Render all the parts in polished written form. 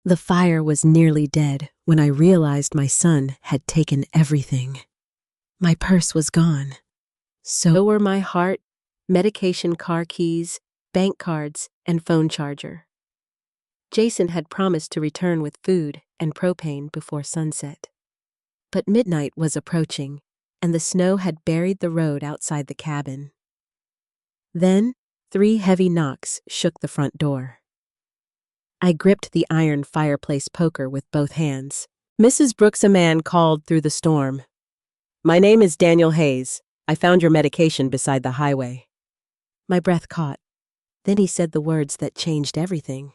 The fire was nearly dead when I realized my son had taken everything. My purse was gone. So were my heart, medication, car keys, bank cards, and phone charger. Jason had promised to return with food and propane before sunset. But midnight was approaching, and the snow had buried the road outside the cabin. Then, 3 heavy knocks shook the front door. I gripped the iron fireplace poker with both hands. "Mrs. Brooks," a man called through the storm. "My name is Daniel Hayes. I found your medication beside the highway." My breath caught. Then he said the words that changed everything.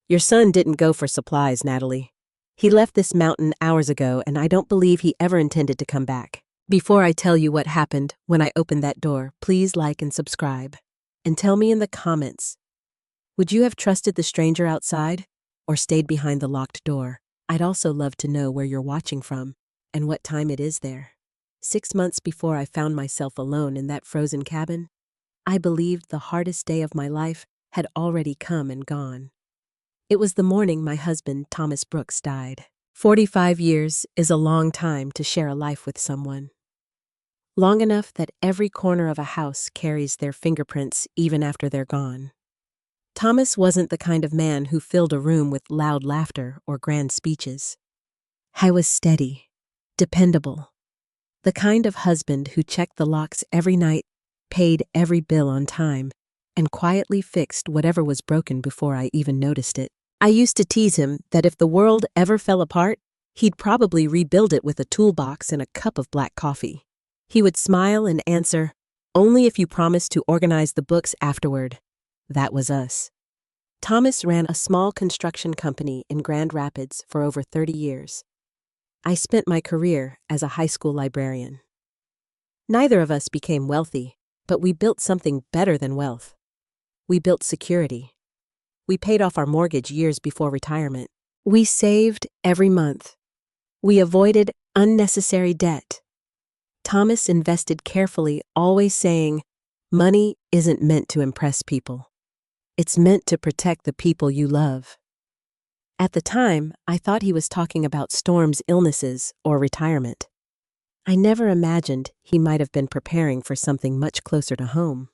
"Your son didn't go for supplies, Natalie. He left this mountain hours ago, and I don't believe he ever intended to come back." Before I tell you what happened when I opened that door, please like and subscribe. And tell me in the comments, would you have trusted the stranger outside or stayed behind the locked door? I'd also love to know where you're watching from and what time it is there. 6 months before I found myself alone in that frozen cabin, I believed the hardest day of my life had already come and gone. It was the morning my husband, Thomas Brooks, died. 45 years is a long time to share a life with someone. Long enough that every corner of a house carries their fingerprints even after they're gone. Thomas wasn't the kind of man who filled a room with loud laughter or grand speeches. I was steady, dependable, the kind of husband who checked the locks every night, paid every bill on time, and quietly fixed whatever was broken before I even noticed it. I used to tease him that if the world ever fell apart, he'd probably rebuild it with a toolbox and a cup of black coffee. He would smile and answer, "Only if you promise to organize the books afterward." That was us. Thomas ran a small construction company in Grand Rapids for over 30 years. I spent my career as a high school librarian. Neither of us became wealthy, but we built something better than wealth. We built security. We paid off our mortgage years before retirement. We saved every month. We avoided unnecessary debt. Thomas invested carefully, always saying, "Money isn't meant to impress people. It's meant to protect the people you love." At the time, I thought he was talking about Storm's illnesses or retirement. I never imagined he might have been preparing for something much closer to home.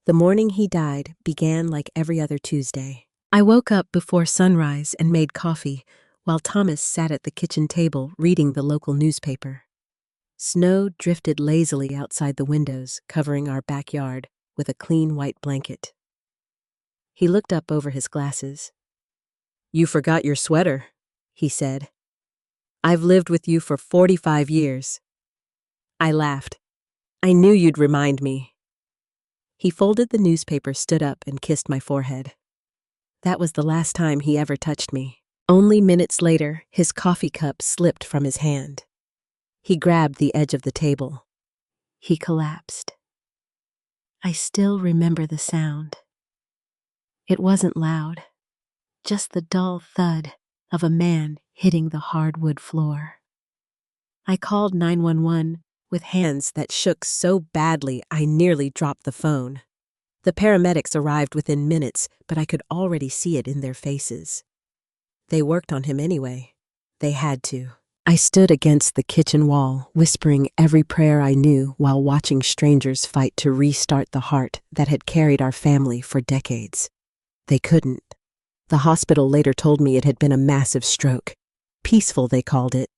The morning he died began like every other Tuesday. I woke up before sunrise and made coffee, while Thomas sat at the kitchen table reading the local newspaper. Snow drifted lazily outside the windows, covering our backyard with a clean white blanket. He looked up over his glasses. "You forgot your sweater," he said. "I've lived with you for 45 years. I laughed. "I knew you'd remind me." He folded the newspaper, stood up, and kissed my forehead. That was the last time he ever touched me. Only minutes later, his coffee cup slipped from his hand. He grabbed the edge of the table. He collapsed. I still remember the sound. It wasn't loud, just the dull thud of a man hitting the hardwood floor. I called 911 with hands that shook so badly I nearly dropped the phone. The paramedics arrived within minutes, but I could already see it in their faces. They worked on him anyway. They had to. I stood against the kitchen wall, whispering every prayer I knew while watching strangers fight to restart the heart that had carried our family for decades. They couldn't. The hospital later told me it had been a massive stroke. Peaceful, they called it.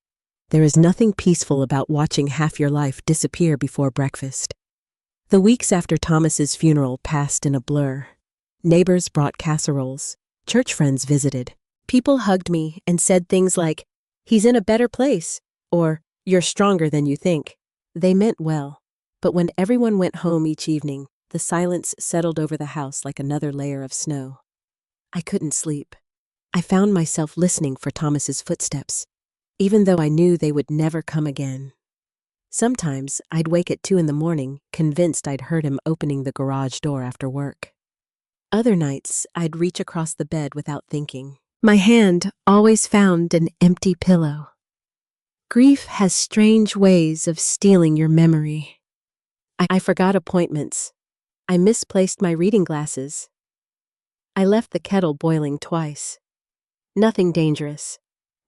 There is nothing peaceful about watching half your life disappear before breakfast. The weeks after Thomas's funeral passed in a blur. Neighbors brought casseroles. Church friends visited. People hugged me and said things like, "He's in a better place," or "You're stronger than you think." They meant well, but when everyone went home each evening, the silence settled over the house like another layer of snow. I couldn't sleep. I found myself listening for Thomas's footsteps, even though I knew they would never come again. Sometimes I'd wake at 2 in the morning, convinced I'd heard him opening the garage door after work. Other nights, I'd reach across the bed without thinking. My hand always found an empty pillow. Grief has strange ways of stealing your memory. I forgot appointments. I misplaced my reading glasses. I left the kettle boiling twice. Nothing dangerous,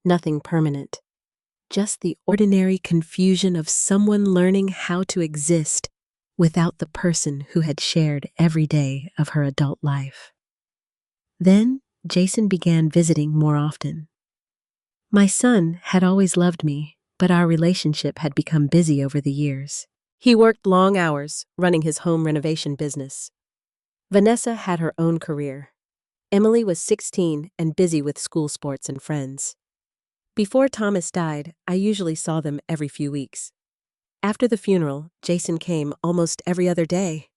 nothing permanent. Just the ordinary confusion of someone learning how to exist without the person who had shared every day of her adult life. Then, Jason began visiting more often. My son had always loved me, but our relationship had become busy over the years. He worked long hours, running his home renovation business. Vanessa had her own career. Emily was 16 and busy with school sports and friends. Before Thomas died, I usually saw them every few weeks. After the funeral, Jason came almost every other day.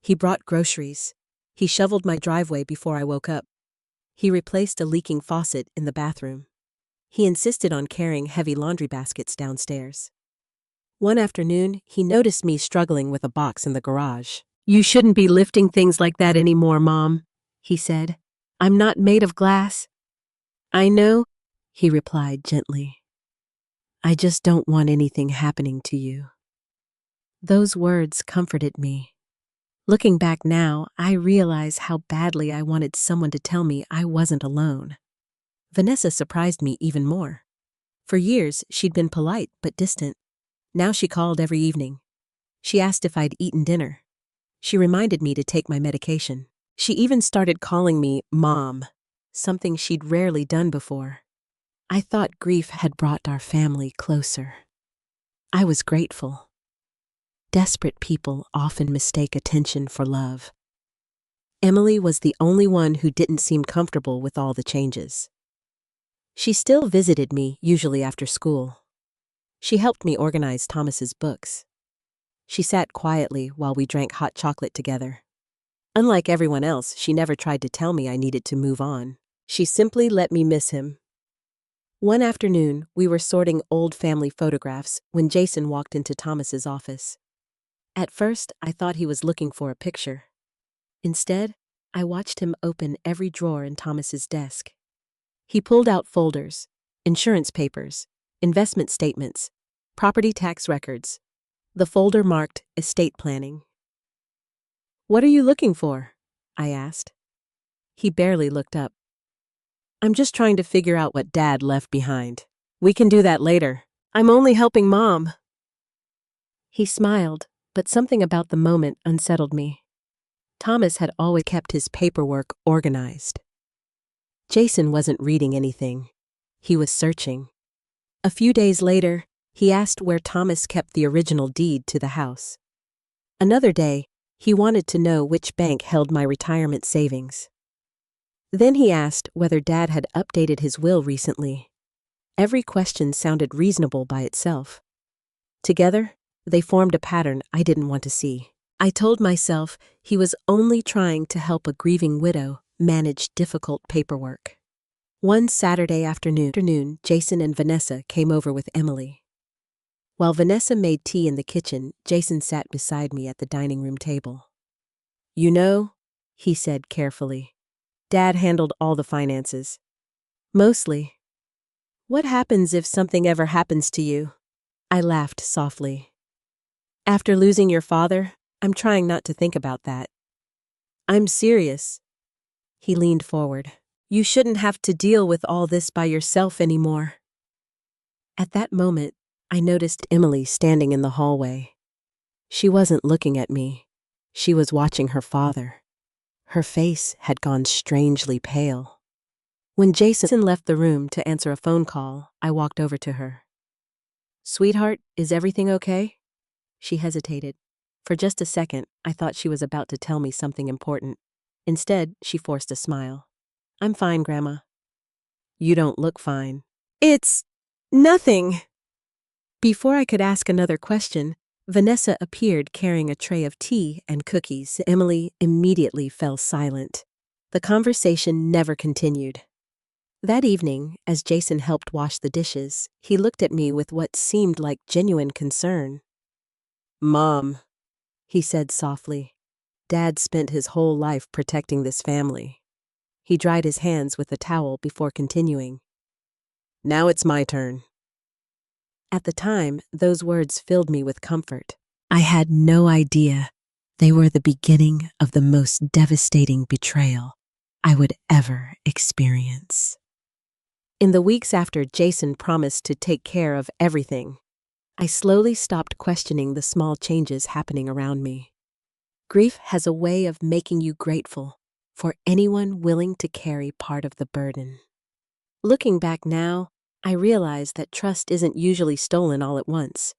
He brought groceries. He shoveled my driveway before I woke up. He replaced a leaking faucet in the bathroom. He insisted on carrying heavy laundry baskets downstairs. One afternoon, he noticed me struggling with a box in the garage. "You shouldn't be lifting things like that anymore, Mom," he said. "I'm not made of glass." "I know," he replied gently. "I just don't want anything happening to you." Those words comforted me. Looking back now, I realize how badly I wanted someone to tell me I wasn't alone. Vanessa surprised me even more. For years, she'd been polite but distant. Now she called every evening. She asked if I'd eaten dinner. She reminded me to take my medication. She even started calling me Mom, something she'd rarely done before. I thought grief had brought our family closer. I was grateful. Desperate people often mistake attention for love. Emily was the only one who didn't seem comfortable with all the changes. She still visited me, usually after school. She helped me organize Thomas's books. She sat quietly while we drank hot chocolate together. Unlike everyone else, she never tried to tell me I needed to move on. She simply let me miss him. One afternoon, we were sorting old family photographs when Jason walked into Thomas's office. At first, I thought he was looking for a picture. Instead, I watched him open every drawer in Thomas's desk. He pulled out folders, insurance papers, investment statements, property tax records. The folder marked estate planning. "What are you looking for?" I asked. He barely looked up. "I'm just trying to figure out what Dad left behind. We can do that later. I'm only helping Mom." He smiled, but something about the moment unsettled me. Thomas had always kept his paperwork organized. Jason wasn't reading anything. He was searching. A few days later, he asked where Thomas kept the original deed to the house. Another day, he wanted to know which bank held my retirement savings. Then he asked whether Dad had updated his will recently. Every question sounded reasonable by itself. Together, they formed a pattern I didn't want to see. I told myself he was only trying to help a grieving widow manage difficult paperwork. One Saturday afternoon, Jason and Vanessa came over with Emily. While Vanessa made tea in the kitchen, Jason sat beside me at the dining room table. "You know," he said carefully, "Dad handled all the finances. Mostly. What happens if something ever happens to you?" I laughed softly. "After losing your father, I'm trying not to think about that." "I'm serious." He leaned forward. "You shouldn't have to deal with all this by yourself anymore." At that moment, I noticed Emily standing in the hallway. She wasn't looking at me. She was watching her father. Her face had gone strangely pale. When Jason left the room to answer a phone call, I walked over to her. "Sweetheart, is everything okay?" She hesitated. For just a second, I thought she was about to tell me something important. Instead, she forced a smile. "I'm fine, Grandma." "You don't look fine." "It's nothing." Before I could ask another question, Vanessa appeared carrying a tray of tea and cookies. Emily immediately fell silent. The conversation never continued. That evening, as Jason helped wash the dishes, he looked at me with what seemed like genuine concern. "Mom," he said softly, "Dad spent his whole life protecting this family." He dried his hands with a towel before continuing. "Now it's my turn." At the time, those words filled me with comfort. I had no idea they were the beginning of the most devastating betrayal I would ever experience. In the weeks after Jason promised to take care of everything, I slowly stopped questioning the small changes happening around me. Grief has a way of making you grateful for anyone willing to carry part of the burden. Looking back now, I realize that trust isn't usually stolen all at once.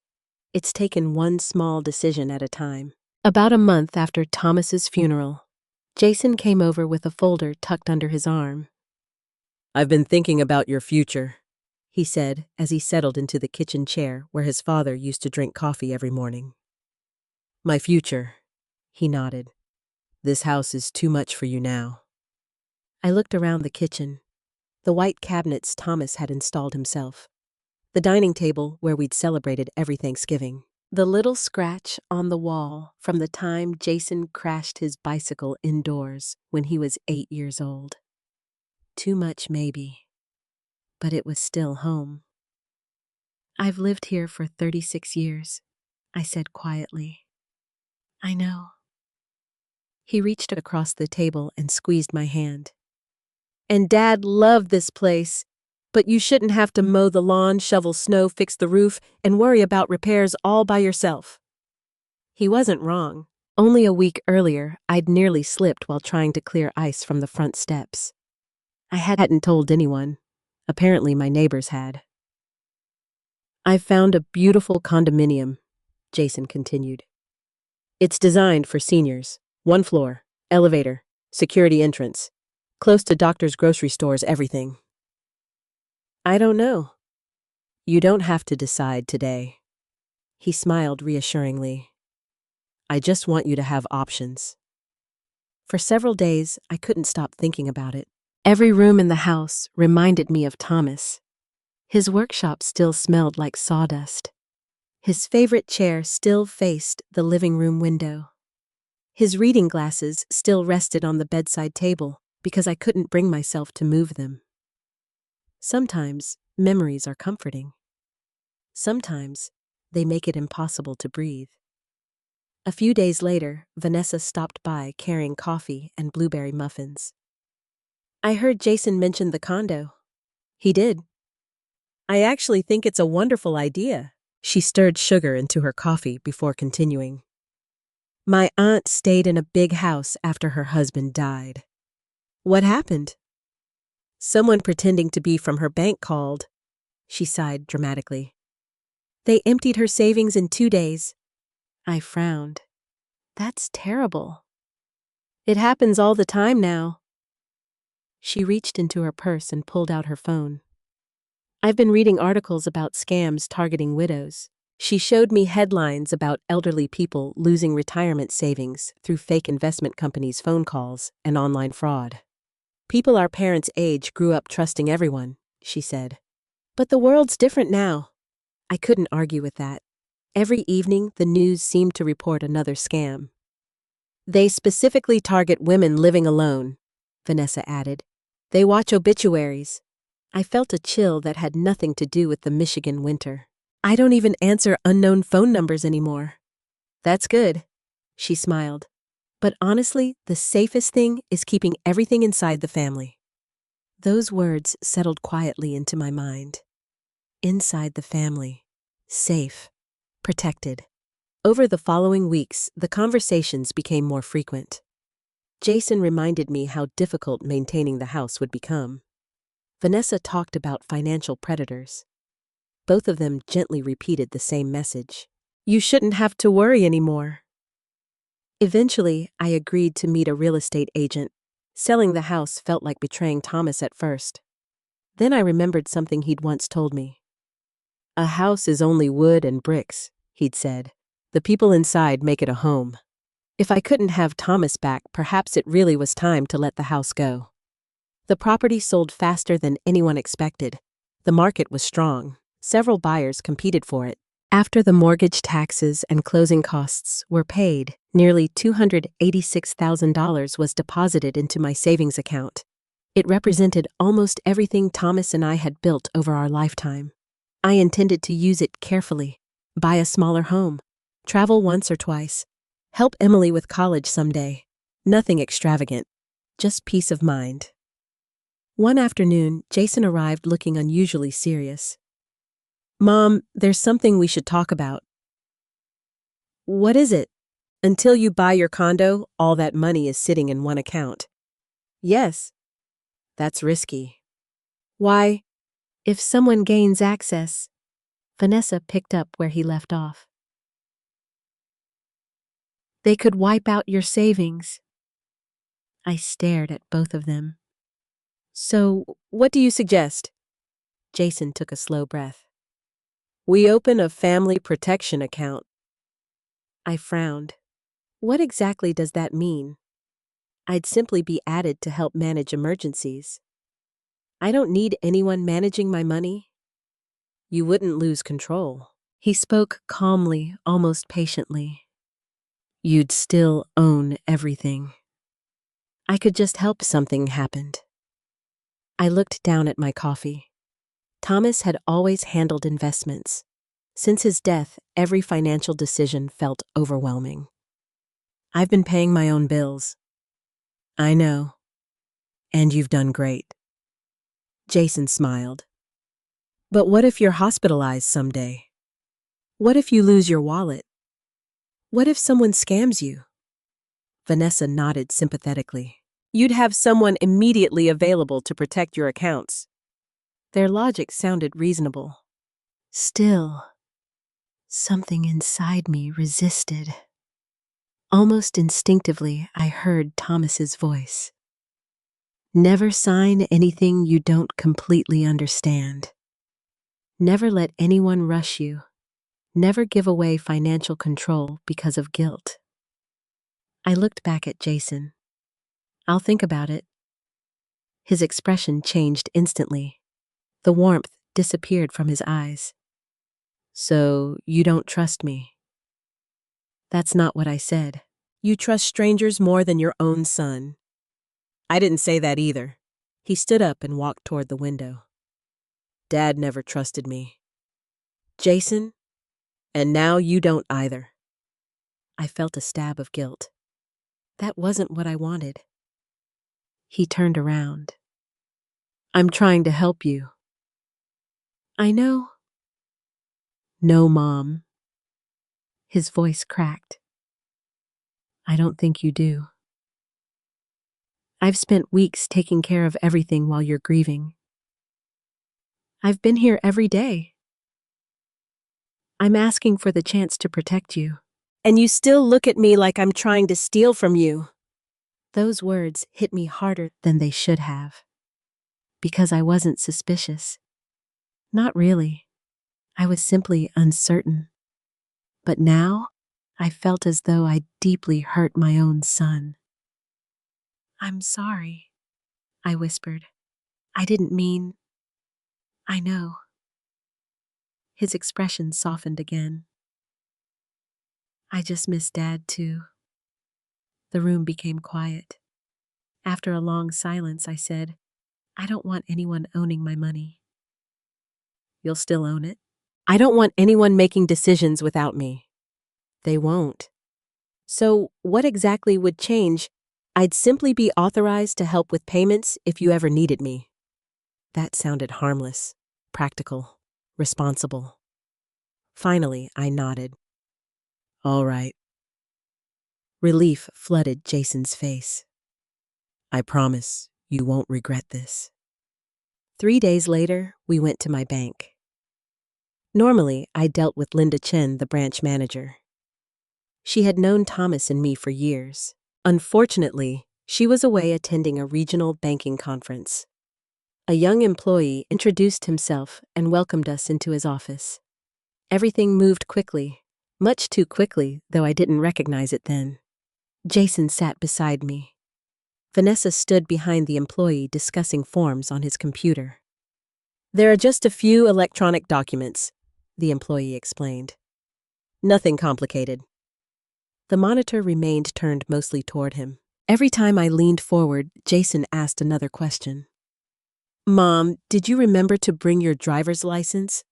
It's taken one small decision at a time. About a month after Thomas's funeral, Jason came over with a folder tucked under his arm. "I've been thinking about your future," he said as he settled into the kitchen chair where his father used to drink coffee every morning. "My future," he nodded. "This house is too much for you now." I looked around the kitchen. The white cabinets Thomas had installed himself. The dining table where we'd celebrated every Thanksgiving. The little scratch on the wall from the time Jason crashed his bicycle indoors when he was 8 years old. Too much, maybe, but it was still home. "I've lived here for 36 years, I said quietly. "I know." He reached across the table and squeezed my hand. "And Dad loved this place, but you shouldn't have to mow the lawn, shovel snow, fix the roof, and worry about repairs all by yourself." He wasn't wrong. Only a week earlier, I'd nearly slipped while trying to clear ice from the front steps. I hadn't told anyone. Apparently my neighbors had. "I've found a beautiful condominium," Jason continued. "It's designed for seniors. 1 floor, elevator, security entrance, close to doctors, grocery stores, everything." "I don't know." "You don't have to decide today." He smiled reassuringly. "I just want you to have options." For several days, I couldn't stop thinking about it. Every room in the house reminded me of Thomas. His workshop still smelled like sawdust. His favorite chair still faced the living room window. His reading glasses still rested on the bedside table because I couldn't bring myself to move them. Sometimes memories are comforting. Sometimes they make it impossible to breathe. A few days later, Vanessa stopped by carrying coffee and blueberry muffins. "I heard Jason mention the condo." "He did." "I actually think it's a wonderful idea." She stirred sugar into her coffee before continuing. "My aunt stayed in a big house after her husband died." "What happened?" "Someone pretending to be from her bank called." She sighed dramatically. "They emptied her savings in 2 days." I frowned. "That's terrible." "It happens all the time now." She reached into her purse and pulled out her phone. "I've been reading articles about scams targeting widows." She showed me headlines about elderly people losing retirement savings through fake investment companies' phone calls and online fraud. "People our parents' age grew up trusting everyone," she said. "But the world's different now." I couldn't argue with that. Every evening, the news seemed to report another scam. "They specifically target women living alone," Vanessa added. "They watch obituaries." I felt a chill that had nothing to do with the Michigan winter. "I don't even answer unknown phone numbers anymore." "That's good," she smiled. "But honestly, the safest thing is keeping everything inside the family." Those words settled quietly into my mind. Inside the family. Safe. Protected. Over the following weeks, the conversations became more frequent. Jason reminded me how difficult maintaining the house would become. Vanessa talked about financial predators. Both of them gently repeated the same message. "You shouldn't have to worry anymore." Eventually, I agreed to meet a real estate agent. Selling the house felt like betraying Thomas at first. Then I remembered something he'd once told me. "A house is only wood and bricks," he'd said. "The people inside make it a home." If I couldn't have Thomas back, perhaps it really was time to let the house go. The property sold faster than anyone expected. The market was strong. Several buyers competed for it. After the mortgage, taxes, and closing costs were paid, nearly $286,000 was deposited into my savings account. It represented almost everything Thomas and I had built over our lifetime. I intended to use it carefully, buy a smaller home, travel once or twice, help Emily with college someday. Nothing extravagant, just peace of mind. One afternoon, Jason arrived looking unusually serious. "Mom, there's something we should talk about." "What is it?" "Until you buy your condo, all that money is sitting in one account." "Yes." "That's risky." "Why?" "If someone gains access." Vanessa picked up where he left off. "They could wipe out your savings." I stared at both of them. "So, what do you suggest?" Jason took a slow breath. "We open a family protection account." I frowned. What exactly does that mean? I'd simply be added to help manage emergencies. I don't need anyone managing my money. You wouldn't lose control. He spoke calmly, almost patiently. You'd still own everything. I could just help something happened. I looked down at my coffee. Thomas had always handled investments. Since his death, every financial decision felt overwhelming. "I've been paying my own bills." "I know. And you've done great." Jason smiled. "But what if you're hospitalized someday? What if you lose your wallet? What if someone scams you?" Vanessa nodded sympathetically. "You'd have someone immediately available to protect your accounts." Their logic sounded reasonable. Still, something inside me resisted. Almost instinctively, I heard Thomas's voice. "Never sign anything you don't completely understand. Never let anyone rush you. Never give away financial control because of guilt." I looked back at Jason. "I'll think about it." His expression changed instantly. The warmth disappeared from his eyes. "So, you don't trust me?" "That's not what I said." "You trust strangers more than your own son." "I didn't say that either." He stood up and walked toward the window. "Dad never trusted me." "Jason, and now you don't either." I felt a stab of guilt. That wasn't what I wanted. He turned around. "I'm trying to help you." "I know." "No, Mom." His voice cracked. "I don't think you do. I've spent weeks taking care of everything while you're grieving. I've been here every day. I'm asking for the chance to protect you. And you still look at me like I'm trying to steal from you." Those words hit me harder than they should have. Because I wasn't suspicious. Not really. I was simply uncertain. But now, I felt as though I'd deeply hurt my own son. "I'm sorry," I whispered. "I didn't mean—" "I know." His expression softened again. "I just miss Dad, too." The room became quiet. After a long silence, I said, "I don't want anyone owning my money." "You'll still own it?" "I don't want anyone making decisions without me." "They won't." "So, what exactly would change?" "I'd simply be authorized to help with payments if you ever needed me." That sounded harmless, practical, responsible. Finally, I nodded. "All right." Relief flooded Jason's face. "I promise you won't regret this." 3 days later, we went to my bank. Normally, I dealt with Linda Chen, the branch manager. She had known Thomas and me for years. Unfortunately, she was away attending a regional banking conference. A young employee introduced himself and welcomed us into his office. Everything moved quickly, much too quickly, though I didn't recognize it then. Jason sat beside me. Vanessa stood behind the employee discussing forms on his computer. "There are just a few electronic documents," the employee explained. "Nothing complicated." The monitor remained turned mostly toward him. Every time I leaned forward, Jason asked another question. "Mom, did you remember to bring your driver's license?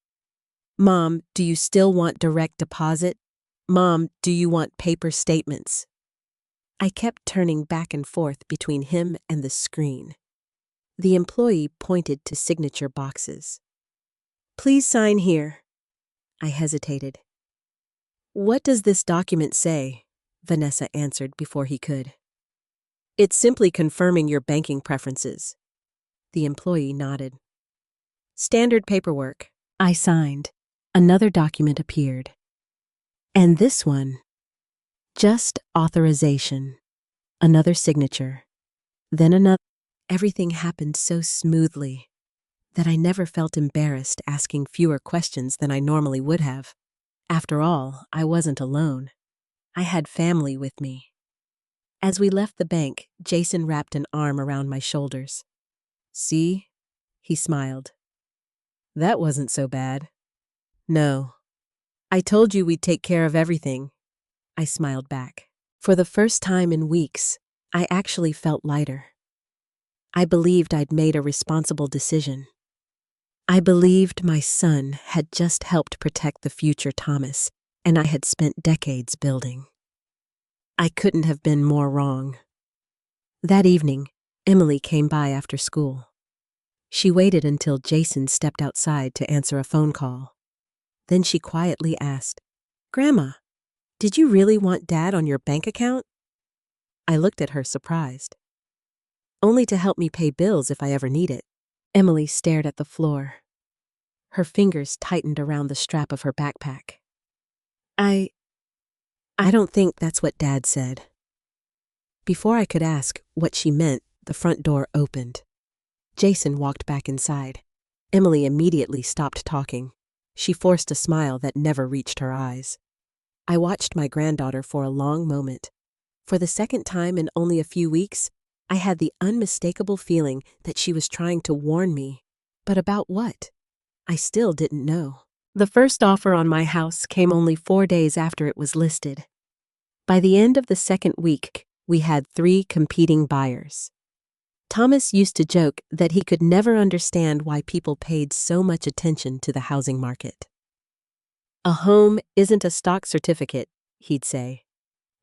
Mom, do you still want direct deposit? Mom, do you want paper statements?" I kept turning back and forth between him and the screen. The employee pointed to signature boxes. "Please sign here." I hesitated. "What does this document say?" Vanessa answered before he could. "It's simply confirming your banking preferences." The employee nodded. "Standard paperwork." I signed. Another document appeared. And this one. Just authorization. Another signature. Then another. Everything happened so smoothly that I never felt embarrassed asking fewer questions than I normally would have. After all, I wasn't alone. I had family with me. As we left the bank, Jason wrapped an arm around my shoulders. "See?" He smiled. "That wasn't so bad." "No. I told you we'd take care of everything." I smiled back. For the first time in weeks, I actually felt lighter. I believed I'd made a responsible decision. I believed my son had just helped protect the future Thomas, and I had spent decades building. I couldn't have been more wrong. That evening, Emily came by after school. She waited until Jason stepped outside to answer a phone call. Then she quietly asked, "Grandma, did you really want Dad on your bank account?" I looked at her surprised. "Only to help me pay bills if I ever need it." Emily stared at the floor. Her fingers tightened around the strap of her backpack. I don't think that's what Dad said." Before I could ask what she meant, the front door opened. Jason walked back inside. Emily immediately stopped talking. She forced a smile that never reached her eyes. I watched my granddaughter for a long moment. For the second time in only a few weeks, I had the unmistakable feeling that she was trying to warn me. But about what? I still didn't know. The first offer on my house came only 4 days after it was listed. By the end of the second week, we had 3 competing buyers. Thomas used to joke that he could never understand why people paid so much attention to the housing market. "A home isn't a stock certificate," he'd say.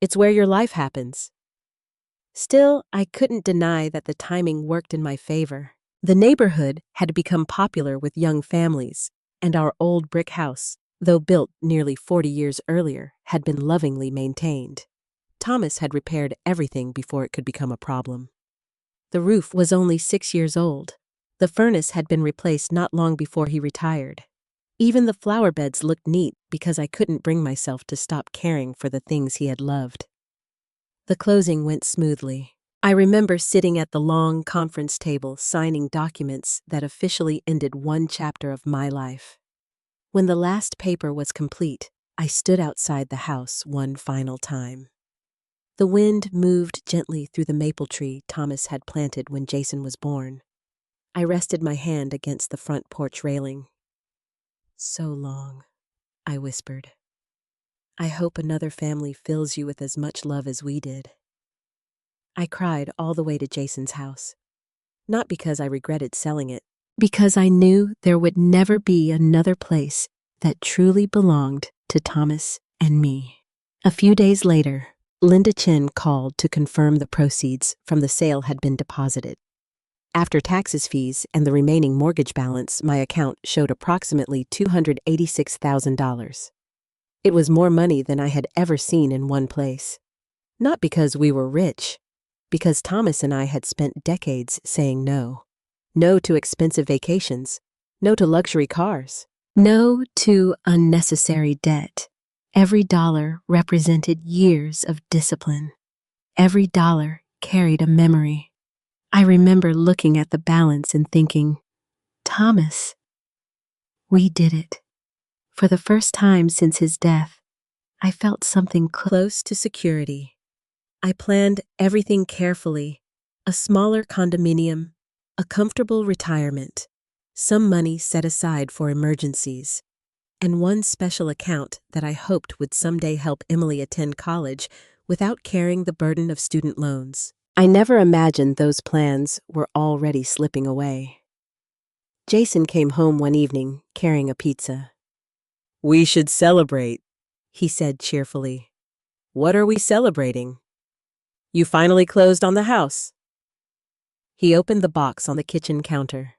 "It's where your life happens." Still, I couldn't deny that the timing worked in my favor. The neighborhood had become popular with young families, and our old brick house, though built nearly 40 years earlier, had been lovingly maintained. Thomas had repaired everything before it could become a problem. The roof was only 6 years old. The furnace had been replaced not long before he retired. Even the flower beds looked neat because I couldn't bring myself to stop caring for the things he had loved. The closing went smoothly. I remember sitting at the long conference table signing documents that officially ended one chapter of my life. When the last paper was complete, I stood outside the house one final time. The wind moved gently through the maple tree Thomas had planted when Jason was born. I rested my hand against the front porch railing. "So long," I whispered. "I hope another family fills you with as much love as we did." I cried all the way to Jason's house. Not because I regretted selling it, because I knew there would never be another place that truly belonged to Thomas and me. A few days later, Linda Chin called to confirm the proceeds from the sale had been deposited. After taxes, fees, and the remaining mortgage balance, my account showed approximately $286,000. It was more money than I had ever seen in one place. Not because we were rich, because Thomas and I had spent decades saying no. No to expensive vacations. No to luxury cars. No to unnecessary debt. Every dollar represented years of discipline. Every dollar carried a memory. I remember looking at the balance and thinking, "Thomas, we did it." For the first time since his death, I felt something close to security. I planned everything carefully: a smaller condominium, a comfortable retirement, some money set aside for emergencies, and one special account that I hoped would someday help Emily attend college without carrying the burden of student loans. I never imagined those plans were already slipping away. Jason came home one evening carrying a pizza. "We should celebrate," he said cheerfully. "What are we celebrating?" "You finally closed on the house." He opened the box on the kitchen counter.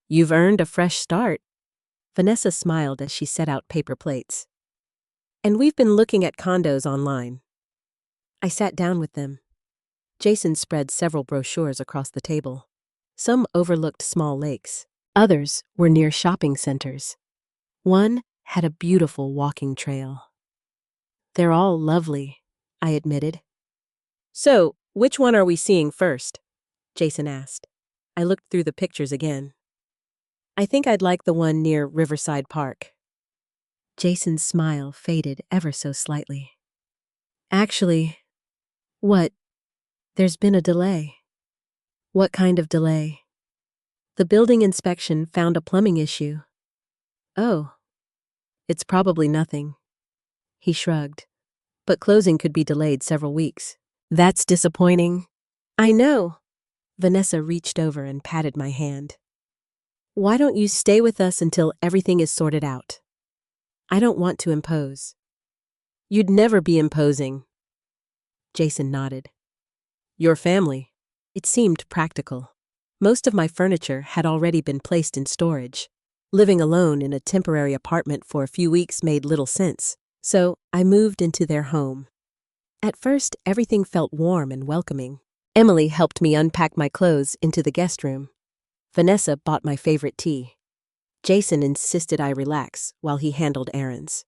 "You've earned a fresh start." Vanessa smiled as she set out paper plates. "And we've been looking at condos online." I sat down with them. Jason spread several brochures across the table. Some overlooked small lakes. Others were near shopping centers. One had a beautiful walking trail. "They're all lovely," I admitted. "So, which one are we seeing first?" Jason asked. I looked through the pictures again. "I think I'd like the one near Riverside Park." Jason's smile faded ever so slightly. "Actually, what? There's been a delay." "What kind of delay?" "The building inspection found a plumbing issue." "Oh, it's probably nothing." He shrugged. "But closing could be delayed several weeks." "That's disappointing." "I know." Vanessa reached over and patted my hand. "Why don't you stay with us until everything is sorted out?" "I don't want to impose." "You'd never be imposing." Jason nodded. "Your family." It seemed practical. Most of my furniture had already been placed in storage. Living alone in a temporary apartment for a few weeks made little sense, so I moved into their home. At first, everything felt warm and welcoming. Emily helped me unpack my clothes into the guest room. Vanessa bought my favorite tea. Jason insisted I relax while he handled errands.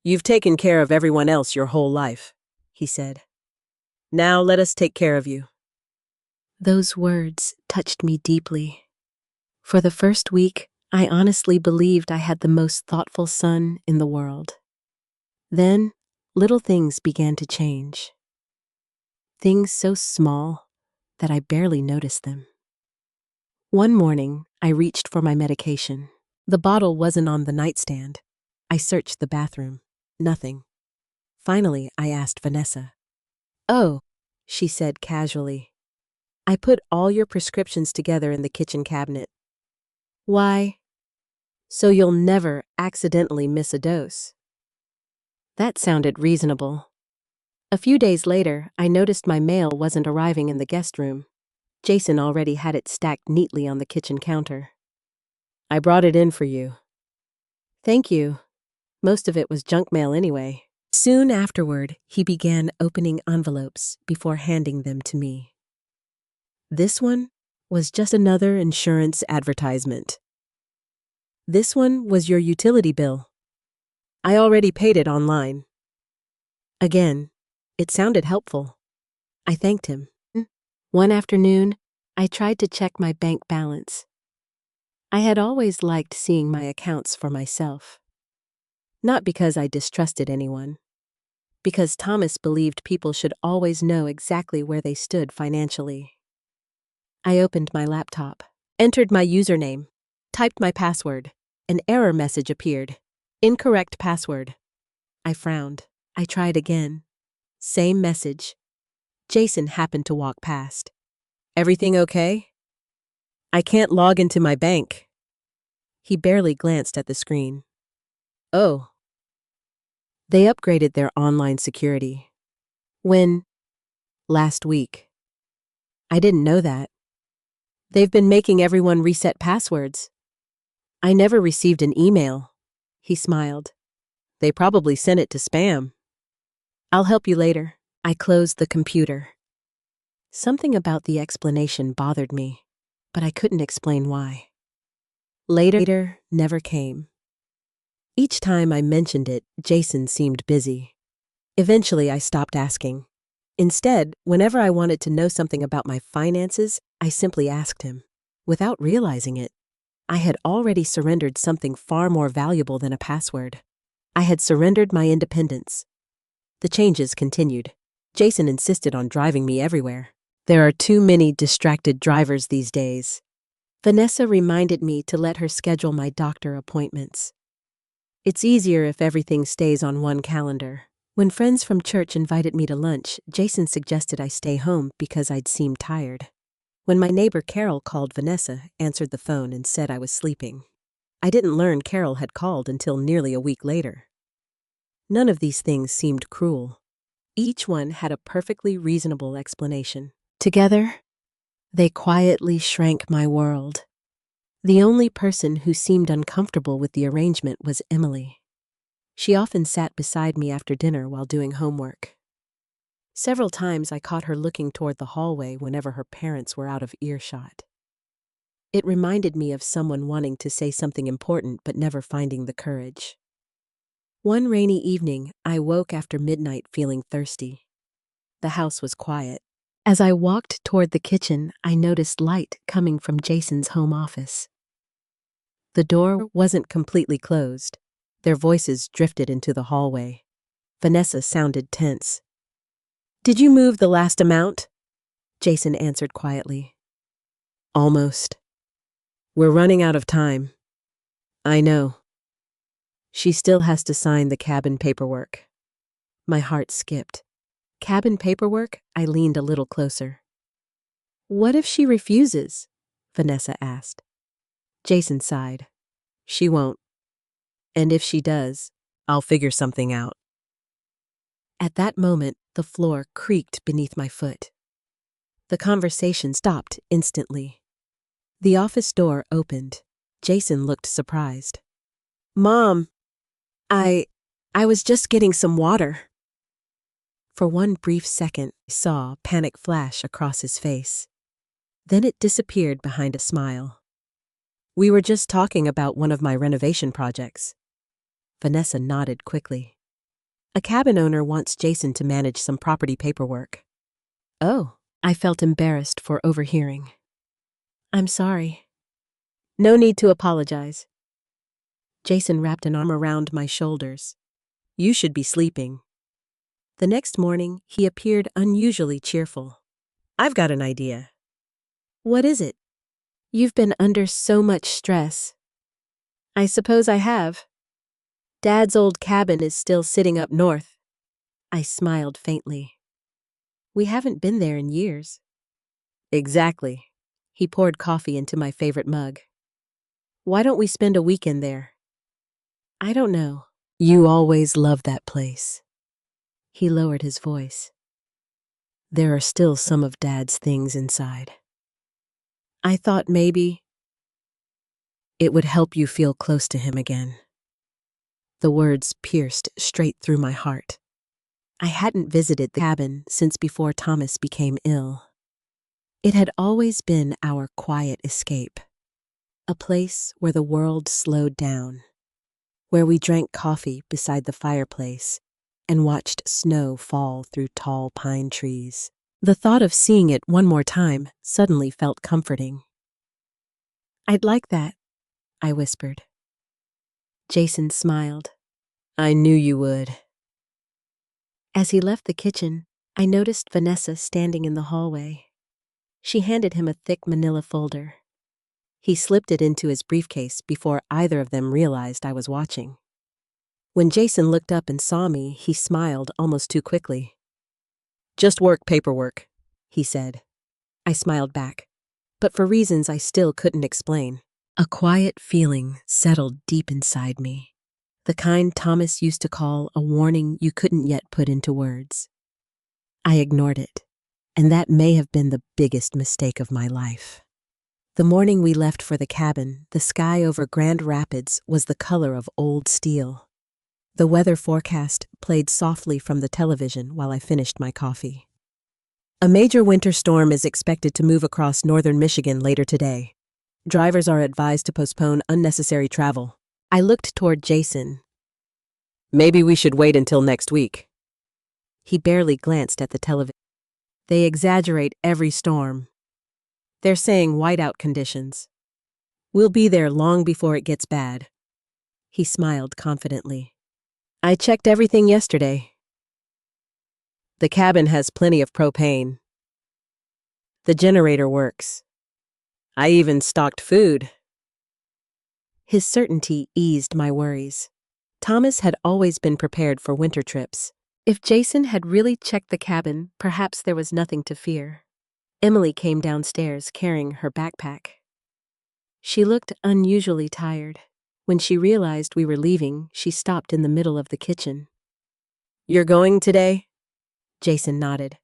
"You've taken care of everyone else your whole life," he said. "Now let us take care of you." Those words touched me deeply. For the first week, I honestly believed I had the most thoughtful son in the world. Then, little things began to change. Things so small that I barely noticed them. One morning, I reached for my medication. The bottle wasn't on the nightstand. I searched the bathroom. Nothing. Finally, I asked Vanessa. "Oh," she said casually. "I put all your prescriptions together in the kitchen cabinet." "Why?" "So you'll never accidentally miss a dose." That sounded reasonable. A few days later, I noticed my mail wasn't arriving in the guest room. Jason already had it stacked neatly on the kitchen counter. "I brought it in for you." "Thank you." Most of it was junk mail anyway. Soon afterward, he began opening envelopes before handing them to me. This one was just another insurance advertisement. "This one was your utility bill. I already paid it online." Again, it sounded helpful. I thanked him. One afternoon, I tried to check my bank balance. I had always liked seeing my accounts for myself. Not because I distrusted anyone. Because Thomas believed people should always know exactly where they stood financially. I opened my laptop, entered my username, typed my password. An error message appeared. "Incorrect password." I frowned. I tried again. Same message. Jason happened to walk past. "Everything okay?" "I can't log into my bank." He barely glanced at the screen. "Oh." They upgraded their online security. "When?" "Last week." "I didn't know that." "They've been making everyone reset passwords." "I never received an email." He smiled. "They probably sent it to spam." "I'll help you later." I closed the computer. Something about the explanation bothered me, but I couldn't explain why. Later never came. Each time I mentioned it, Jason seemed busy. Eventually, I stopped asking. Instead, whenever I wanted to know something about my finances, I simply asked him. Without realizing it, I had already surrendered something far more valuable than a password. I had surrendered my independence. The changes continued. Jason insisted on driving me everywhere. There are too many distracted drivers these days. Vanessa reminded me to let her schedule my doctor appointments. It's easier if everything stays on one calendar. When friends from church invited me to lunch, Jason suggested I stay home because I'd seem tired. When my neighbor Carol called, Vanessa answered the phone and said I was sleeping. I didn't learn Carol had called until nearly a week later. None of these things seemed cruel. Each one had a perfectly reasonable explanation. Together, They quietly shrank my world. The only person who seemed uncomfortable with the arrangement was Emily. She often sat beside me after dinner while doing homework. Several times I caught her looking toward the hallway whenever her parents were out of earshot. It reminded me of someone wanting to say something important but never finding the courage. One rainy evening, I woke after midnight feeling thirsty. The house was quiet. As I walked toward the kitchen, I noticed light coming from Jason's home office. The door wasn't completely closed. Their voices drifted into the hallway. Vanessa sounded tense. "Did you move the last amount?" Jason answered quietly. "Almost. We're running out of time." "I know. She still has to sign the cabin paperwork." My heart skipped. Cabin paperwork? I leaned a little closer. "What if she refuses?" Vanessa asked. Jason sighed. "She won't. And if she does, I'll figure something out." At that moment, the floor creaked beneath my foot. The conversation stopped instantly. The office door opened. Jason looked surprised. "Mom, I was just getting some water." For one brief second, I saw panic flash across his face. Then it disappeared behind a smile. "We were just talking about one of my renovation projects." Vanessa nodded quickly. "A cabin owner wants Jason to manage some property paperwork." "Oh," I felt embarrassed for overhearing. "I'm sorry." "No need to apologize." Jason wrapped an arm around my shoulders. "You should be sleeping." The next morning, he appeared unusually cheerful. "I've got an idea." "What is it?" "You've been under so much stress." "I suppose I have. Dad's old cabin is still sitting up north." I smiled faintly. "We haven't been there in years." "Exactly." He poured coffee into my favorite mug. "Why don't we spend a weekend there?" "I don't know." "You always loved that place." He lowered his voice. "There are still some of Dad's things inside. I thought maybe it would help you feel close to him again." The words pierced straight through my heart. I hadn't visited the cabin since before Thomas became ill. It had always been our quiet escape, a place where the world slowed down, where we drank coffee beside the fireplace and watched snow fall through tall pine trees. The thought of seeing it one more time suddenly felt comforting. "I'd like that," I whispered. Jason smiled. "I knew you would." As he left the kitchen, I noticed Vanessa standing in the hallway. She handed him a thick manila folder. He slipped it into his briefcase before either of them realized I was watching. When Jason looked up and saw me, he smiled almost too quickly. "Just work paperwork," he said. I smiled back, but for reasons I still couldn't explain. A quiet feeling settled deep inside me, the kind Thomas used to call a warning you couldn't yet put into words. I ignored it, and that may have been the biggest mistake of my life. The morning we left for the cabin, the sky over Grand Rapids was the color of old steel. The weather forecast played softly from the television while I finished my coffee. "A major winter storm is expected to move across northern Michigan later today. Drivers are advised to postpone unnecessary travel." I looked toward Jason. "Maybe we should wait until next week." He barely glanced at the television. "They exaggerate every storm. They're saying whiteout conditions. We'll be there long before it gets bad." He smiled confidently. "I checked everything yesterday. The cabin has plenty of propane. The generator works. I even stocked food." His certainty eased my worries. Thomas had always been prepared for winter trips. If Jason had really checked the cabin, perhaps there was nothing to fear. Emily came downstairs carrying her backpack. She looked unusually tired. When she realized we were leaving, she stopped in the middle of the kitchen. "You're going today?" Jason nodded.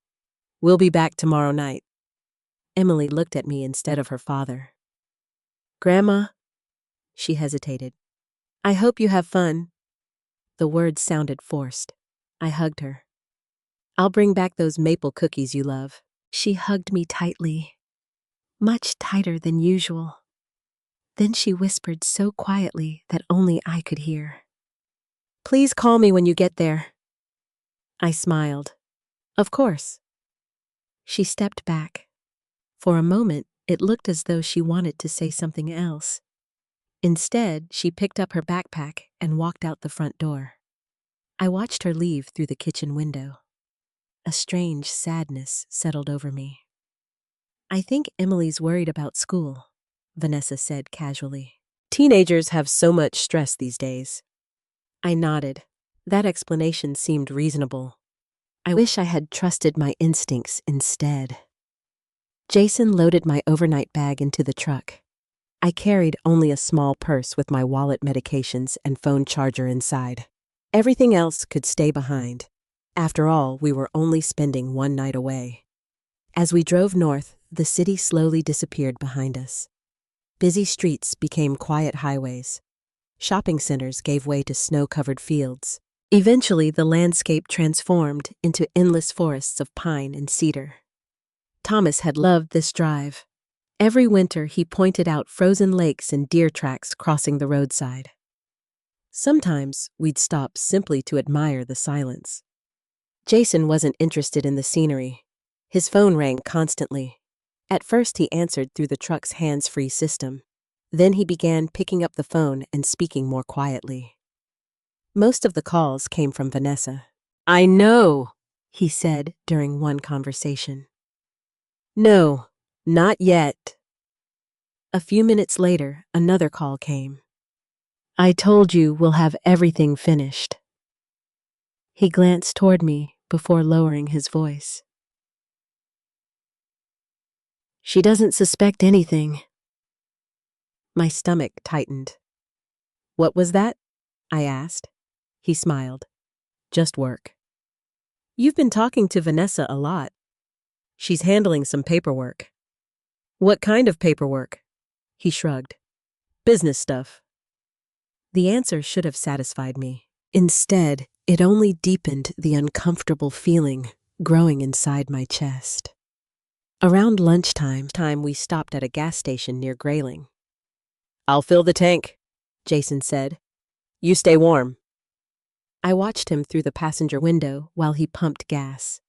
"We'll be back tomorrow night." Emily looked at me instead of her father. "Grandma," she hesitated. "I hope you have fun." The words sounded forced. I hugged her. "I'll bring back those maple cookies you love." She hugged me tightly, much tighter than usual. Then she whispered so quietly that only I could hear. "Please call me when you get there." I smiled. "Of course." She stepped back. For a moment, it looked as though she wanted to say something else. Instead, she picked up her backpack and walked out the front door. I watched her leave through the kitchen window. A strange sadness settled over me. "I think Emily's worried about school," Vanessa said casually. "Teenagers have so much stress these days." I nodded. That explanation seemed reasonable. I wish I had trusted my instincts instead. Jason loaded my overnight bag into the truck. I carried only a small purse with my wallet, medications, and phone charger inside. Everything else could stay behind. After all, we were only spending one night away. As we drove north, the city slowly disappeared behind us. Busy streets became quiet highways. Shopping centers gave way to snow-covered fields. Eventually, the landscape transformed into endless forests of pine and cedar. Thomas had loved this drive. Every winter, he pointed out frozen lakes and deer tracks crossing the roadside. Sometimes, we'd stop simply to admire the silence. Jason wasn't interested in the scenery. His phone rang constantly. At first, he answered through the truck's hands-free system. Then he began picking up the phone and speaking more quietly. Most of the calls came from Vanessa. "I know," he said during one conversation. "No, not yet." A few minutes later, another call came. "I told you we'll have everything finished." He glanced toward me before lowering his voice. "She doesn't suspect anything." My stomach tightened. "What was that?" I asked. He smiled. "Just work." "You've been talking to Vanessa a lot." "She's handling some paperwork." "What kind of paperwork?" He shrugged. "Business stuff." The answer should have satisfied me. Instead, it only deepened the uncomfortable feeling growing inside my chest. Around lunchtime, we stopped at a gas station near Grayling. "I'll fill the tank," Jason said. "You stay warm." I watched him through the passenger window while he pumped gas.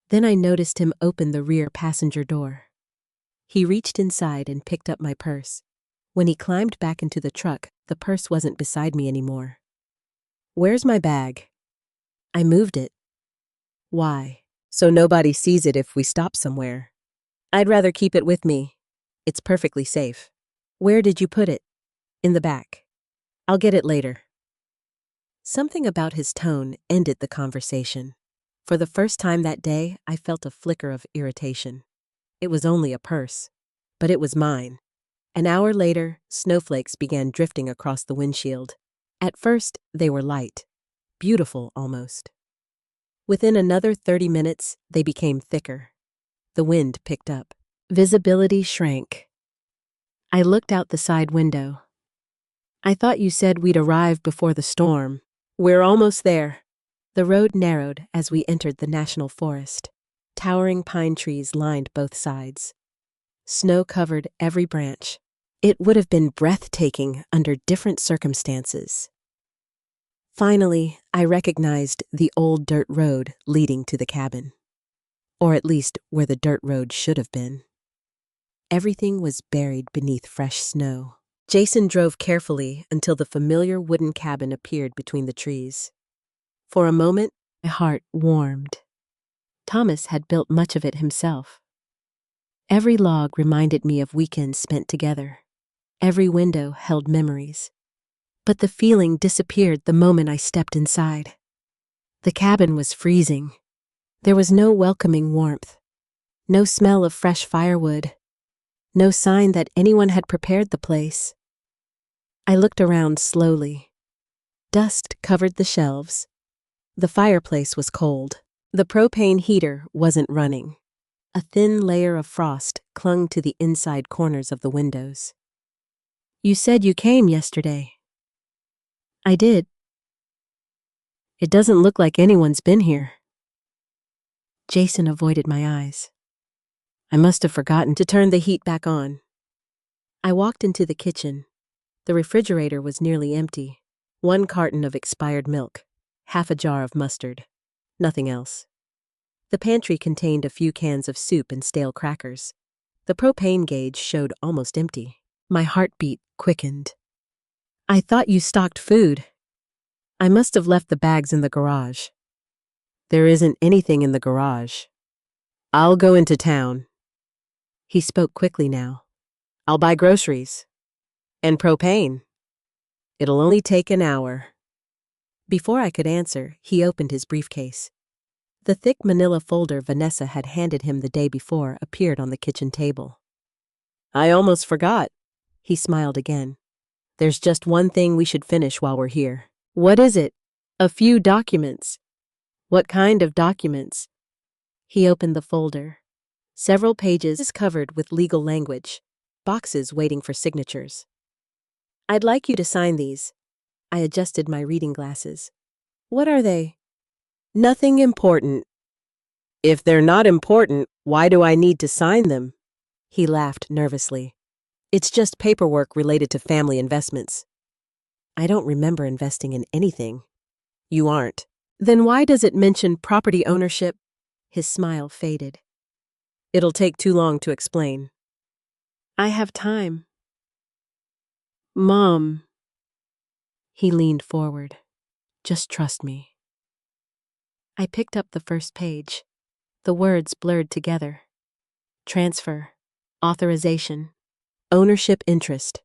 Then I noticed him open the rear passenger door. He reached inside and picked up my purse. When he climbed back into the truck, the purse wasn't beside me anymore. "Where's my bag?" "I moved it." "Why?" "So nobody sees it if we stop somewhere." "I'd rather keep it with me. It's perfectly safe." "Where did you put it?" "In the back." "I'll get it later." Something about his tone ended the conversation. For the first time that day, I felt a flicker of irritation. It was only a purse, but it was mine. An hour later, snowflakes began drifting across the windshield. At first, they were light, beautiful almost. Within another 30 minutes, they became thicker. The wind picked up. Visibility shrank. I looked out the side window. "I thought you said we'd arrive before the storm." "We're almost there." The road narrowed as we entered the national forest. Towering pine trees lined both sides. Snow covered every branch. It would have been breathtaking under different circumstances. Finally, I recognized the old dirt road leading to the cabin. Or at least where the dirt road should have been. Everything was buried beneath fresh snow. Jason drove carefully until the familiar wooden cabin appeared between the trees. For a moment, my heart warmed. Thomas had built much of it himself. Every log reminded me of weekends spent together. Every window held memories. But the feeling disappeared the moment I stepped inside. The cabin was freezing. There was no welcoming warmth. No smell of fresh firewood. No sign that anyone had prepared the place. I looked around slowly. Dust covered the shelves. The fireplace was cold. The propane heater wasn't running. A thin layer of frost clung to the inside corners of the windows. You said you came yesterday. I did. It doesn't look like anyone's been here. Jason avoided my eyes. I must have forgotten to turn the heat back on. I walked into the kitchen. The refrigerator was nearly empty. 1 carton of expired milk, half a jar of mustard, nothing else. The pantry contained a few cans of soup and stale crackers. The propane gauge showed almost empty. My heartbeat quickened. I thought you stocked food. I must have left the bags in the garage. There isn't anything in the garage. I'll go into town. He spoke quickly now. I'll buy groceries. And propane. It'll only take an hour. Before I could answer, he opened his briefcase. The thick manila folder Vanessa had handed him the day before appeared on the kitchen table. I almost forgot. He smiled again. There's just one thing we should finish while we're here. What is it? A few documents. What kind of documents? He opened the folder. Several pages covered with legal language, boxes waiting for signatures. I'd like you to sign these. I adjusted my reading glasses. What are they? Nothing important. If they're not important, why do I need to sign them? He laughed nervously. It's just paperwork related to family investments. I don't remember investing in anything. You aren't. Then why does it mention property ownership? His smile faded. It'll take too long to explain. I have time. Mom. He leaned forward. Just trust me. I picked up the first page. The words blurred together. Transfer. Authorization. Ownership interest.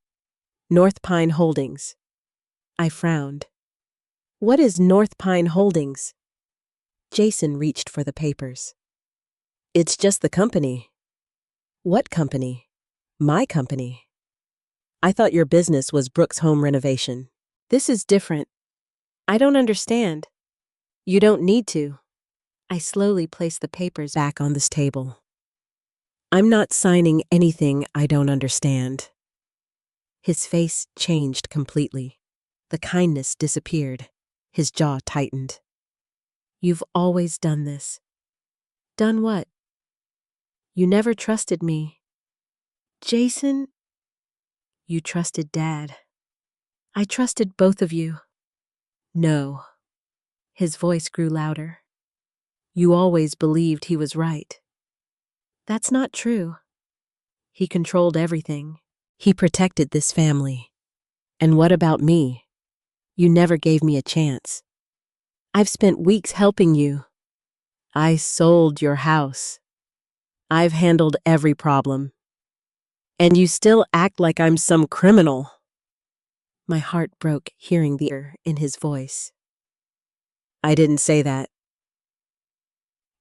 North Pine Holdings. I frowned. What is North Pine Holdings? Jason reached for the papers. It's just the company. What company? My company. I thought your business was Brooks Home Renovation. This is different. I don't understand. You don't need to. I slowly placed the papers back on this table. I'm not signing anything I don't understand. His face changed completely. The kindness disappeared. His jaw tightened. You've always done this. Done what? You never trusted me. Jason, you trusted Dad. I trusted both of you. No. His voice grew louder. You always believed he was right. That's not true. He controlled everything. He protected this family. And what about me? You never gave me a chance. I've spent weeks helping you. I sold your house. I've handled every problem. And you still act like I'm some criminal. My heart broke hearing the anger in his voice. I didn't say that.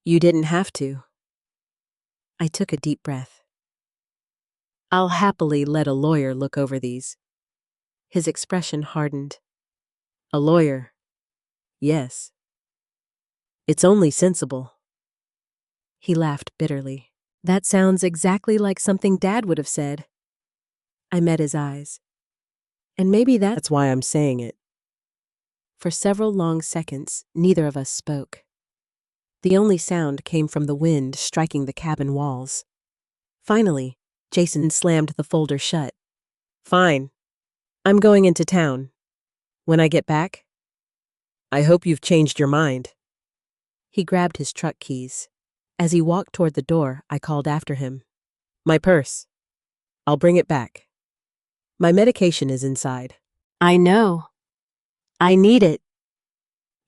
You didn't have to. I took a deep breath. I'll happily let a lawyer look over these. His expression hardened. A lawyer? Yes. It's only sensible. He laughed bitterly. That sounds exactly like something Dad would have said. I met his eyes. And maybe that's why I'm saying it. For several long seconds, neither of us spoke. The only sound came from the wind striking the cabin walls. Finally, Jason slammed the folder shut. Fine. I'm going into town. When I get back, I hope you've changed your mind. He grabbed his truck keys. As he walked toward the door, I called after him. My purse. I'll bring it back. My medication is inside. I know. I need it.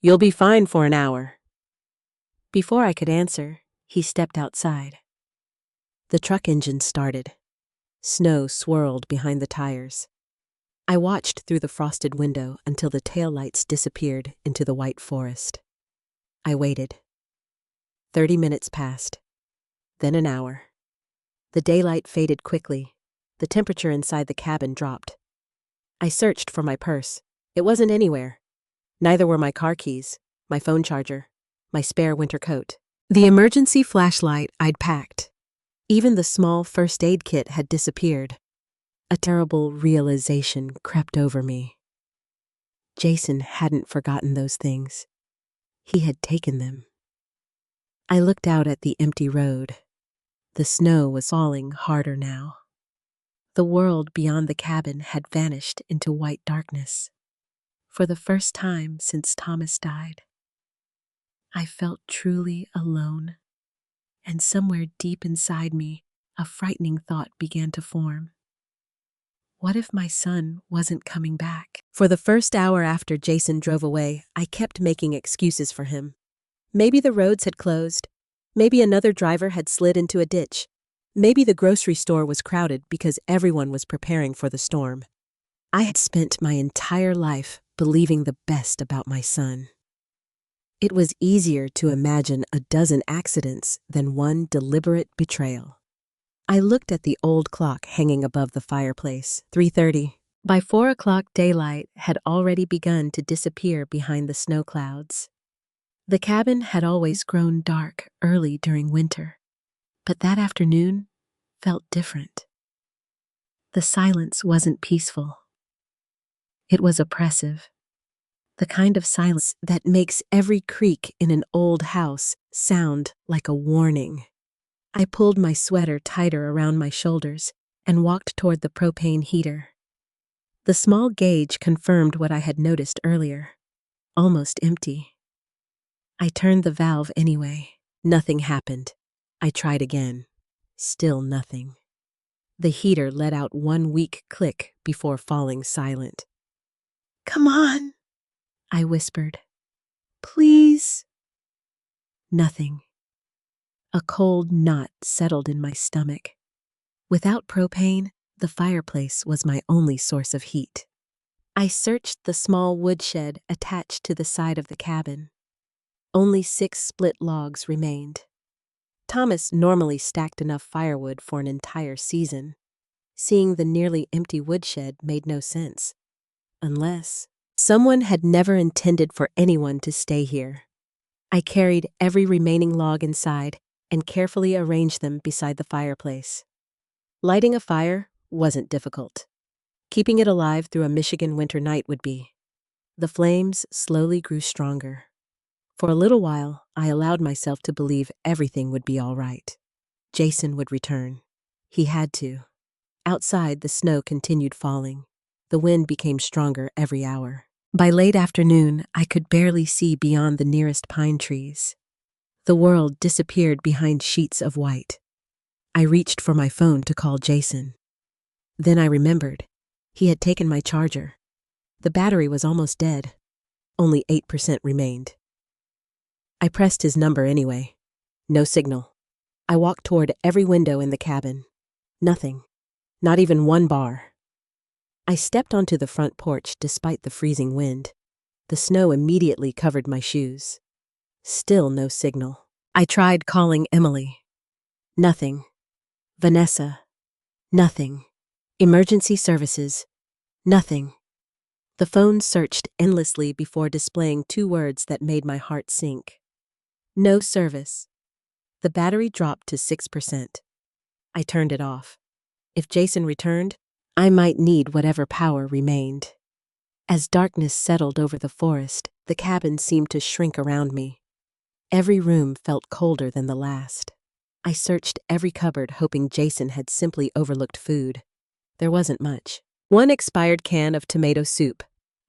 You'll be fine for an hour. Before I could answer, he stepped outside. The truck engine started. Snow swirled behind the tires. I watched through the frosted window until the taillights disappeared into the white forest. I waited. 30 minutes passed. Then an hour. The daylight faded quickly. The temperature inside the cabin dropped. I searched for my purse. It wasn't anywhere. Neither were my car keys, my phone charger, my spare winter coat. The emergency flashlight I'd packed. Even the small first aid kit had disappeared. A terrible realization crept over me. Jason hadn't forgotten those things. He had taken them. I looked out at the empty road. The snow was falling harder now. The world beyond the cabin had vanished into white darkness. For the first time since Thomas died, I felt truly alone. And somewhere deep inside me, a frightening thought began to form. What if my son wasn't coming back? For the first hour after Jason drove away, I kept making excuses for him. Maybe the roads had closed. Maybe another driver had slid into a ditch. Maybe the grocery store was crowded because everyone was preparing for the storm. I had spent my entire life believing the best about my son. It was easier to imagine a dozen accidents than one deliberate betrayal. I looked at the old clock hanging above the fireplace, 3:30. By 4 o'clock, daylight had already begun to disappear behind the snow clouds. The cabin had always grown dark early during winter, but that afternoon felt different. The silence wasn't peaceful. It was oppressive. The kind of silence that makes every creak in an old house sound like a warning. I pulled my sweater tighter around my shoulders and walked toward the propane heater. The small gauge confirmed what I had noticed earlier, almost empty. I turned the valve anyway. Nothing happened. I tried again. Still nothing. The heater let out one weak click before falling silent. "Come on," I whispered. "Please." Nothing. A cold knot settled in my stomach. Without propane, the fireplace was my only source of heat. I searched the small woodshed attached to the side of the cabin. Only 6 split logs remained. Thomas normally stacked enough firewood for an entire season. Seeing the nearly empty woodshed made no sense. Unless someone had never intended for anyone to stay here. I carried every remaining log inside and carefully arranged them beside the fireplace. Lighting a fire wasn't difficult. Keeping it alive through a Michigan winter night would be. The flames slowly grew stronger. For a little while, I allowed myself to believe everything would be all right. Jason would return. He had to. Outside, the snow continued falling. The wind became stronger every hour. By late afternoon, I could barely see beyond the nearest pine trees. The world disappeared behind sheets of white. I reached for my phone to call Jason. Then I remembered. He had taken my charger. The battery was almost dead. Only 8% remained. I pressed his number anyway. No signal. I walked toward every window in the cabin. Nothing. Not even one bar. I stepped onto the front porch despite the freezing wind. The snow immediately covered my shoes. Still no signal. I tried calling Emily. Nothing. Vanessa. Nothing. Emergency services. Nothing. The phone searched endlessly before displaying 2 words that made my heart sink. No service. The battery dropped to 6%. I turned it off. If Jason returned, I might need whatever power remained. As darkness settled over the forest, the cabin seemed to shrink around me. Every room felt colder than the last. I searched every cupboard hoping Jason had simply overlooked food. There wasn't much. 1 expired can of tomato soup,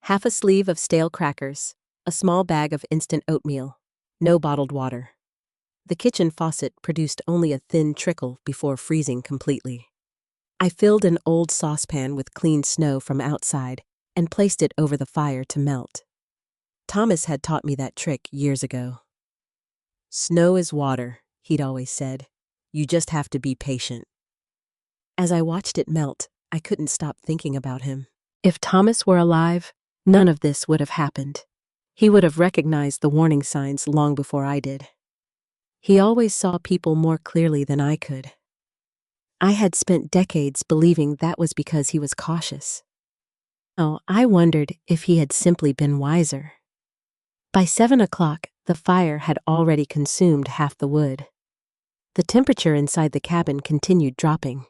half a sleeve of stale crackers, a small bag of instant oatmeal, no bottled water. The kitchen faucet produced only a thin trickle before freezing completely. I filled an old saucepan with clean snow from outside and placed it over the fire to melt. Thomas had taught me that trick years ago. "Snow is water," he'd always said. "You just have to be patient." As I watched it melt, I couldn't stop thinking about him. If Thomas were alive, none of this would have happened. He would have recognized the warning signs long before I did. He always saw people more clearly than I could. I had spent decades believing that was because he was cautious. Oh, I wondered if he had simply been wiser. By 7 o'clock, The fire had already consumed half the wood. The temperature inside the cabin continued dropping.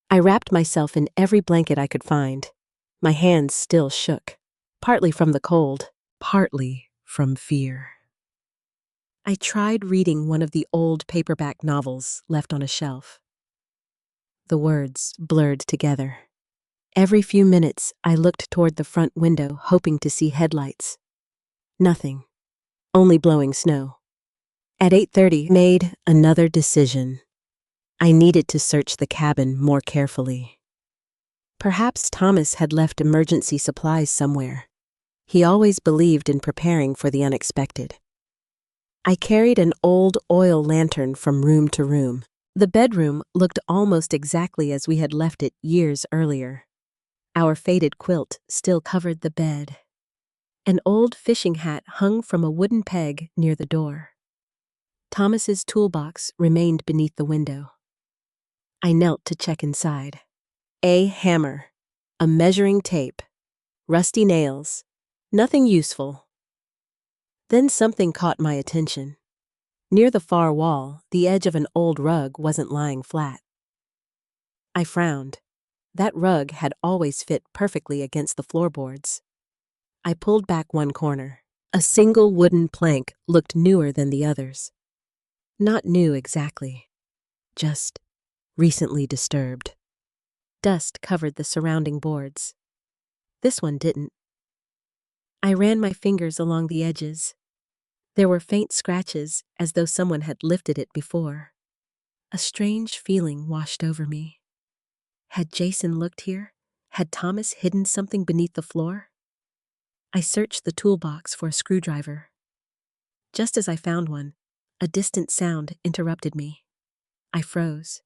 I wrapped myself in every blanket I could find. My hands still shook, partly from the cold, partly from fear. I tried reading one of the old paperback novels left on a shelf. The words blurred together. Every few minutes, I looked toward the front window, hoping to see headlights. Nothing. Only blowing snow. At 8:30, I made another decision. I needed to search the cabin more carefully. Perhaps Thomas had left emergency supplies somewhere. He always believed in preparing for the unexpected. I carried an old oil lantern from room to room. The bedroom looked almost exactly as we had left it years earlier. Our faded quilt still covered the bed. An old fishing hat hung from a wooden peg near the door. Thomas's toolbox remained beneath the window. I knelt to check inside. A hammer, a measuring tape, rusty nails, nothing useful. Then something caught my attention. Near the far wall, the edge of an old rug wasn't lying flat. I frowned. That rug had always fit perfectly against the floorboards. I pulled back one corner. A single wooden plank looked newer than the others. Not new exactly, just recently disturbed. Dust covered the surrounding boards. This one didn't. I ran my fingers along the edges. There were faint scratches, as though someone had lifted it before. A strange feeling washed over me. Had Jason looked here? Had Thomas hidden something beneath the floor? I searched the toolbox for a screwdriver. Just as I found one, a distant sound interrupted me. I froze.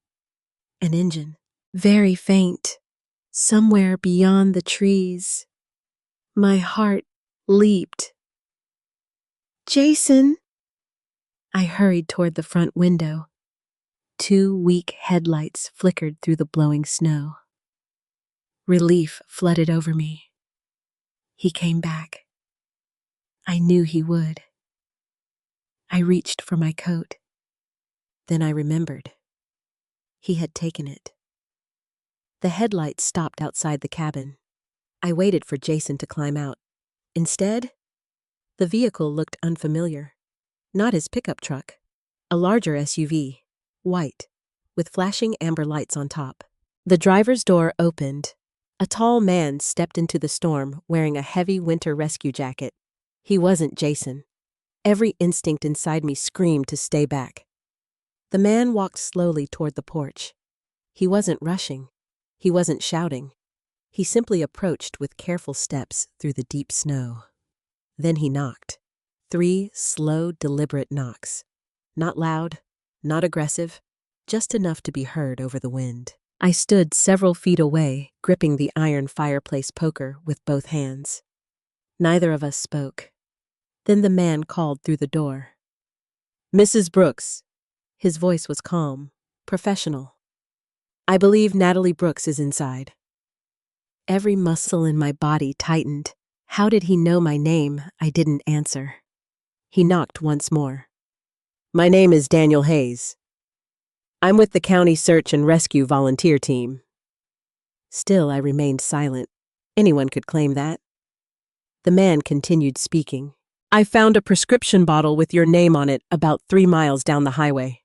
An engine, very faint, somewhere beyond the trees. My heart leaped. Jason! I hurried toward the front window. 2 weak headlights flickered through the blowing snow. Relief flooded over me. He came back. I knew he would. I reached for my coat. Then I remembered. He had taken it. The headlights stopped outside the cabin. I waited for Jason to climb out. Instead, the vehicle looked unfamiliar. Not his pickup truck. A larger SUV, white, with flashing amber lights on top. The driver's door opened. A tall man stepped into the storm wearing a heavy winter rescue jacket. He wasn't Jason. Every instinct inside me screamed to stay back. The man walked slowly toward the porch. He wasn't rushing. He wasn't shouting. He simply approached with careful steps through the deep snow. Then he knocked. 3 slow, deliberate knocks. Not loud, not aggressive, just enough to be heard over the wind. I stood several feet away, gripping the iron fireplace poker with both hands. Neither of us spoke. Then the man called through the door. "Mrs. Brooks." His voice was calm, professional. "I believe Natalie Brooks is inside." Every muscle in my body tightened. How did he know my name? I didn't answer. He knocked once more. "My name is Daniel Hayes. I'm with the county search and rescue volunteer team." Still, I remained silent. Anyone could claim that. The man continued speaking. "I found a prescription bottle with your name on it about 3 miles down the highway."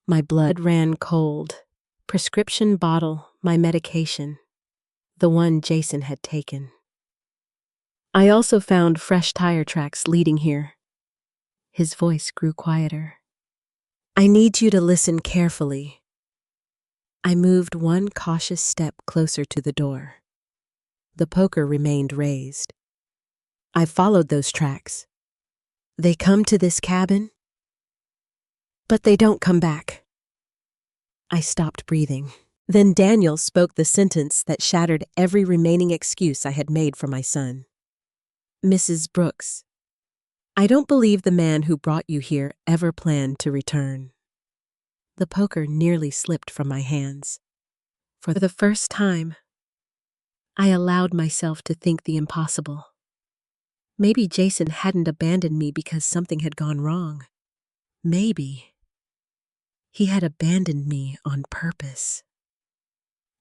My blood ran cold. Prescription bottle, my medication. The one Jason had taken. "I also found fresh tire tracks leading here." His voice grew quieter. "I need you to listen carefully." I moved one cautious step closer to the door. The poker remained raised. "I followed those tracks. They come to this cabin, but they don't come back." I stopped breathing. Then Daniel spoke the sentence that shattered every remaining excuse I had made for my son. "Mrs. Brooks, I don't believe the man who brought you here ever planned to return." The poker nearly slipped from my hands. For the first time, I allowed myself to think the impossible. Maybe Jason hadn't abandoned me because something had gone wrong. Maybe he had abandoned me on purpose.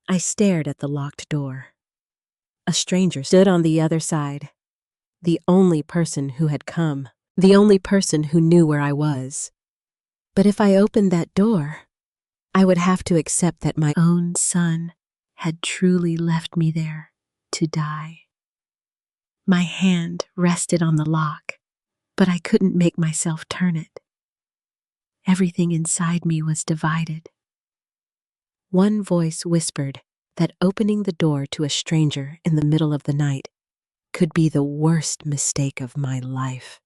I stared at the locked door. A stranger stood on the other side. The only person who had come. The only person who knew where I was. But if I opened that door, I would have to accept that my own son had truly left me there to die. My hand rested on the lock, but I couldn't make myself turn it. Everything inside me was divided. One voice whispered that opening the door to a stranger in the middle of the night could be the worst mistake of my life.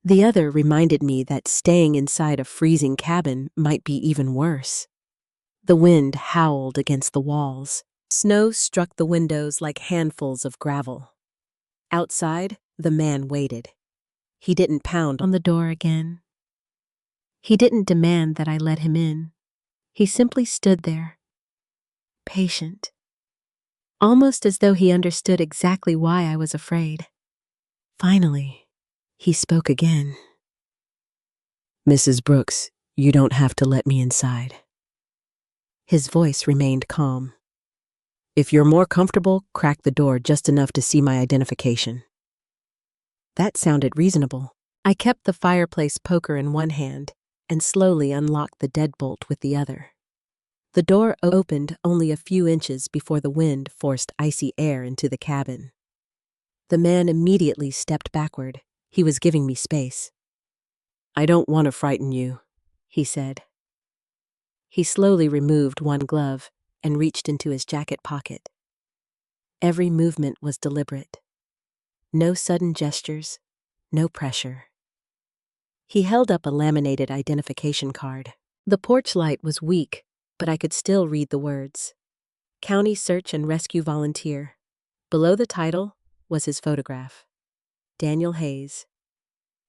The other reminded me that staying inside a freezing cabin might be even worse. The wind howled against the walls. Snow struck the windows like handfuls of gravel. Outside, the man waited. He didn't pound on the door again. He didn't demand that I let him in. He simply stood there, patient, almost as though he understood exactly why I was afraid. Finally, he spoke again. "Mrs. Brooks, you don't have to let me inside." His voice remained calm. "If you're more comfortable, crack the door just enough to see my identification." That sounded reasonable. I kept the fireplace poker in one hand and slowly unlocked the deadbolt with the other. The door opened only a few inches before the wind forced icy air into the cabin. The man immediately stepped backward. He was giving me space. "I don't want to frighten you," he said. He slowly removed one glove and reached into his jacket pocket. Every movement was deliberate. No sudden gestures, no pressure. He held up a laminated identification card. The porch light was weak, but I could still read the words. County Search and Rescue Volunteer. Below the title was his photograph. Daniel Hayes.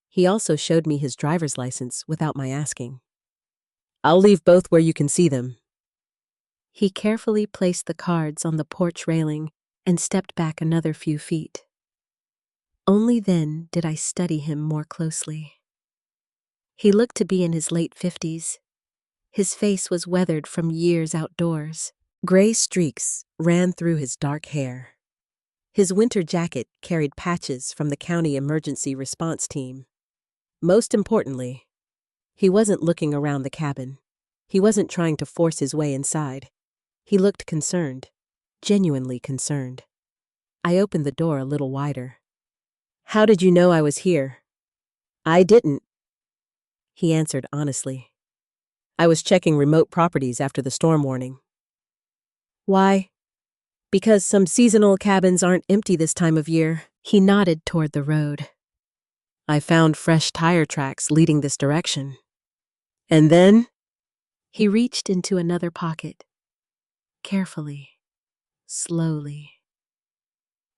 He also showed me his driver's license without my asking. "I'll leave both where you can see them." He carefully placed the cards on the porch railing and stepped back another few feet. Only then did I study him more closely. He looked to be in his late 50s. His face was weathered from years outdoors. Gray streaks ran through his dark hair. His winter jacket carried patches from the county emergency response team. Most importantly, he wasn't looking around the cabin. He wasn't trying to force his way inside. He looked concerned, genuinely concerned. I opened the door a little wider. "How did you know I was here?" "I didn't," he answered honestly. "I was checking remote properties after the storm warning." "Why?" "Because some seasonal cabins aren't empty this time of year." He nodded toward the road. "I found fresh tire tracks leading this direction." "And then?" He reached into another pocket. Carefully, slowly.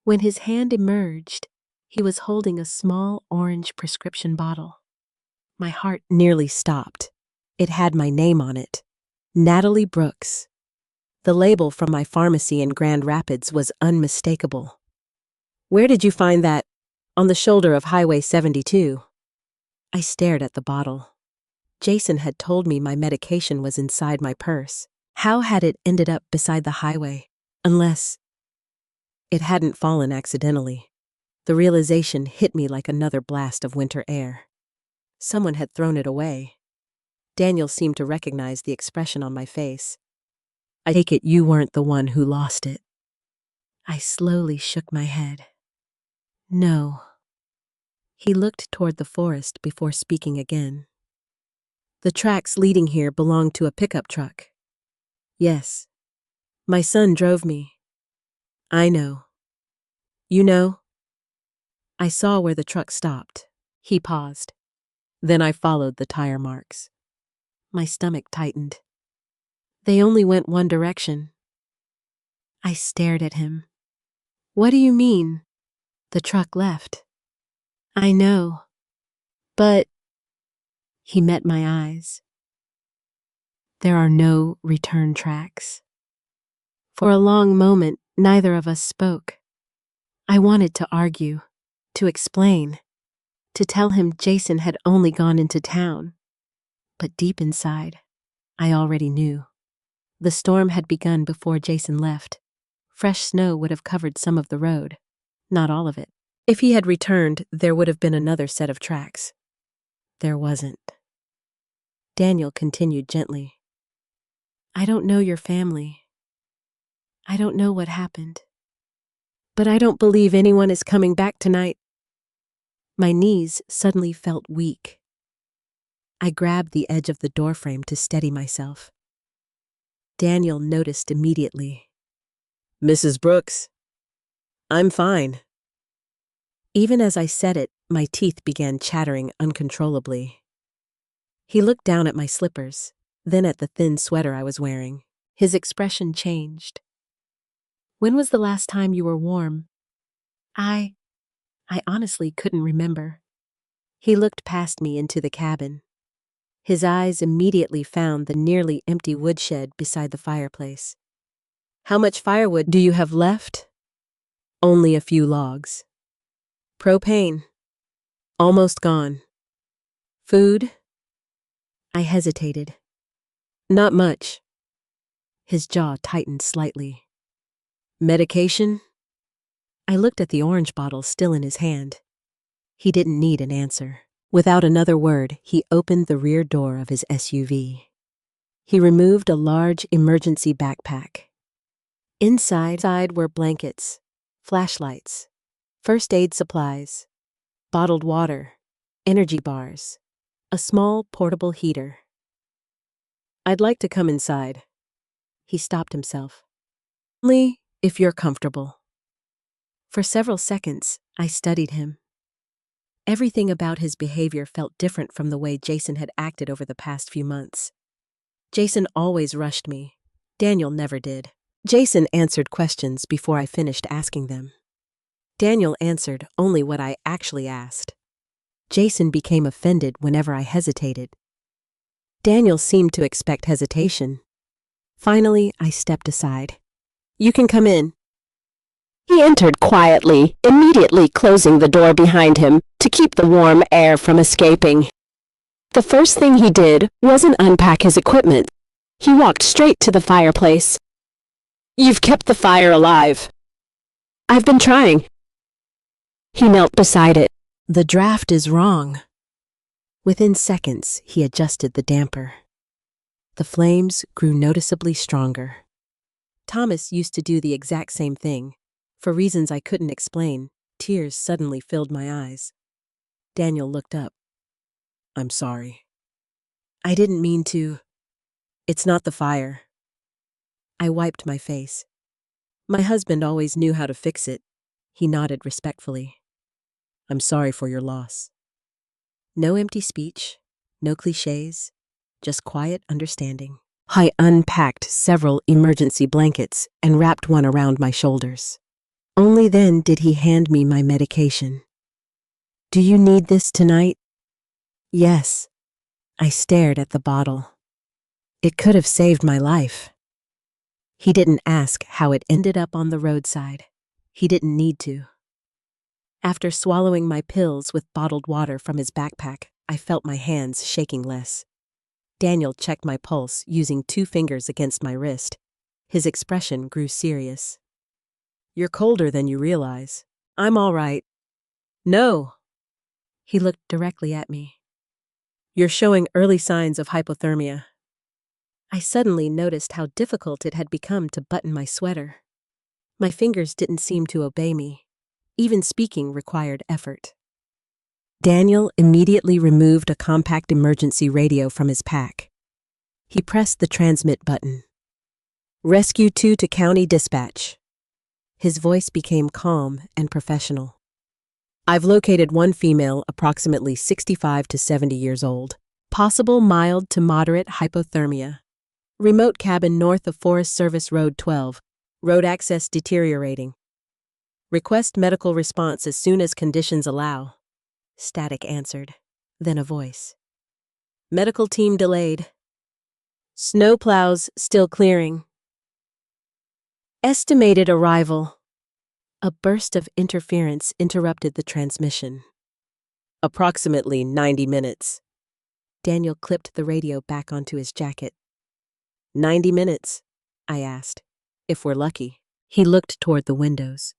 When his hand emerged, he was holding a small orange prescription bottle. My heart nearly stopped. It had my name on it. Natalie Brooks. The label from my pharmacy in Grand Rapids was unmistakable. "Where did you find that?" "On the shoulder of Highway 72. I stared at the bottle. Jason had told me my medication was inside my purse. How had it ended up beside the highway? Unless it hadn't fallen accidentally. The realization hit me like another blast of winter air. Someone had thrown it away. Daniel seemed to recognize the expression on my face. "I take it you weren't the one who lost it." I slowly shook my head. "No." He looked toward the forest before speaking again. "The tracks leading here belonged to a pickup truck." "Yes. My son drove me." "I know." "You know?" "I saw where the truck stopped." He paused. "Then I followed the tire marks." My stomach tightened. "They only went one direction." I stared at him. "What do you mean?" "The truck left." "I know. But—" He met my eyes. "There are no return tracks." For a long moment, neither of us spoke. I wanted to argue, to explain, to tell him Jason had only gone into town. But deep inside, I already knew. The storm had begun before Jason left. Fresh snow would have covered some of the road, not all of it. If he had returned, there would have been another set of tracks. There wasn't. Daniel continued gently. I don't know your family. I don't know what happened. But I don't believe anyone is coming back tonight. My knees suddenly felt weak. I grabbed the edge of the doorframe to steady myself. Daniel noticed immediately. Mrs. Brooks, I'm fine. Even as I said it, my teeth began chattering uncontrollably. He looked down at my slippers, then at the thin sweater I was wearing. His expression changed. When was the last time you were warm? I honestly couldn't remember. He looked past me into the cabin. His eyes immediately found the nearly empty woodshed beside the fireplace. How much firewood do you have left? Only a few logs. Propane. Almost gone. Food? I hesitated. Not much. His jaw tightened slightly. Medication? I looked at the orange bottle still in his hand. He didn't need an answer. Without another word, he opened the rear door of his SUV. He removed a large emergency backpack. Inside were blankets, flashlights, first aid supplies, bottled water, energy bars, a small portable heater. I'd like to come inside. He stopped himself. Only if you're comfortable. For several seconds, I studied him. Everything about his behavior felt different from the way Jason had acted over the past few months. Jason always rushed me. Daniel never did. Jason answered questions before I finished asking them. Daniel answered only what I actually asked. Jason became offended whenever I hesitated. Daniel seemed to expect hesitation. Finally, I stepped aside. You can come in. He entered quietly, immediately closing the door behind him to keep the warm air from escaping. The first thing he did wasn't unpack his equipment. He walked straight to the fireplace. You've kept the fire alive. I've been trying. He knelt beside it. The draft is wrong. Within seconds, he adjusted the damper. The flames grew noticeably stronger. Thomas used to do the exact same thing. For reasons I couldn't explain, tears suddenly filled my eyes. Daniel looked up. I'm sorry. I didn't mean to. It's not the fire. I wiped my face. My husband always knew how to fix it. He nodded respectfully. I'm sorry for your loss. No empty speech, no cliches, just quiet understanding. I unpacked several emergency blankets and wrapped one around my shoulders. Only then did he hand me my medication. Do you need this tonight? Yes. I stared at the bottle. It could have saved my life. He didn't ask how it ended up on the roadside. He didn't need to. After swallowing my pills with bottled water from his backpack, I felt my hands shaking less. Daniel checked my pulse using 2 fingers against my wrist. His expression grew serious. You're colder than you realize. I'm all right. No. He looked directly at me. You're showing early signs of hypothermia. I suddenly noticed how difficult it had become to button my sweater. My fingers didn't seem to obey me. Even speaking required effort. Daniel immediately removed a compact emergency radio from his pack. He pressed the transmit button. Rescue 2 to County Dispatch. His voice became calm and professional. I've located one female approximately 65 to 70 years old. Possible mild to moderate hypothermia. Remote cabin north of Forest Service Road 12. Road access deteriorating. Request medical response as soon as conditions allow. Static answered. Then a voice. Medical team delayed. Snow plows still clearing. Estimated arrival. A burst of interference interrupted the transmission. Approximately 90 minutes. Daniel clipped the radio back onto his jacket. 90 minutes, I asked. If we're lucky. He looked toward the windows.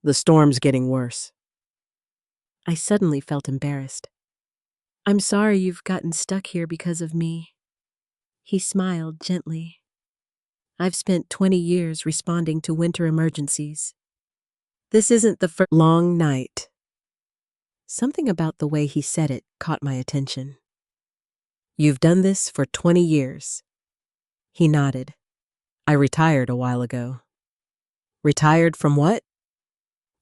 The storm's getting worse. I suddenly felt embarrassed. I'm sorry you've gotten stuck here because of me. He smiled gently. I've spent 20 years responding to winter emergencies. This isn't the first long night. Something about the way he said it caught my attention. You've done this for 20 years. He nodded. I retired a while ago. Retired from what?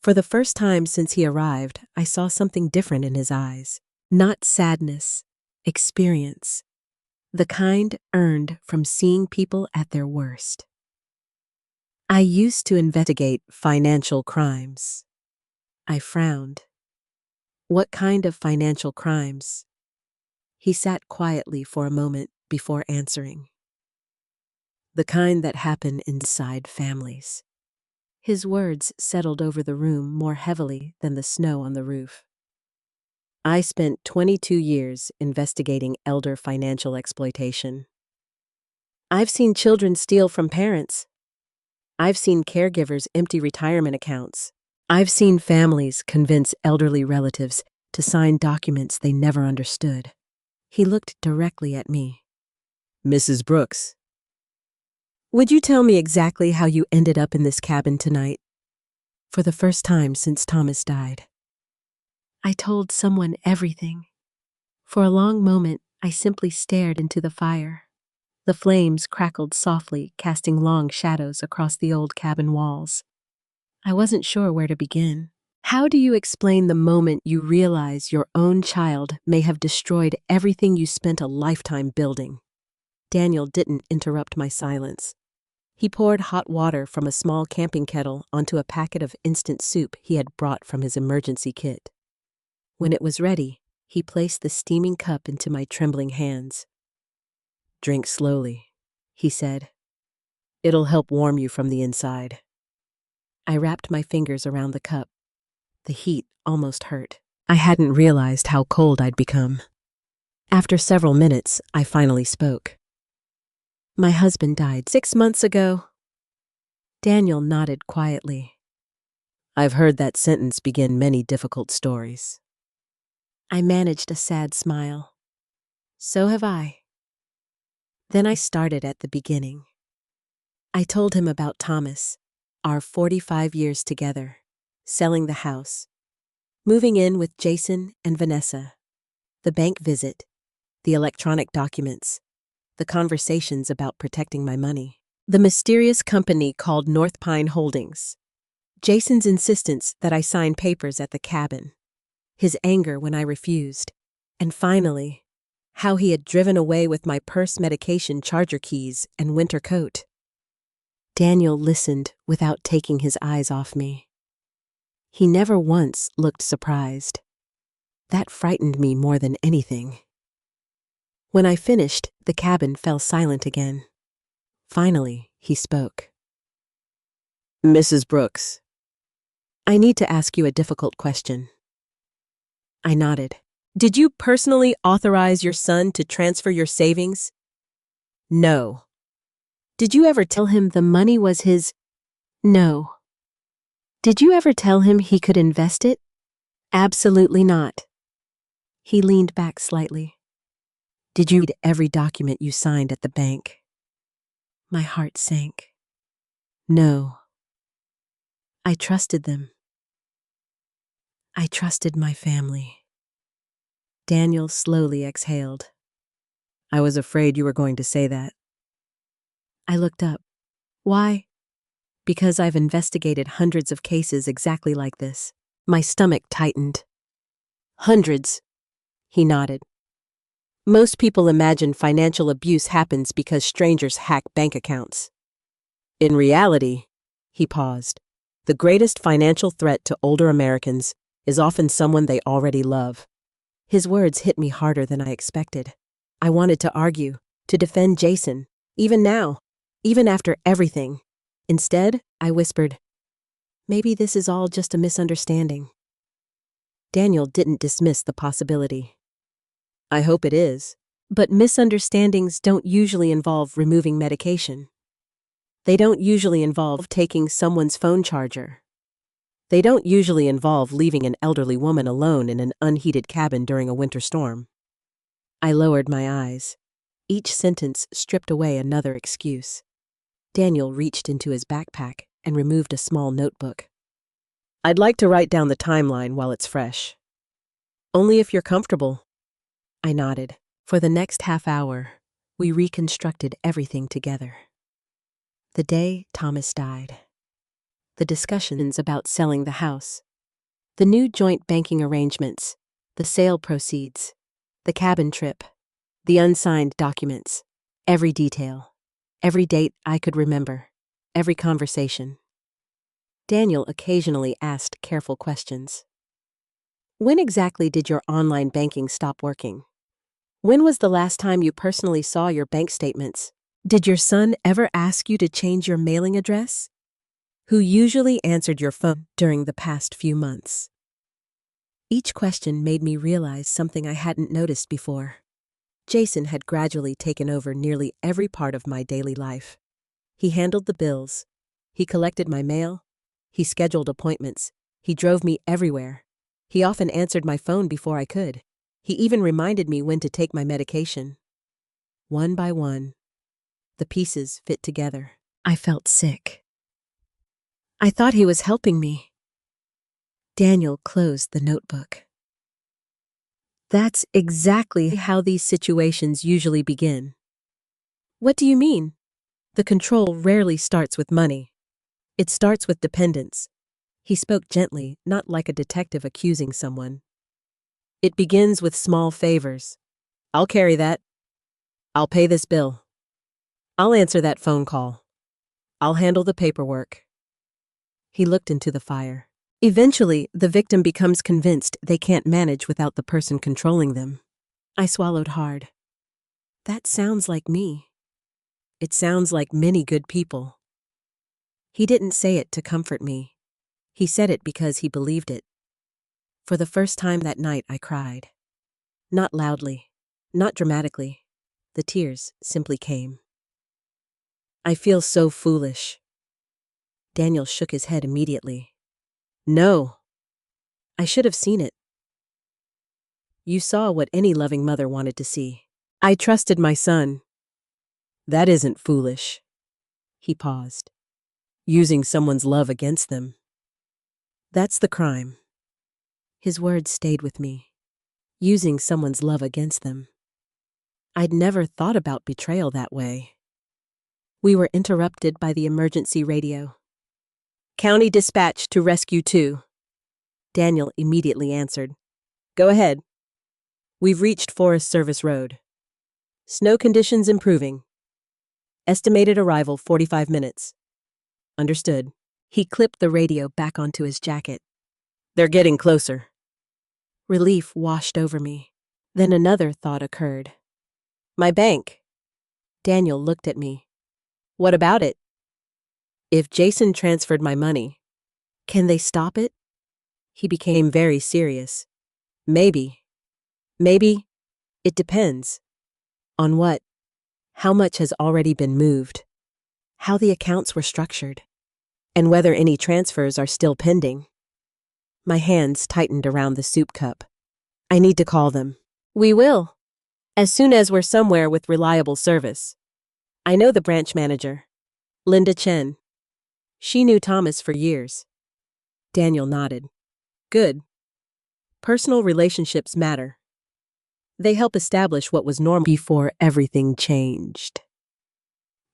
For the first time since he arrived, I saw something different in his eyes. Not sadness, experience. The kind earned from seeing people at their worst. I used to investigate financial crimes. I frowned. What kind of financial crimes? He sat quietly for a moment before answering. The kind that happen inside families. His words settled over the room more heavily than the snow on the roof. I spent 22 years investigating elder financial exploitation. I've seen children steal from parents. I've seen caregivers empty retirement accounts. I've seen families convince elderly relatives to sign documents they never understood. He looked directly at me. Mrs. Brooks, would you tell me exactly how you ended up in this cabin tonight? For the first time since Thomas died. I told someone everything. For a long moment, I simply stared into the fire. The flames crackled softly, casting long shadows across the old cabin walls. I wasn't sure where to begin. How do you explain the moment you realize your own child may have destroyed everything you spent a lifetime building? Daniel didn't interrupt my silence. He poured hot water from a small camping kettle onto a packet of instant soup he had brought from his emergency kit. When it was ready, he placed the steaming cup into my trembling hands. Drink slowly, he said. It'll help warm you from the inside. I wrapped my fingers around the cup. The heat almost hurt. I hadn't realized how cold I'd become. After several minutes, I finally spoke. My husband died 6 months ago. Daniel nodded quietly. I've heard that sentence begin many difficult stories. I managed a sad smile. So have I. Then I started at the beginning. I told him about Thomas, our 45 years together, selling the house, moving in with Jason and Vanessa, the bank visit, the electronic documents, the conversations about protecting my money, the mysterious company called North Pine Holdings, Jason's insistence that I sign papers at the cabin, his anger when I refused, and finally, how he had driven away with my purse, medication, charger keys, and winter coat. Daniel listened without taking his eyes off me. He never once looked surprised. That frightened me more than anything. When I finished, the cabin fell silent again. Finally, he spoke. Mrs. Brooks, I need to ask you a difficult question. I nodded. Did you personally authorize your son to transfer your savings? No. Did you ever tell him the money was his? No. Did you ever tell him he could invest it? Absolutely not. He leaned back slightly. Did you read every document you signed at the bank? My heart sank. No. I trusted them. I trusted my family. Daniel slowly exhaled. I was afraid you were going to say that. I looked up. Why? Because I've investigated hundreds of cases exactly like this. My stomach tightened. Hundreds, he nodded. Most people imagine financial abuse happens because strangers hack bank accounts. In reality, he paused, the greatest financial threat to older Americans is often someone they already love. His words hit me harder than I expected. I wanted to argue, to defend Jason, even now, even after everything. Instead, I whispered, Maybe this is all just a misunderstanding. Daniel didn't dismiss the possibility. I hope it is. But misunderstandings don't usually involve removing medication. They don't usually involve taking someone's phone charger. They don't usually involve leaving an elderly woman alone in an unheated cabin during a winter storm. I lowered my eyes. Each sentence stripped away another excuse. Daniel reached into his backpack and removed a small notebook. I'd like to write down the timeline while it's fresh. Only if you're comfortable. I nodded. For the next half hour, we reconstructed everything together. The day Thomas died. The discussions about selling the house. The new joint banking arrangements. The sale proceeds. The cabin trip. The unsigned documents. Every detail. Every date I could remember. Every conversation. Daniel occasionally asked careful questions. When exactly did your online banking stop working? When was the last time you personally saw your bank statements? Did your son ever ask you to change your mailing address? Who usually answered your phone during the past few months? Each question made me realize something I hadn't noticed before. Jason had gradually taken over nearly every part of my daily life. He handled the bills. He collected my mail. He scheduled appointments. He drove me everywhere. He often answered my phone before I could. He even reminded me when to take my medication. One by one, the pieces fit together. I felt sick. I thought he was helping me. Daniel closed the notebook. That's exactly how these situations usually begin. What do you mean? The control rarely starts with money. It starts with dependence. He spoke gently, not like a detective accusing someone. It begins with small favors. I'll carry that. I'll pay this bill. I'll answer that phone call. I'll handle the paperwork. He looked into the fire. Eventually, the victim becomes convinced they can't manage without the person controlling them. I swallowed hard. That sounds like me. It sounds like many good people. He didn't say it to comfort me. He said it because he believed it. For the first time that night, I cried. Not loudly, not dramatically. The tears simply came. I feel so foolish. Daniel shook his head immediately. No. I should have seen it. You saw what any loving mother wanted to see. I trusted my son. That isn't foolish. He paused. Using someone's love against them. That's the crime. His words stayed with me. Using someone's love against them. I'd never thought about betrayal that way. We were interrupted by the emergency radio. County dispatch to rescue 2. Daniel immediately answered. Go ahead. We've reached Forest Service Road. Snow conditions improving. Estimated arrival 45 minutes. Understood. He clipped the radio back onto his jacket. They're getting closer. Relief washed over me. Then another thought occurred. My bank. Daniel looked at me. What about it? If Jason transferred my money, can they stop it? He became very serious. Maybe. Maybe. It depends. On what? How much has already been moved? How the accounts were structured? And whether any transfers are still pending? My hands tightened around the soup cup. I need to call them. We will. As soon as we're somewhere with reliable service. I know the branch manager. Linda Chen. She knew Thomas for years. Daniel nodded. Good. Personal relationships matter. They help establish what was normal before everything changed.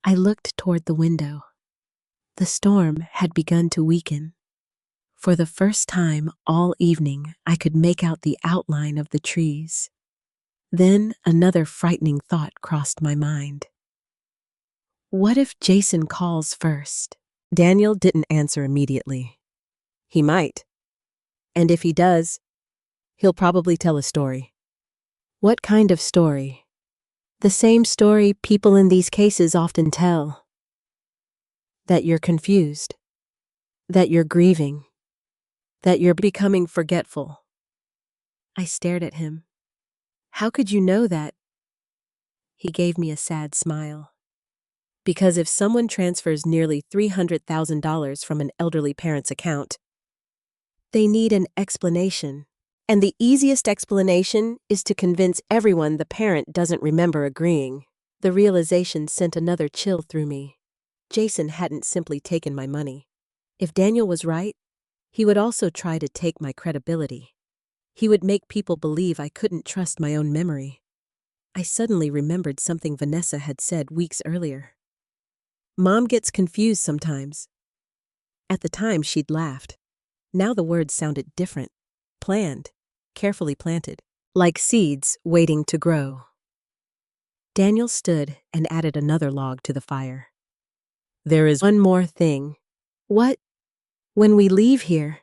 I looked toward the window. The storm had begun to weaken. For the first time all evening, I could make out the outline of the trees. Then another frightening thought crossed my mind. What if Jason calls first? Daniel didn't answer immediately. He might. And if he does, he'll probably tell a story. What kind of story? The same story people in these cases often tell. That you're confused. That you're grieving. That you're becoming forgetful. I stared at him. How could you know that? He gave me a sad smile. Because if someone transfers nearly $300,000 from an elderly parent's account, they need an explanation. And the easiest explanation is to convince everyone the parent doesn't remember agreeing. The realization sent another chill through me. Jason hadn't simply taken my money. If Daniel was right, he would also try to take my credibility. He would make people believe I couldn't trust my own memory. I suddenly remembered something Vanessa had said weeks earlier. Mom gets confused sometimes. At the time, she'd laughed. Now the words sounded different. Planned. Carefully planted. Like seeds waiting to grow. Daniel stood and added another log to the fire. There is one more thing. What? When we leave here,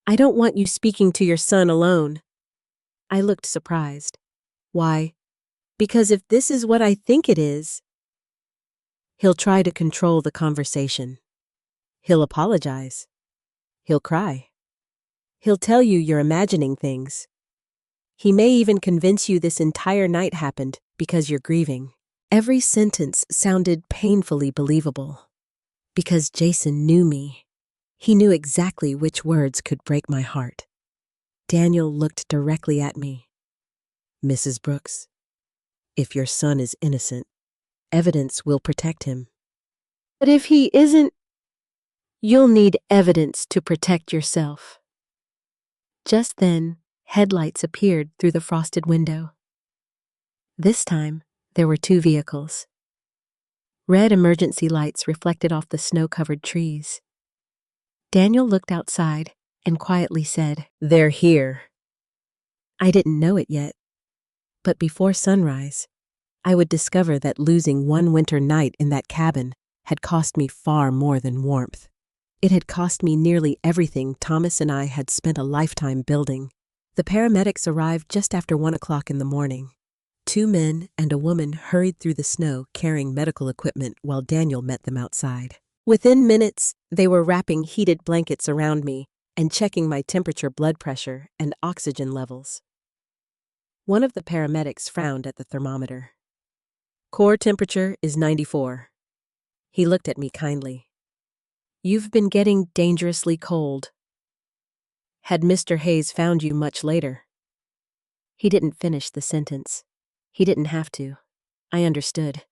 I don't want you speaking to your son alone. I looked surprised. Why? Because if this is what I think it is, he'll try to control the conversation. He'll apologize. He'll cry. He'll tell you you're imagining things. He may even convince you this entire night happened because you're grieving. Every sentence sounded painfully believable. Because Jason knew me. He knew exactly which words could break my heart. Daniel looked directly at me. Mrs. Brooks, if your son is innocent, evidence will protect him. But if he isn't, you'll need evidence to protect yourself. Just then, headlights appeared through the frosted window. This time, there were 2 vehicles. Red emergency lights reflected off the snow-covered trees. Daniel looked outside and quietly said, "They're here." I didn't know it yet, but before sunrise, I would discover that losing one winter night in that cabin had cost me far more than warmth. It had cost me nearly everything Thomas and I had spent a lifetime building. The paramedics arrived just after 1 o'clock in the morning. 2 men and a woman hurried through the snow carrying medical equipment while Daniel met them outside. Within minutes, they were wrapping heated blankets around me and checking my temperature, blood pressure, and oxygen levels. One of the paramedics frowned at the thermometer. Core temperature is 94. He looked at me kindly. You've been getting dangerously cold. Had Mr. Hayes found you much later? He didn't finish the sentence. He didn't have to. I understood.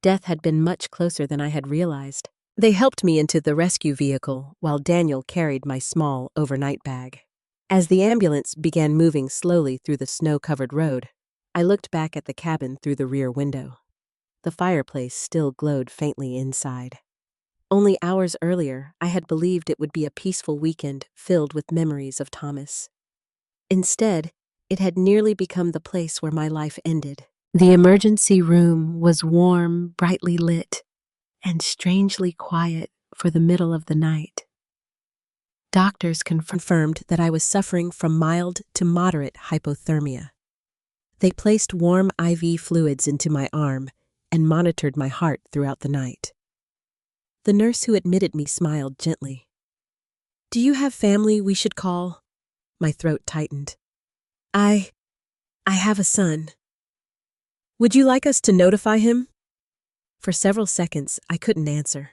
Death had been much closer than I had realized. They helped me into the rescue vehicle while Daniel carried my small overnight bag. As the ambulance began moving slowly through the snow-covered road, I looked back at the cabin through the rear window. The fireplace still glowed faintly inside. Only hours earlier, I had believed it would be a peaceful weekend filled with memories of Thomas. Instead, it had nearly become the place where my life ended. The emergency room was warm, brightly lit, and strangely quiet for the middle of the night. Doctors confirmed that I was suffering from mild to moderate hypothermia. They placed warm IV fluids into my arm and monitored my heart throughout the night. The nurse who admitted me smiled gently. "Do you have family we should call?" My throat tightened. I have a son. Would you like us to notify him?" For several seconds, I couldn't answer.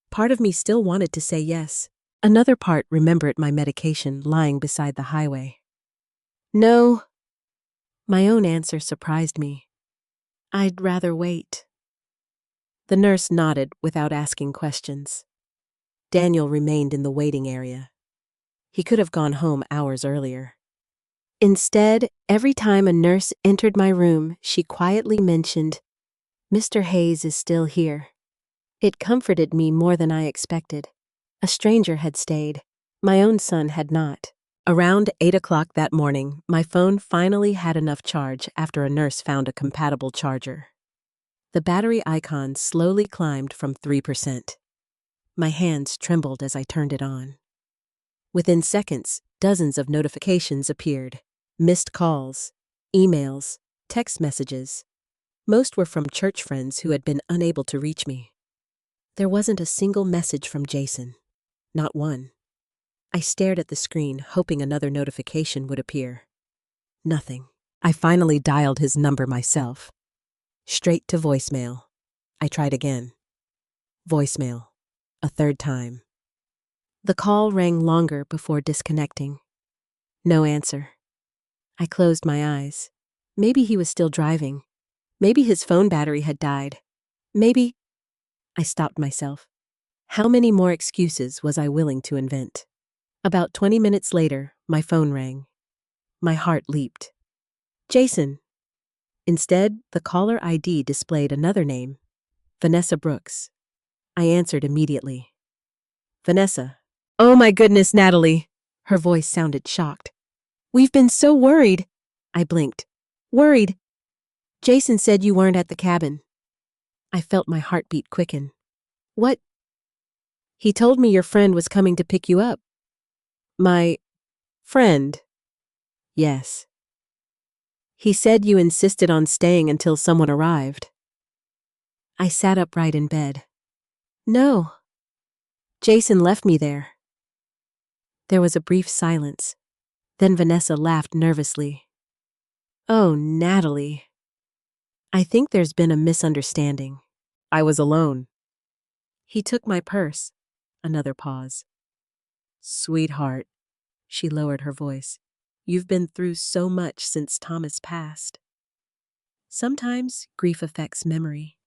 Part of me still wanted to say yes. Another part remembered my medication lying beside the highway. No. My own answer surprised me. I'd rather wait. The nurse nodded without asking questions. Daniel remained in the waiting area. He could have gone home hours earlier. Instead, every time a nurse entered my room, she quietly mentioned, "Mr. Hayes is still here." It comforted me more than I expected. A stranger had stayed. My own son had not. Around 8 o'clock that morning, my phone finally had enough charge after a nurse found a compatible charger. The battery icon slowly climbed from 3%. My hands trembled as I turned it on. Within seconds, dozens of notifications appeared. Missed calls, emails, text messages. Most were from church friends who had been unable to reach me. There wasn't a single message from Jason. not one. I stared at the screen, hoping another notification would appear. Nothing. I finally dialed his number myself. Straight to voicemail. I tried again. Voicemail. A third time. The call rang longer before disconnecting. No answer. I closed my eyes. Maybe he was still driving. Maybe his phone battery had died. Maybe... I stopped myself. How many more excuses was I willing to invent? About 20 minutes later, my phone rang. My heart leaped. Jason. Instead, the caller ID displayed another name. Vanessa Brooks. I answered immediately. Vanessa. Oh my goodness, Natalie. Her voice sounded shocked. We've been so worried. I blinked. Worried. Jason said you weren't at the cabin. I felt my heartbeat quicken. What? He told me your friend was coming to pick you up. My friend? Yes. He said you insisted on staying until someone arrived. I sat upright in bed. No. Jason left me there. There was a brief silence. Then Vanessa laughed nervously. Oh, Natalie. I think there's been a misunderstanding. I was alone. He took my purse. Another pause. Sweetheart, she lowered her voice. You've been through so much since Thomas passed. Sometimes grief affects memory.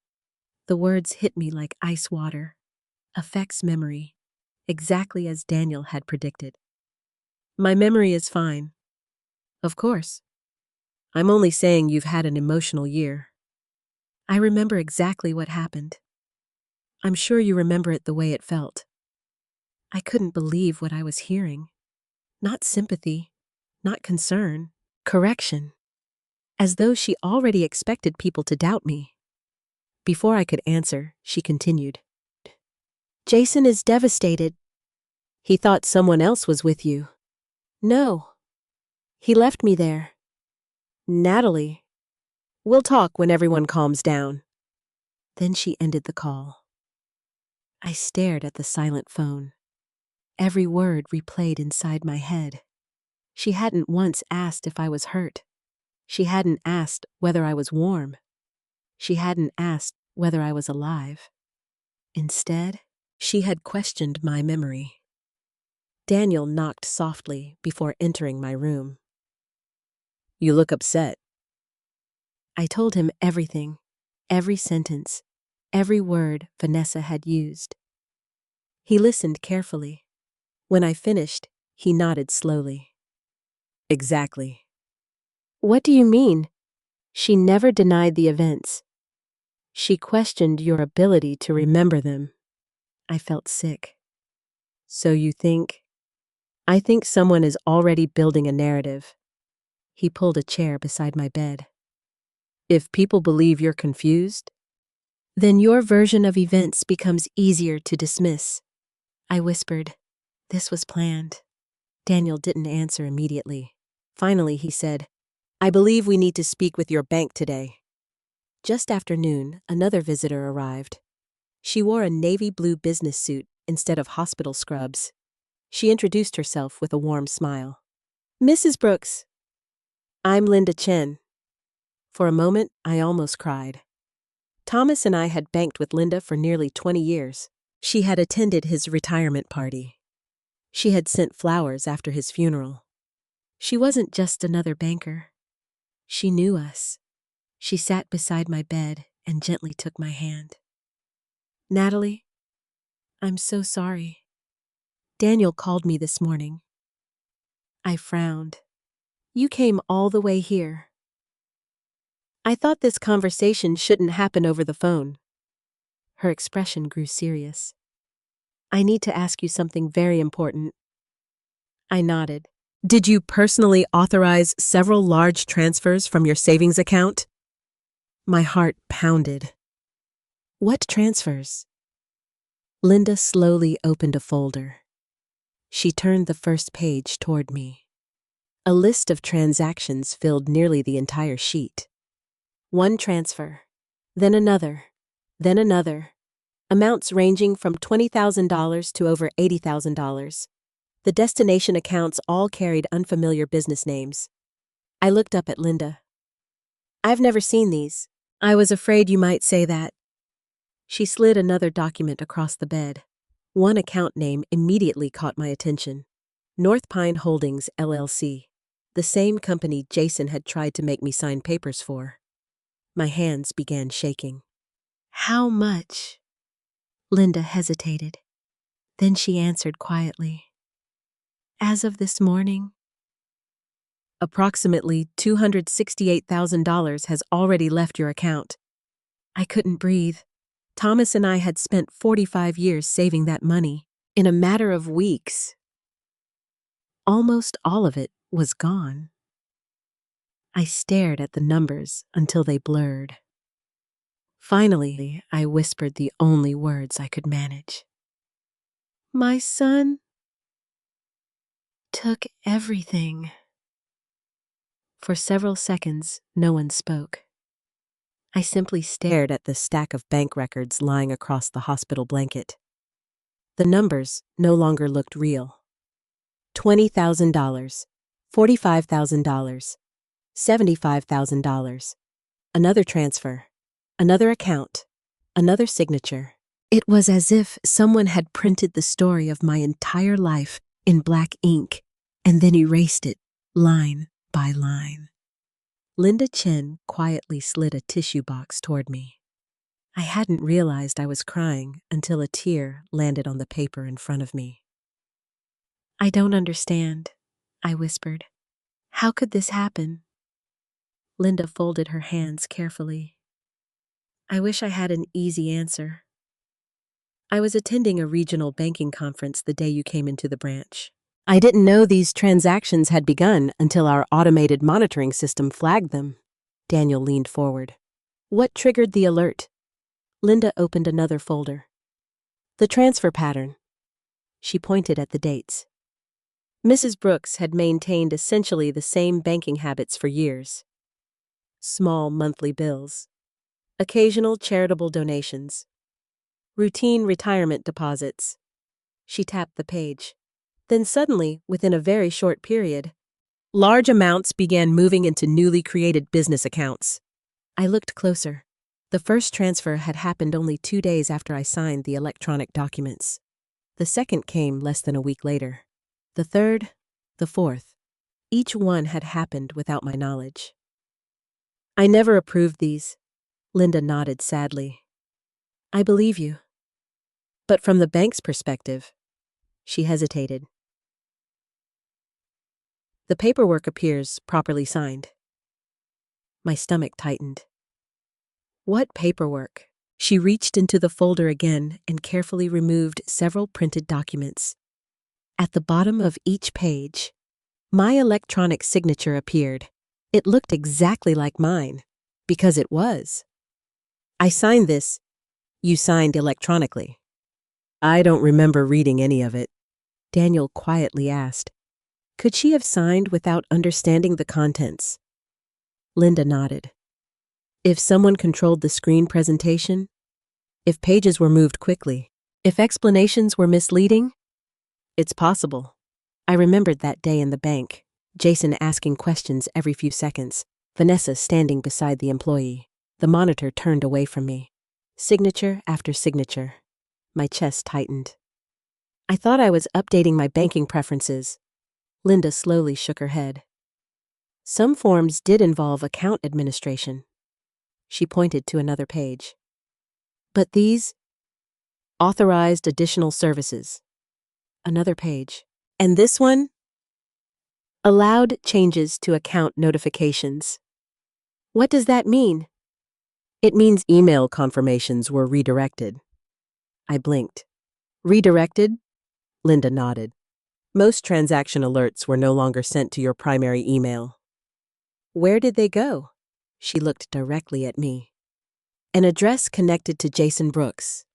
The words hit me like ice water. Affects memory, exactly as Daniel had predicted. My memory is fine. Of course. I'm only saying you've had an emotional year. I remember exactly what happened. I'm sure you remember it the way it felt. I couldn't believe what I was hearing. Not sympathy, not concern, correction. As though she already expected people to doubt me. Before I could answer, she continued. Jason is devastated. He thought someone else was with you. No. He left me there. Natalie. We'll talk when everyone calms down. Then she ended the call. I stared at the silent phone. Every word replayed inside my head. She hadn't once asked if I was hurt. She hadn't asked whether I was warm. She hadn't asked whether I was alive. Instead, she had questioned my memory. Daniel knocked softly before entering my room. You look upset. I told him everything, every sentence, every word Vanessa had used. He listened carefully. When I finished, he nodded slowly. Exactly. What do you mean? She never denied the events. She questioned your ability to remember them. I felt sick. So you think? I think someone is already building a narrative. He pulled a chair beside my bed. If people believe you're confused, then your version of events becomes easier to dismiss. I whispered. This was planned. Daniel didn't answer immediately. Finally, he said, I believe we need to speak with your bank today. Just after noon, another visitor arrived. She wore a navy blue business suit instead of hospital scrubs. She introduced herself with a warm smile. Mrs. Brooks. I'm Linda Chen. For a moment, I almost cried. Thomas and I had banked with Linda for nearly 20 years. She had attended his retirement party. She had sent flowers after his funeral. She wasn't just another banker. She knew us. She sat beside my bed and gently took my hand. Natalie, I'm so sorry. Daniel called me this morning. I frowned. You came all the way here. I thought this conversation shouldn't happen over the phone. Her expression grew serious. I need to ask you something very important. I nodded. Did you personally authorize several large transfers from your savings account? My heart pounded. What transfers? Linda slowly opened a folder. She turned the first page toward me. A list of transactions filled nearly the entire sheet. One transfer, then another, then another. amounts ranging from $20,000 to over $80,000. The destination accounts all carried unfamiliar business names. I looked up at Linda. "I've never seen these." "I was afraid you might say that." She slid another document across the bed. One account name immediately caught my attention. North Pine Holdings, LLC. The same company Jason had tried to make me sign papers for. My hands began shaking. "How much?" Linda hesitated. Then she answered quietly. "As of this morning, approximately $268,000 has already left your account." I couldn't breathe. Thomas and I had spent 45 years saving that money. In a matter of weeks, almost all of it was gone. I stared at the numbers until they blurred. Finally, I whispered the only words I could manage. "My son took everything." For several seconds, no one spoke. I simply stared at the stack of bank records lying across the hospital blanket. The numbers no longer looked real. $20,000, $45,000, $75,000. Another transfer, another account, another signature. It was as if someone had printed the story of my entire life in black ink and then erased it line by line. Linda Chen quietly slid a tissue box toward me. I hadn't realized I was crying until a tear landed on the paper in front of me. "I don't understand," I whispered. "How could this happen?" Linda folded her hands carefully. "I wish I had an easy answer. I was attending a regional banking conference the day you came into the branch. I didn't know these transactions had begun until our automated monitoring system flagged them." Daniel leaned forward. "What triggered the alert?" Linda opened another folder. "The transfer pattern." She pointed at the dates. Mrs. Brooks had maintained essentially the same banking habits for years. Small monthly bills, occasional charitable donations, routine retirement deposits. She tapped the page. Then suddenly, within a very short period, large amounts began moving into newly created business accounts. I looked closer. The first transfer had happened only 2 days after I signed the electronic documents. The second came less than a week later. The third, the fourth. Each one had happened without my knowledge. "I never approved these." Linda nodded sadly. "I believe you. But from the bank's perspective," she hesitated. "The paperwork appears properly signed." My stomach tightened. "What paperwork?" She reached into the folder again and carefully removed several printed documents. At the bottom of each page, my electronic signature appeared. It looked exactly like mine, because it was. "I signed this. You signed electronically." "I don't remember reading any of it," Daniel quietly asked. Could she have signed without understanding the contents? Linda nodded. If someone controlled the screen presentation? If pages were moved quickly? If explanations were misleading? It's possible. I remembered that day in the bank, Jason asking questions every few seconds, Vanessa standing beside the employee. The monitor turned away from me. Signature after signature. My chest tightened. I thought I was updating my banking preferences. Linda slowly shook her head. Some forms did involve account administration. She pointed to another page. But these? Authorized additional services. Another page. And this one? Allowed changes to account notifications. What does that mean? It means email confirmations were redirected. I blinked. Redirected? Linda nodded. Most transaction alerts were no longer sent to your primary email. Where did they go? She looked directly at me. An address connected to Jason Brooks.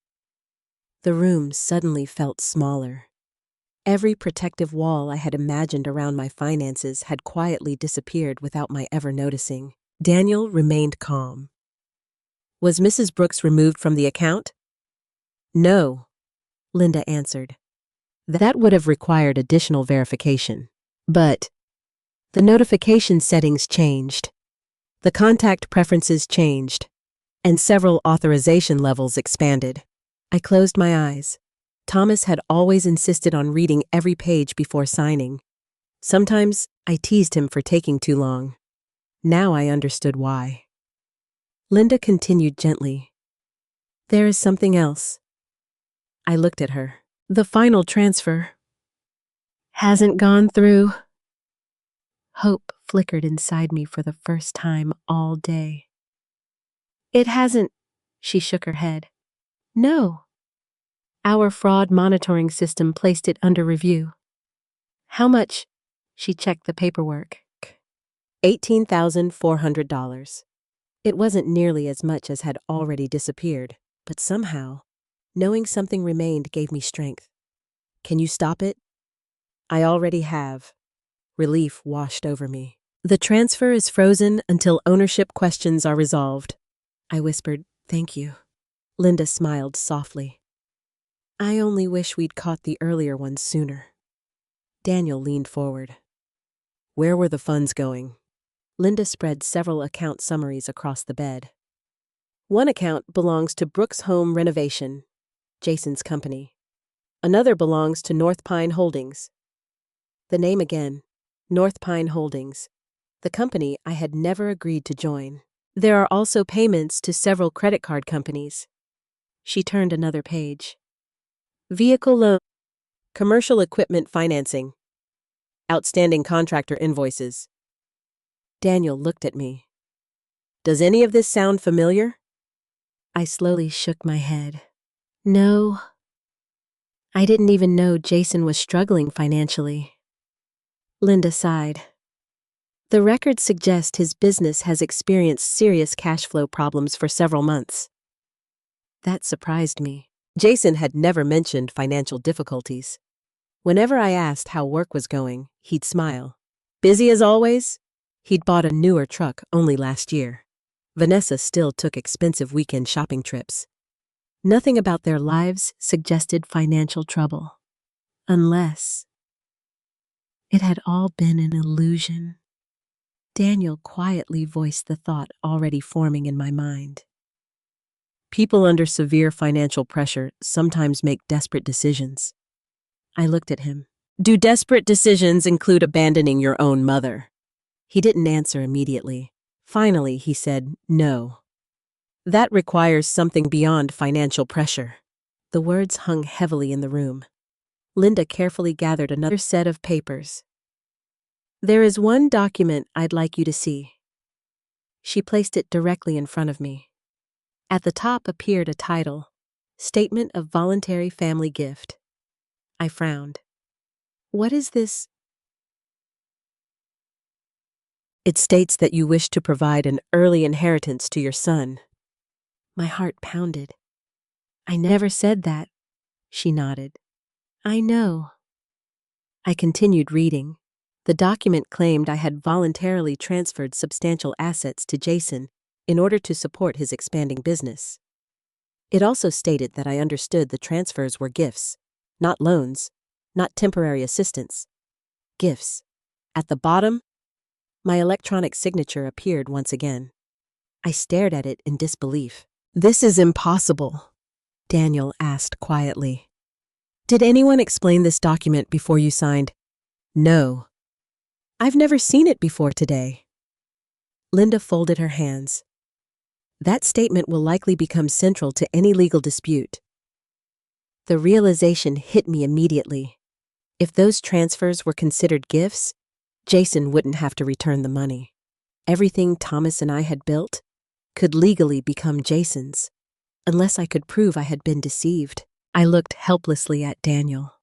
The room suddenly felt smaller. Every protective wall I had imagined around my finances had quietly disappeared without my ever noticing. Daniel remained calm. Was Mrs. Brooks removed from the account? No, Linda answered. That would have required additional verification. But the notification settings changed. The contact preferences changed, and several authorization levels expanded. I closed my eyes. Thomas had always insisted on reading every page before signing. Sometimes I teased him for taking too long. Now I understood why. Linda continued gently. There is something else. I looked at her. The final transfer hasn't gone through. Hope flickered inside me for the first time all day. It hasn't, she shook her head. No. Our fraud monitoring system placed it under review. How much? She checked the paperwork. $18,400. It wasn't nearly as much as had already disappeared, but somehow, knowing something remained gave me strength. Can you stop it? I already have. Relief washed over me. The transfer is frozen until ownership questions are resolved. I whispered, thank you. Linda smiled softly. I only wish we'd caught the earlier ones sooner. Daniel leaned forward. Where were the funds going? Linda spread several account summaries across the bed. One account belongs to Brooks Home Renovation, Jason's company. Another belongs to North Pine Holdings. The name again, North Pine Holdings, the company I had never agreed to join. There are also payments to several credit card companies. She turned another page. Vehicle loan, commercial equipment financing, outstanding contractor invoices. Daniel looked at me. Does any of this sound familiar? I slowly shook my head. No. I didn't even know Jason was struggling financially. Linda sighed. The records suggest his business has experienced serious cash flow problems for several months. That surprised me. Jason had never mentioned financial difficulties. Whenever I asked how work was going, he'd smile. Busy as always? He'd bought a newer truck only last year. Vanessa still took expensive weekend shopping trips. Nothing about their lives suggested financial trouble. Unless it had all been an illusion. Daniel quietly voiced the thought already forming in my mind. People under severe financial pressure sometimes make desperate decisions. I looked at him. Do desperate decisions include abandoning your own mother? He didn't answer immediately. Finally, he said, no. That requires something beyond financial pressure. The words hung heavily in the room. Linda carefully gathered another set of papers. There is one document I'd like you to see. She placed it directly in front of me. At the top appeared a title, Statement of Voluntary Family Gift. I frowned. What is this? It states that you wish to provide an early inheritance to your son. My heart pounded. I never said that, she nodded. I know. I continued reading. The document claimed I had voluntarily transferred substantial assets to Jason in order to support his expanding business. It also stated that I understood the transfers were gifts, not loans, not temporary assistance. Gifts. At the bottom, my electronic signature appeared once again. I stared at it in disbelief. This is impossible, Daniel asked quietly. Did anyone explain this document before you signed? No. I've never seen it before today. Linda folded her hands. That statement will likely become central to any legal dispute. The realization hit me immediately. If those transfers were considered gifts, Jason wouldn't have to return the money. Everything Thomas and I had built could legally become Jason's, unless I could prove I had been deceived. I looked helplessly at Daniel.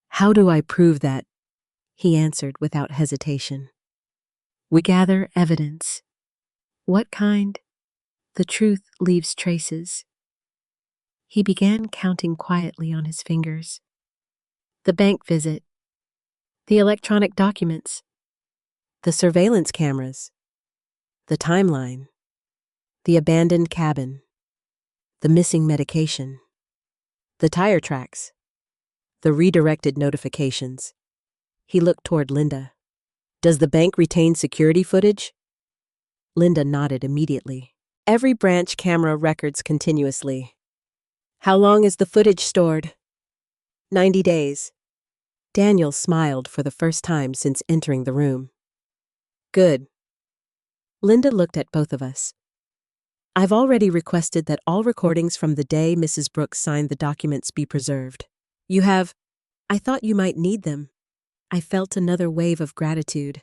How do I prove that? He answered without hesitation. We gather evidence. What kind? The truth leaves traces. He began counting quietly on his fingers. The bank visit. The electronic documents. The surveillance cameras. The timeline. The abandoned cabin. The missing medication. The tire tracks. The redirected notifications. He looked toward Linda. Does the bank retain security footage? Linda nodded immediately. Every branch camera records continuously. How long is the footage stored? 90 days. Daniel smiled for the first time since entering the room. Good. Linda looked at both of us. I've already requested that all recordings from the day Mrs. Brooks signed the documents be preserved. You have? I thought you might need them. I felt another wave of gratitude.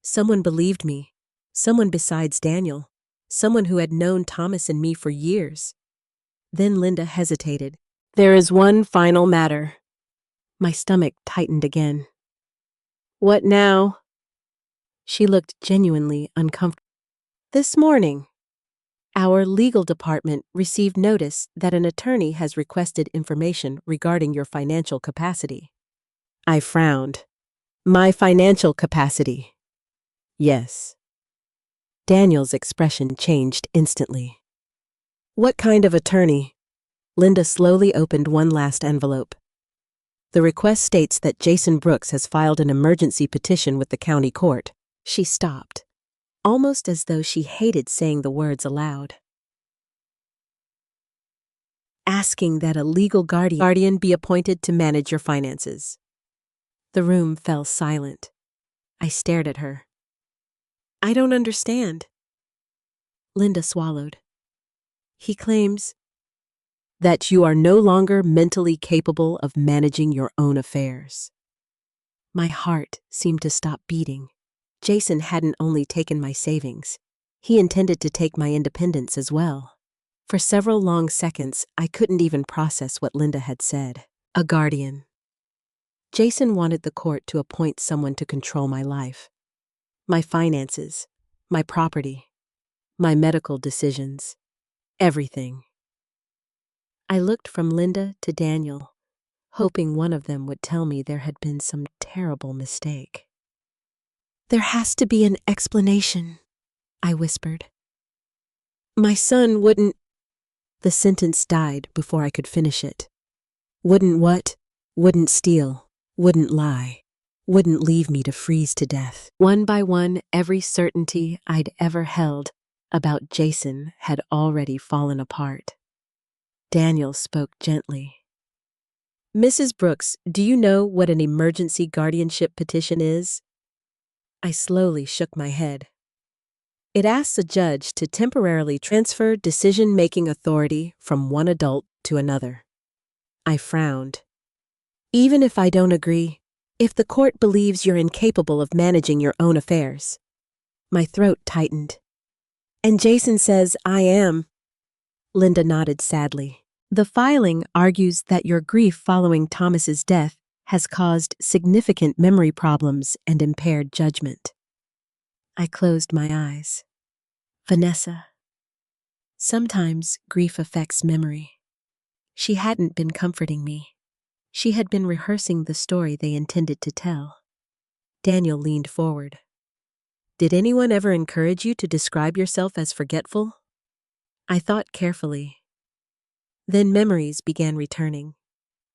Someone believed me. Someone besides Daniel. Someone who had known Thomas and me for years. Then Linda hesitated. There is one final matter. My stomach tightened again. What now? She looked genuinely uncomfortable. This morning, our legal department received notice that an attorney has requested information regarding your financial capacity. I frowned. My financial capacity? Yes. Daniel's expression changed instantly. What kind of attorney? Linda slowly opened one last envelope. The request states that Jason Brooks has filed an emergency petition with the county court. She stopped, almost as though she hated saying the words aloud. Asking that a legal guardian be appointed to manage your finances. The room fell silent. I stared at her. I don't understand. Linda swallowed. He claims that you are no longer mentally capable of managing your own affairs. My heart seemed to stop beating. Jason hadn't only taken my savings, he intended to take my independence as well. For several long seconds, I couldn't even process what Linda had said. A guardian. Jason wanted the court to appoint someone to control my life, my finances, my property, my medical decisions, everything. I looked from Linda to Daniel, hoping one of them would tell me there had been some terrible mistake. There has to be an explanation, I whispered. My son wouldn't... The sentence died before I could finish it. Wouldn't what? Wouldn't steal. Wouldn't lie. Wouldn't leave me to freeze to death. One by one, every certainty I'd ever held about Jason had already fallen apart. Daniel spoke gently. Mrs. Brooks, do you know what an emergency guardianship petition is? I slowly shook my head. It asks a judge to temporarily transfer decision-making authority from one adult to another. I frowned. Even if I don't agree, if the court believes you're incapable of managing your own affairs. My throat tightened. And Jason says I am. Linda nodded sadly. The filing argues that your grief following Thomas's death has caused significant memory problems and impaired judgment. I closed my eyes. Vanessa. Sometimes grief affects memory. She hadn't been comforting me. She had been rehearsing the story they intended to tell. Daniel leaned forward. Did anyone ever encourage you to describe yourself as forgetful? I thought carefully. Then memories began returning.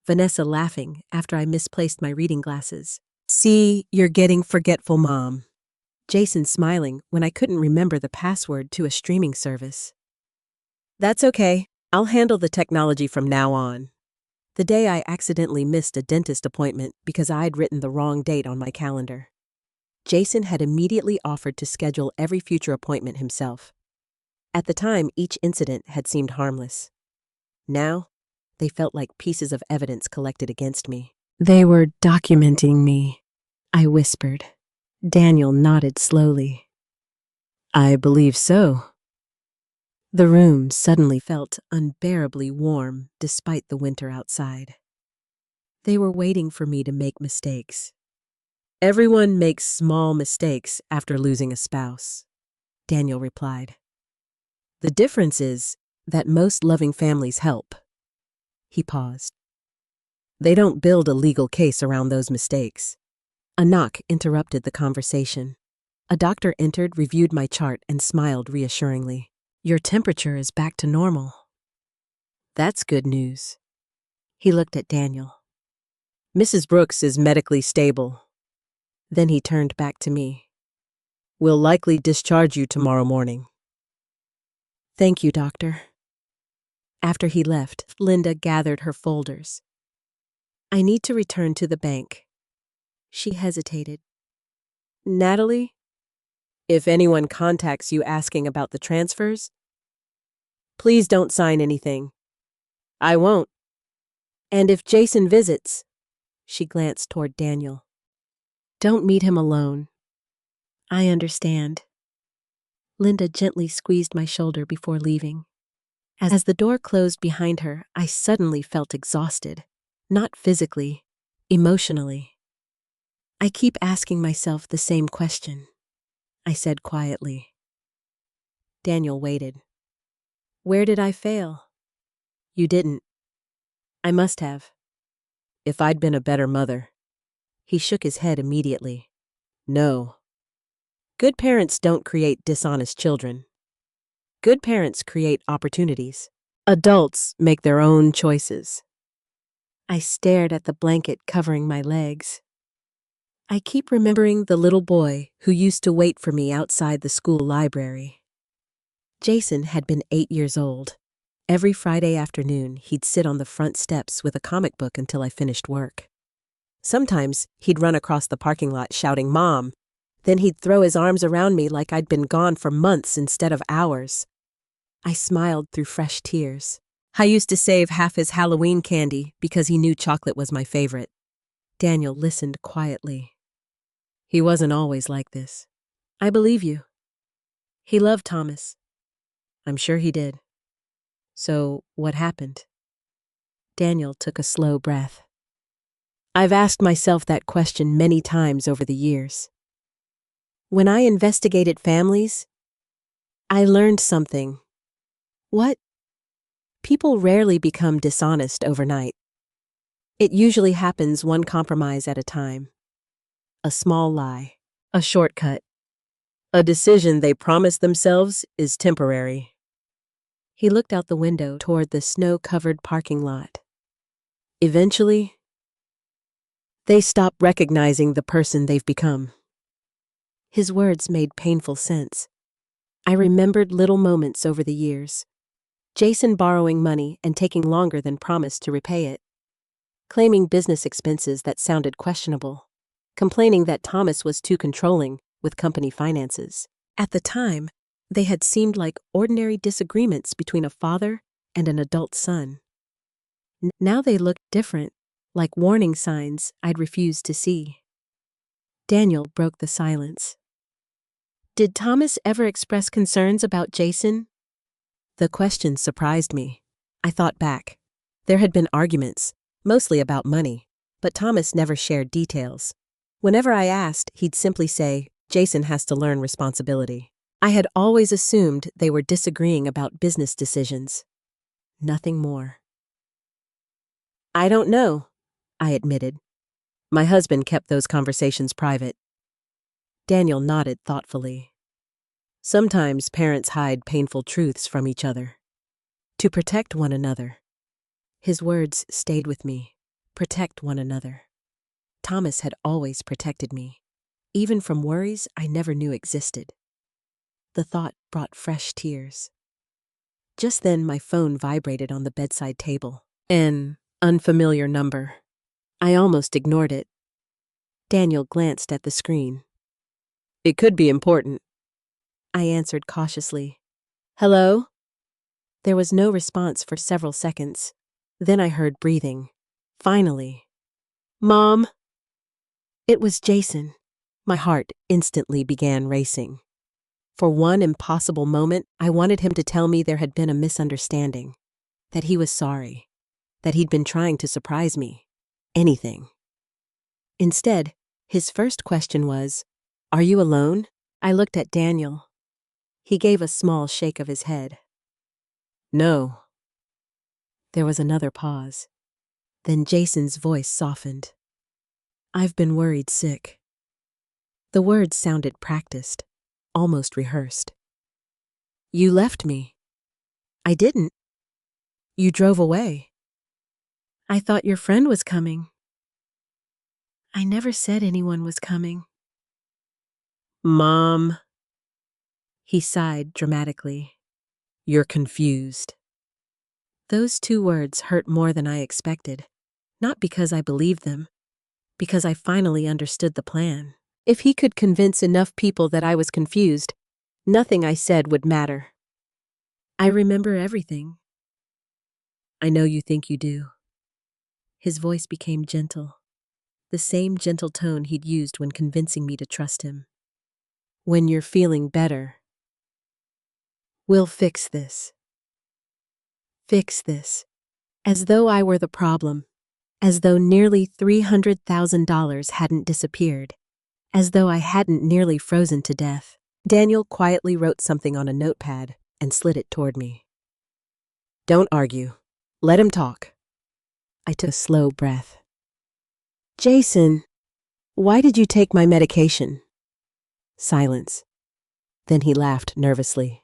Vanessa laughing after I misplaced my reading glasses. See, you're getting forgetful, Mom. Jason smiling when I couldn't remember the password to a streaming service. That's okay. I'll handle the technology from now on. The day I accidentally missed a dentist appointment because I'd written the wrong date on my calendar. Jason had immediately offered to schedule every future appointment himself. At the time, each incident had seemed harmless. Now, they felt like pieces of evidence collected against me. They were documenting me, I whispered. Daniel nodded slowly. I believe so. The room suddenly felt unbearably warm despite the winter outside. They were waiting for me to make mistakes. Everyone makes small mistakes after losing a spouse, Daniel replied. The difference is that most loving families help. He paused. They don't build a legal case around those mistakes. A knock interrupted the conversation. A doctor entered, reviewed my chart, and smiled reassuringly. Your temperature is back to normal. That's good news. He looked at Daniel. Mrs. Brooks is medically stable. Then he turned back to me. We'll likely discharge you tomorrow morning. Thank you, doctor. After he left, Linda gathered her folders. I need to return to the bank. She hesitated. Natalie, if anyone contacts you asking about the transfers, please don't sign anything. I won't. And if Jason visits, she glanced toward Daniel. Don't meet him alone. I understand. Linda gently squeezed my shoulder before leaving. As the door closed behind her, I suddenly felt exhausted. Not physically, emotionally. I keep asking myself the same question, I said quietly. Daniel waited. Where did I fail? You didn't. I must have. If I'd been a better mother. He shook his head immediately. No. Good parents don't create dishonest children. Good parents create opportunities. Adults make their own choices. I stared at the blanket covering my legs. I keep remembering the little boy who used to wait for me outside the school library. Jason had been 8 years old. Every Friday afternoon, he'd sit on the front steps with a comic book until I finished work. Sometimes he'd run across the parking lot shouting, "Mom!" Then he'd throw his arms around me like I'd been gone for months instead of hours. I smiled through fresh tears. I used to save half his Halloween candy because he knew chocolate was my favorite. Daniel listened quietly. He wasn't always like this. I believe you. He loved Thomas. I'm sure he did. So, what happened? Daniel took a slow breath. I've asked myself that question many times over the years. When I investigated families, I learned something. What? People rarely become dishonest overnight. It usually happens one compromise at a time. A small lie, a shortcut, a decision they promise themselves is temporary. He looked out the window toward the snow-covered parking lot. Eventually, they stop recognizing the person they've become. His words made painful sense. I remembered little moments over the years. Jason borrowing money and taking longer than promised to repay it. Claiming business expenses that sounded questionable. Complaining that Thomas was too controlling with company finances. At the time, they had seemed like ordinary disagreements between a father and an adult son. Now they looked different, like warning signs I'd refused to see. Daniel broke the silence. Did Thomas ever express concerns about Jason? The question surprised me. I thought back. There had been arguments, mostly about money, but Thomas never shared details. Whenever I asked, he'd simply say, Jason has to learn responsibility. I had always assumed they were disagreeing about business decisions. Nothing more. I don't know, I admitted. My husband kept those conversations private. Daniel nodded thoughtfully. Sometimes parents hide painful truths from each other. To protect one another. His words stayed with me. Protect one another. Thomas had always protected me, even from worries I never knew existed. The thought brought fresh tears. Just then my phone vibrated on the bedside table. An unfamiliar number. I almost ignored it. Daniel glanced at the screen. It could be important. I answered cautiously. Hello? There was no response for several seconds. Then I heard breathing. Finally. Mom! It was Jason. My heart instantly began racing. For one impossible moment, I wanted him to tell me there had been a misunderstanding, that he was sorry, that he'd been trying to surprise me. Anything. Instead, his first question was, Are you alone? I looked at Daniel. He gave a small shake of his head. No. There was another pause. Then Jason's voice softened. I've been worried sick. The words sounded practiced, almost rehearsed. You left me. I didn't. You drove away. I thought your friend was coming. I never said anyone was coming. Mom, he sighed dramatically. You're confused. Those 2 words hurt more than I expected, not because I believed them, because I finally understood the plan. If he could convince enough people that I was confused, nothing I said would matter. I remember everything. I know you think you do. His voice became gentle, the same gentle tone he'd used when convincing me to trust him. When you're feeling better, we'll fix this. Fix this. As though I were the problem. As though nearly $300,000 hadn't disappeared. As though I hadn't nearly frozen to death. Daniel quietly wrote something on a notepad and slid it toward me. Don't argue. Let him talk. I took a slow breath. Jason, why did you take my medication? Silence. Then he laughed nervously.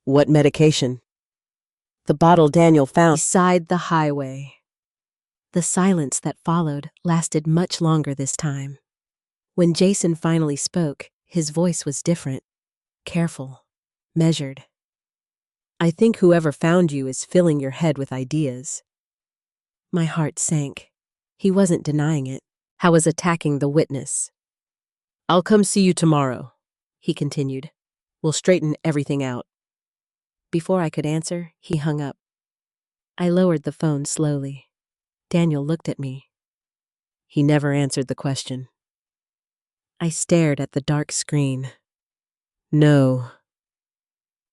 What medication? The bottle Daniel found beside the highway. The silence that followed lasted much longer this time. When Jason finally spoke, his voice was different, careful, measured. I think whoever found you is filling your head with ideas. My heart sank. He wasn't denying it. I was attacking the witness. I'll come see you tomorrow, he continued. We'll straighten everything out. Before I could answer, he hung up. I lowered the phone slowly. Daniel looked at me. He never answered the question. I stared at the dark screen. No.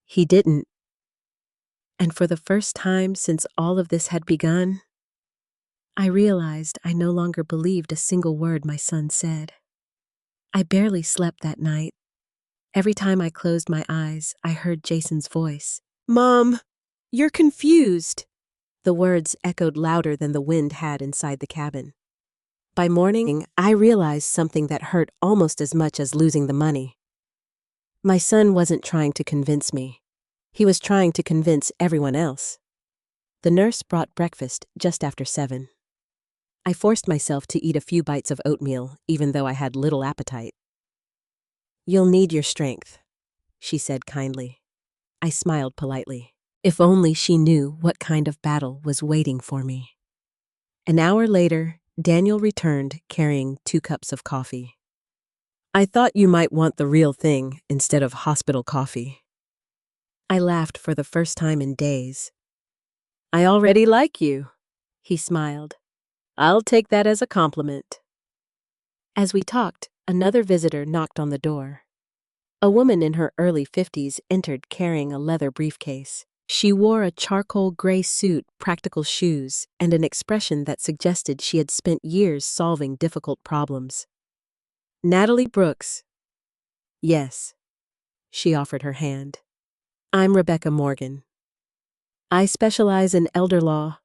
He didn't. And for the first time since all of this had begun, I realized I no longer believed a single word my son said. I barely slept that night. Every time I closed my eyes, I heard Jason's voice. Mom, you're confused. The words echoed louder than the wind had inside the cabin. By morning, I realized something that hurt almost as much as losing the money. My son wasn't trying to convince me. He was trying to convince everyone else. The nurse brought breakfast just after 7. I forced myself to eat a few bites of oatmeal, even though I had little appetite. You'll need your strength, she said kindly. I smiled politely. If only she knew what kind of battle was waiting for me. An hour later, Daniel returned carrying 2 cups of coffee. I thought you might want the real thing instead of hospital coffee. I laughed for the first time in days. I already like you, he smiled. I'll take that as a compliment. As we talked, another visitor knocked on the door. A woman in her early 50s entered carrying a leather briefcase. She wore a charcoal gray suit, practical shoes, and an expression that suggested she had spent years solving difficult problems. Natalie Brooks. Yes. She offered her hand. I'm Rebecca Morgan. I specialize in elder law.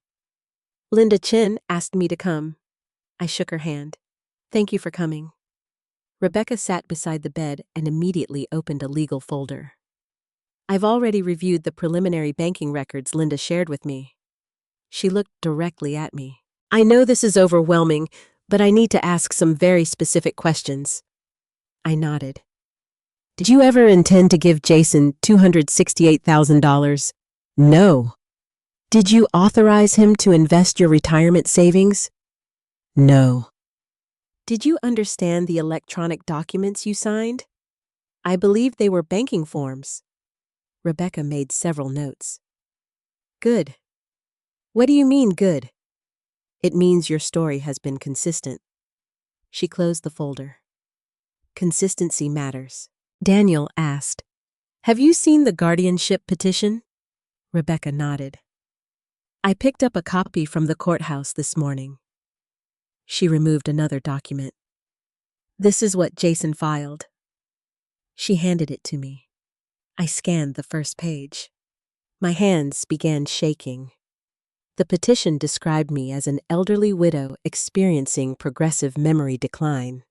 Linda Chin asked me to come. I shook her hand. Thank you for coming. Rebecca sat beside the bed and immediately opened a legal folder. I've already reviewed the preliminary banking records Linda shared with me. She looked directly at me. I know this is overwhelming, but I need to ask some very specific questions. I nodded. Did you ever intend to give Jason $268,000? No. Did you authorize him to invest your retirement savings? No. Did you understand the electronic documents you signed? I believe they were banking forms. Rebecca made several notes. Good. What do you mean, good? It means your story has been consistent. She closed the folder. Consistency matters. Daniel asked, Have you seen the guardianship petition? Rebecca nodded. I picked up a copy from the courthouse this morning. She removed another document. This is what Jason filed. She handed it to me. I scanned the first page. My hands began shaking. The petition described me as an elderly widow experiencing progressive memory decline.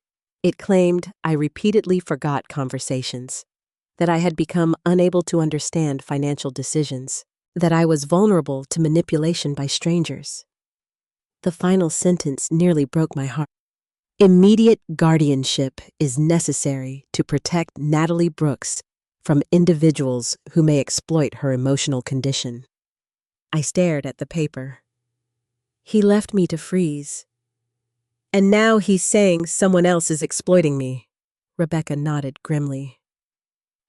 It claimed I repeatedly forgot conversations, that I had become unable to understand financial decisions, that I was vulnerable to manipulation by strangers. The final sentence nearly broke my heart. Immediate guardianship is necessary to protect Natalie Brooks from individuals who may exploit her emotional condition. I stared at the paper. He left me to freeze. And now he's saying someone else is exploiting me. Rebecca nodded grimly.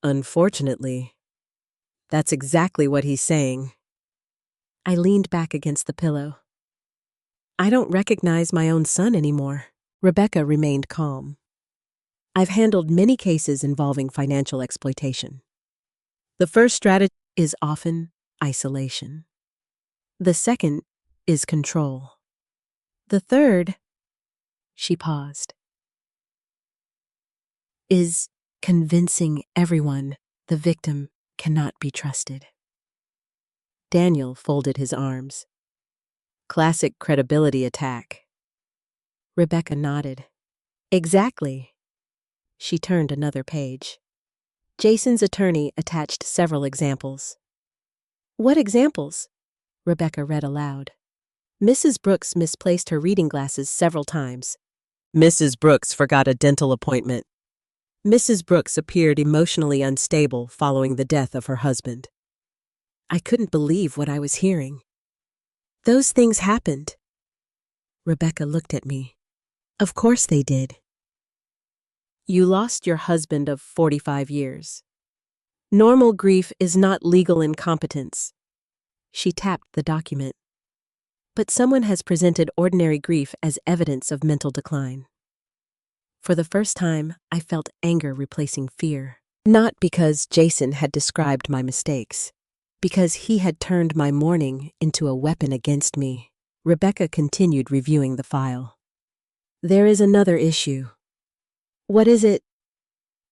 Unfortunately, that's exactly what he's saying. I leaned back against the pillow. I don't recognize my own son anymore. Rebecca remained calm. I've handled many cases involving financial exploitation. The first strategy is often isolation. The second is control. The third, she paused, is convincing everyone the victim cannot be trusted. Daniel folded his arms. Classic credibility attack. Rebecca nodded. Exactly. She turned another page. Jason's attorney attached several examples. What examples? Rebecca read aloud. Mrs. Brooks misplaced her reading glasses several times. Mrs. Brooks forgot a dental appointment. Mrs. Brooks appeared emotionally unstable following the death of her husband. I couldn't believe what I was hearing. Those things happened. Rebecca looked at me. Of course they did. You lost your husband of 45 years. Normal grief is not legal incompetence. She tapped the document. But someone has presented ordinary grief as evidence of mental decline. For the first time, I felt anger replacing fear. Not because Jason had described my mistakes, because he had turned my mourning into a weapon against me. Rebecca continued reviewing the file. There is another issue. What is it?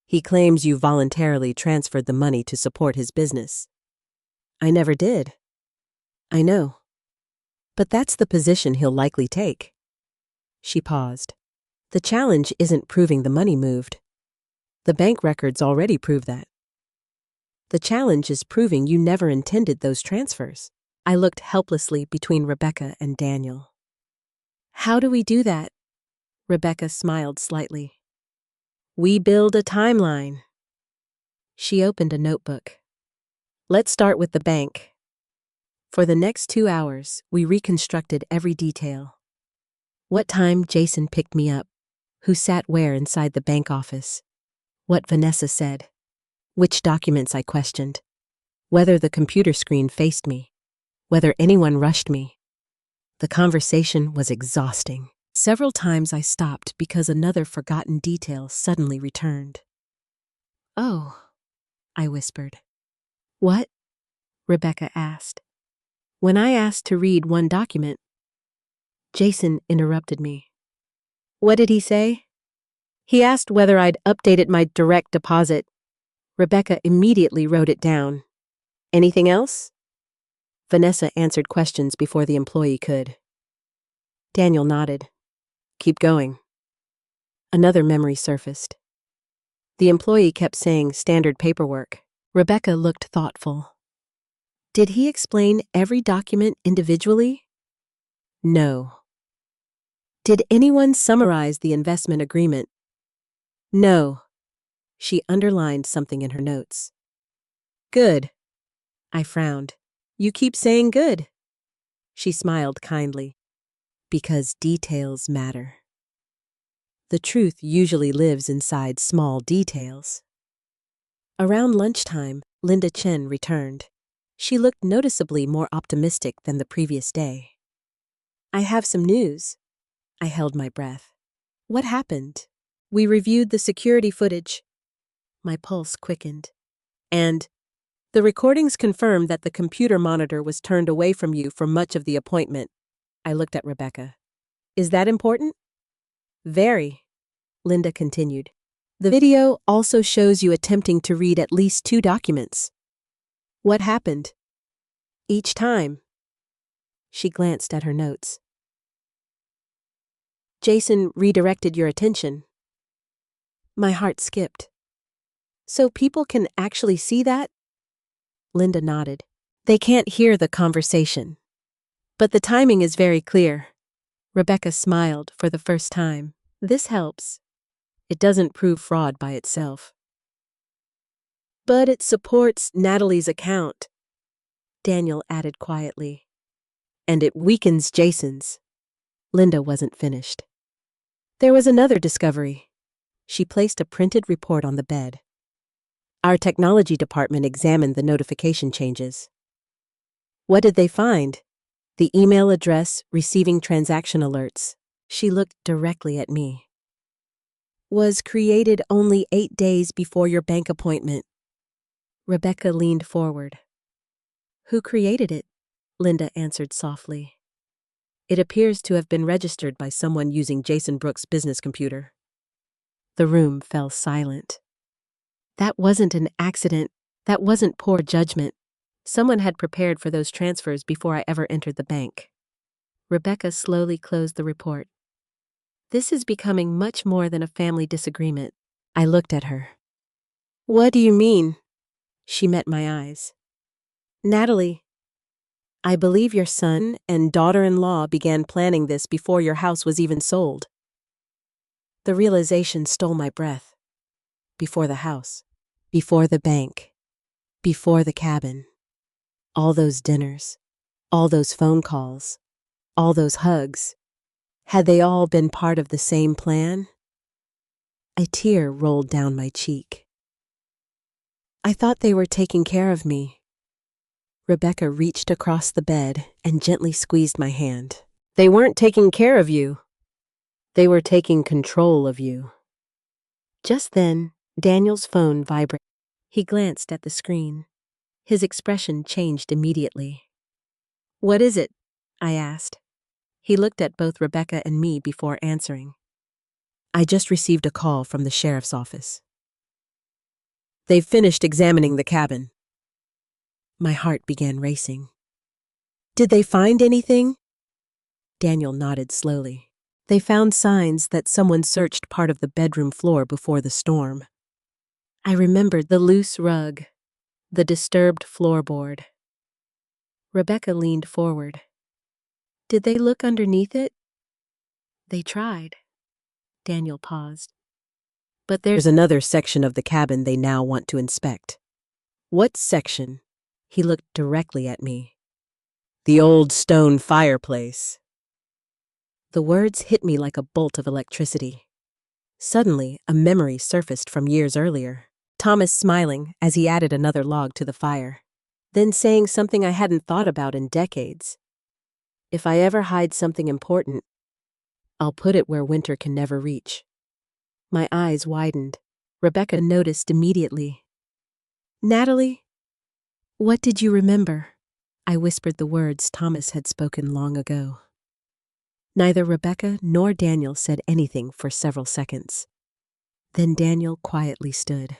He claims you voluntarily transferred the money to support his business. I never did. I know. But that's the position he'll likely take. She paused. The challenge isn't proving the money moved. The bank records already prove that. The challenge is proving you never intended those transfers. I looked helplessly between Rebecca and Daniel. How do we do that? Rebecca smiled slightly. We build a timeline. She opened a notebook. Let's start with the bank. For the next 2 hours, we reconstructed every detail. What time Jason picked me up, who sat where inside the bank office, what Vanessa said, which documents I questioned, whether the computer screen faced me, whether anyone rushed me. The conversation was exhausting. Several times I stopped because another forgotten detail suddenly returned. Oh, I whispered. What? Rebecca asked. When I asked to read one document, Jason interrupted me. What did he say? He asked whether I'd updated my direct deposit. Rebecca immediately wrote it down. Anything else? Vanessa answered questions before the employee could. Daniel nodded. Keep going. Another memory surfaced. The employee kept saying standard paperwork. Rebecca looked thoughtful. Did he explain every document individually? No. Did anyone summarize the investment agreement? No. She underlined something in her notes. Good. I frowned. You keep saying good. She smiled kindly. Because details matter. The truth usually lives inside small details. Around lunchtime, Linda Chen returned. She looked noticeably more optimistic than the previous day. I have some news. I held my breath. What happened? We reviewed the security footage. My pulse quickened. And the recordings confirmed that the computer monitor was turned away from you for much of the appointment. I looked at Rebecca. Is that important? Very, Linda continued. The video also shows you attempting to read at least 2 documents. What happened? Each time. She glanced at her notes. Jason redirected your attention. My heart skipped. So people can actually see that? Linda nodded. They can't hear the conversation. But the timing is very clear. Rebecca smiled for the first time. This helps. It doesn't prove fraud by itself. But it supports Natalie's account, Daniel added quietly. And it weakens Jason's. Linda wasn't finished. There was another discovery. She placed a printed report on the bed. Our technology department examined the notification changes. What did they find? The email address receiving transaction alerts. She looked directly at me. Was created only 8 days before your bank appointment. Rebecca leaned forward. Who created it? Linda answered softly. It appears to have been registered by someone using Jason Brooks' business computer. The room fell silent. That wasn't an accident. That wasn't poor judgment. Someone had prepared for those transfers before I ever entered the bank. Rebecca slowly closed the report. This is becoming much more than a family disagreement. I looked at her. What do you mean? She met my eyes. Natalie, I believe your son and daughter-in-law began planning this before your house was even sold. The realization stole my breath. Before the house, before the bank, before the cabin. All those dinners, all those phone calls, all those hugs. Had they all been part of the same plan? A tear rolled down my cheek. I thought they were taking care of me. Rebecca reached across the bed and gently squeezed my hand. They weren't taking care of you. They were taking control of you. Just then, Daniel's phone vibrated. He glanced at the screen. His expression changed immediately. What is it? I asked. He looked at both Rebecca and me before answering. I just received a call from the sheriff's office. They've finished examining the cabin. My heart began racing. Did they find anything? Daniel nodded slowly. They found signs that someone searched part of the bedroom floor before the storm. I remembered the loose rug, the disturbed floorboard. Rebecca leaned forward. Did they look underneath it? They tried. Daniel paused. But there's another section of the cabin they now want to inspect. What section? He looked directly at me. The old stone fireplace. The words hit me like a bolt of electricity. Suddenly, a memory surfaced from years earlier. Thomas smiling as he added another log to the fire. Then saying something I hadn't thought about in decades. If I ever hide something important, I'll put it where winter can never reach. My eyes widened. Rebecca noticed immediately. Natalie, what did you remember? I whispered the words Thomas had spoken long ago. Neither Rebecca nor Daniel said anything for several seconds. Then Daniel quietly stood.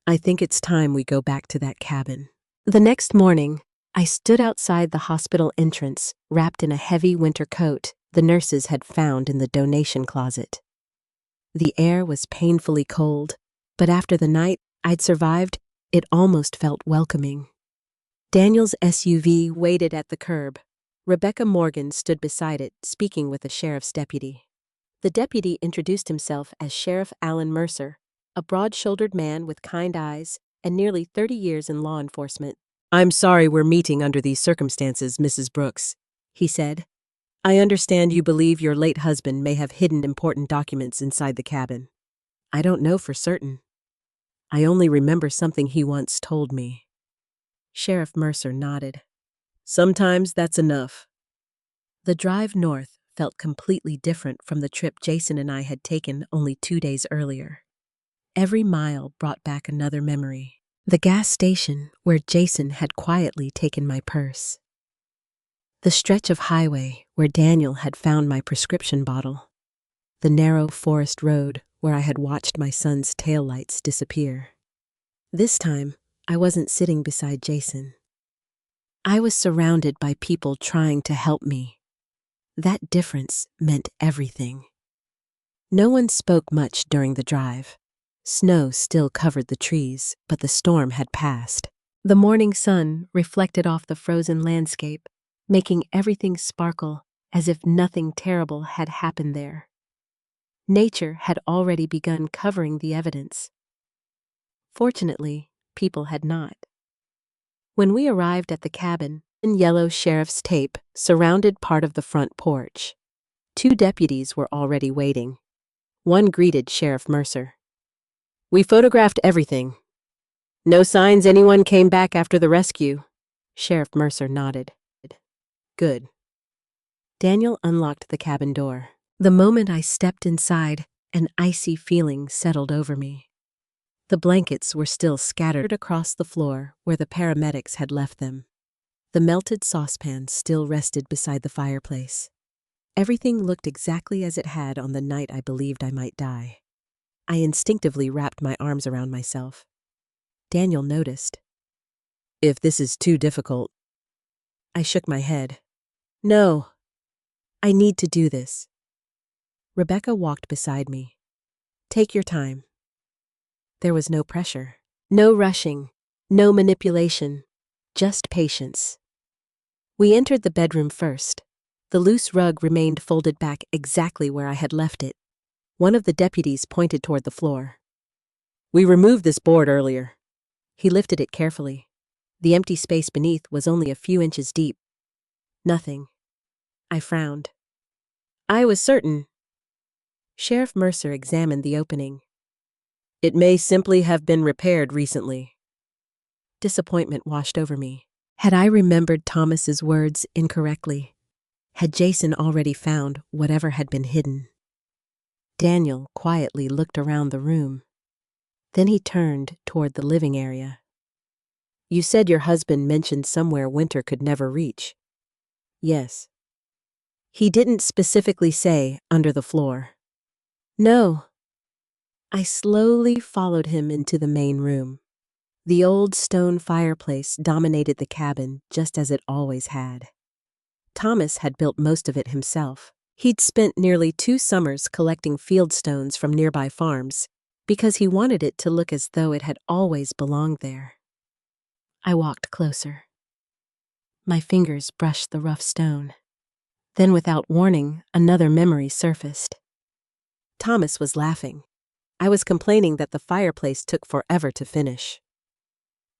I think it's time we go back to that cabin. The next morning, I stood outside the hospital entrance, wrapped in a heavy winter coat the nurses had found in the donation closet. The air was painfully cold, but after the night I'd survived, it almost felt welcoming. Daniel's SUV waited at the curb. Rebecca Morgan stood beside it, speaking with a sheriff's deputy. The deputy introduced himself as Sheriff Alan Mercer, a broad-shouldered man with kind eyes and nearly 30 years in law enforcement. I'm sorry we're meeting under these circumstances, Mrs. Brooks, he said. I understand you believe your late husband may have hidden important documents inside the cabin. I don't know for certain. I only remember something he once told me. Sheriff Mercer nodded. Sometimes that's enough. The drive north felt completely different from the trip Jason and I had taken only 2 days earlier. Every mile brought back another memory. The gas station where Jason had quietly taken my purse. The stretch of highway where Daniel had found my prescription bottle. The narrow forest road where I had watched my son's taillights disappear. This time, I wasn't sitting beside Jason. I was surrounded by people trying to help me. That difference meant everything. No one spoke much during the drive. Snow still covered the trees, but the storm had passed. The morning sun reflected off the frozen landscape, making everything sparkle as if nothing terrible had happened there. Nature had already begun covering the evidence. Fortunately, people had not. When we arrived at the cabin, yellow sheriff's tape surrounded part of the front porch. 2 deputies were already waiting. One greeted Sheriff Mercer. "We photographed everything. No signs anyone came back after the rescue." Sheriff Mercer nodded. "Good." Daniel unlocked the cabin door. The moment I stepped inside, an icy feeling settled over me. The blankets were still scattered across the floor where the paramedics had left them. The melted saucepan still rested beside the fireplace. Everything looked exactly as it had on the night I believed I might die. I instinctively wrapped my arms around myself. Daniel noticed. "If this is too difficult..." I shook my head. "No, I need to do this." Rebecca walked beside me. "Take your time." There was no pressure, no rushing, no manipulation, just patience. We entered the bedroom first. The loose rug remained folded back exactly where I had left it. One of the deputies pointed toward the floor. "We removed this board earlier." He lifted it carefully. The empty space beneath was only a few inches deep. Nothing. I frowned. "I was certain." Sheriff Mercer examined the opening. "It may simply have been repaired recently." Disappointment washed over me. Had I remembered Thomas's words incorrectly? Had Jason already found whatever had been hidden? Daniel quietly looked around the room. Then he turned toward the living area. "You said your husband mentioned somewhere winter could never reach." "Yes." "He didn't specifically say under the floor." "No." I slowly followed him into the main room. The old stone fireplace dominated the cabin just as it always had. Thomas had built most of it himself. He'd spent nearly 2 summers collecting field stones from nearby farms because he wanted it to look as though it had always belonged there. I walked closer. My fingers brushed the rough stone. Then, without warning, another memory surfaced. Thomas was laughing. I was complaining that the fireplace took forever to finish.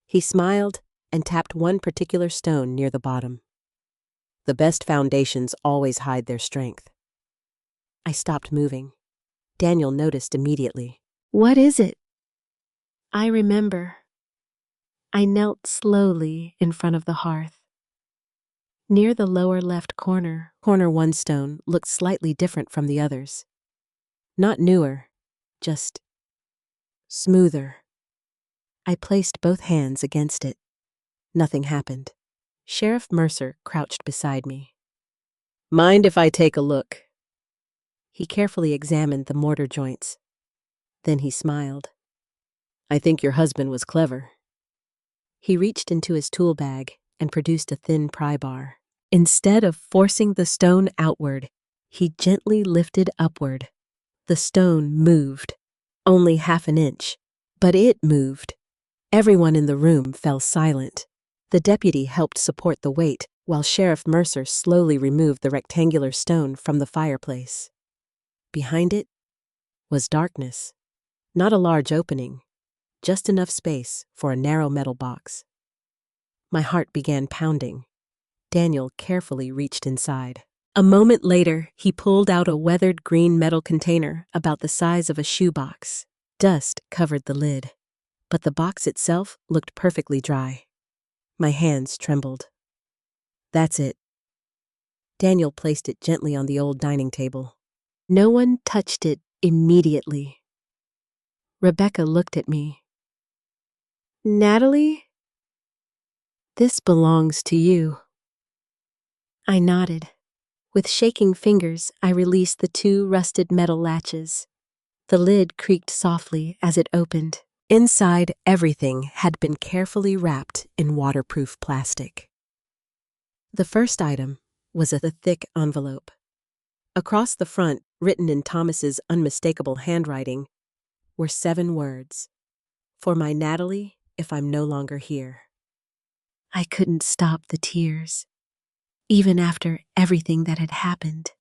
He smiled and tapped one particular stone near the bottom. "The best foundations always hide their strength." I stopped moving. Daniel noticed immediately. "What is it?" I remember. I knelt slowly in front of the hearth. Near the lower left corner, one stone looked slightly different from the others. Not newer, just smoother. I placed both hands against it. Nothing happened. Sheriff Mercer crouched beside me. "Mind if I take a look?" He carefully examined the mortar joints. Then he smiled. "I think your husband was clever." He reached into his tool bag and produced a thin pry bar. Instead of forcing the stone outward, he gently lifted upward. The stone moved, only half an inch, but it moved. Everyone in the room fell silent. The deputy helped support the weight, while Sheriff Mercer slowly removed the rectangular stone from the fireplace. Behind it was darkness. Not a large opening, just enough space for a narrow metal box. My heart began pounding. Daniel carefully reached inside. A moment later, he pulled out a weathered green metal container about the size of a shoebox. Dust covered the lid, but the box itself looked perfectly dry. My hands trembled. "That's it." Daniel placed it gently on the old dining table. No one touched it immediately. Rebecca looked at me. "Natalie, this belongs to you." I nodded. With shaking fingers, I released the 2 rusted metal latches. The lid creaked softly as it opened. Inside, everything had been carefully wrapped in waterproof plastic. The first item was a thick envelope. Across the front, written in Thomas's unmistakable handwriting, were 7 words. "For my Natalie, if I'm no longer here." I couldn't stop the tears. even after everything that had happened.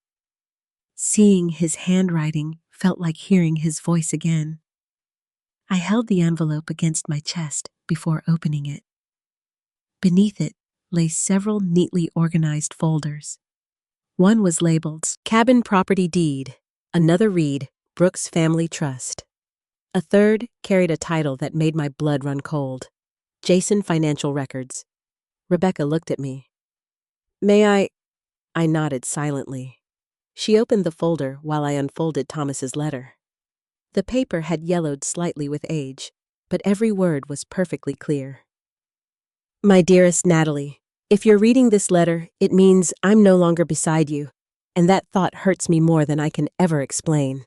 Seeing his handwriting felt like hearing his voice again. I held the envelope against my chest before opening it. Beneath it lay several neatly organized folders. One was labeled Cabin Property Deed, another read Brooks Family Trust. A third carried a title that made my blood run cold, Jason Financial Records. Rebecca looked at me. May I? I nodded silently. She opened the folder while I unfolded Thomas's letter. The paper had yellowed slightly with age, but every word was perfectly clear. My dearest Natalie, if you're reading this letter, it means I'm no longer beside you, and that thought hurts me more than I can ever explain.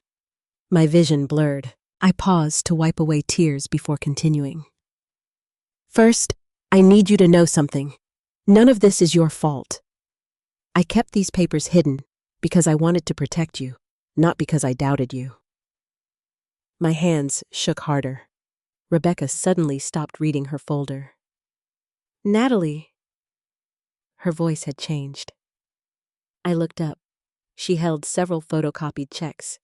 My vision blurred. I paused to wipe away tears before continuing. First, I need you to know something. None of this is your fault. I kept these papers hidden because I wanted to protect you, not because I doubted you. My hands shook harder. Rebecca suddenly stopped reading her folder. Natalie. Her voice had changed. I looked up. She held several photocopied checks.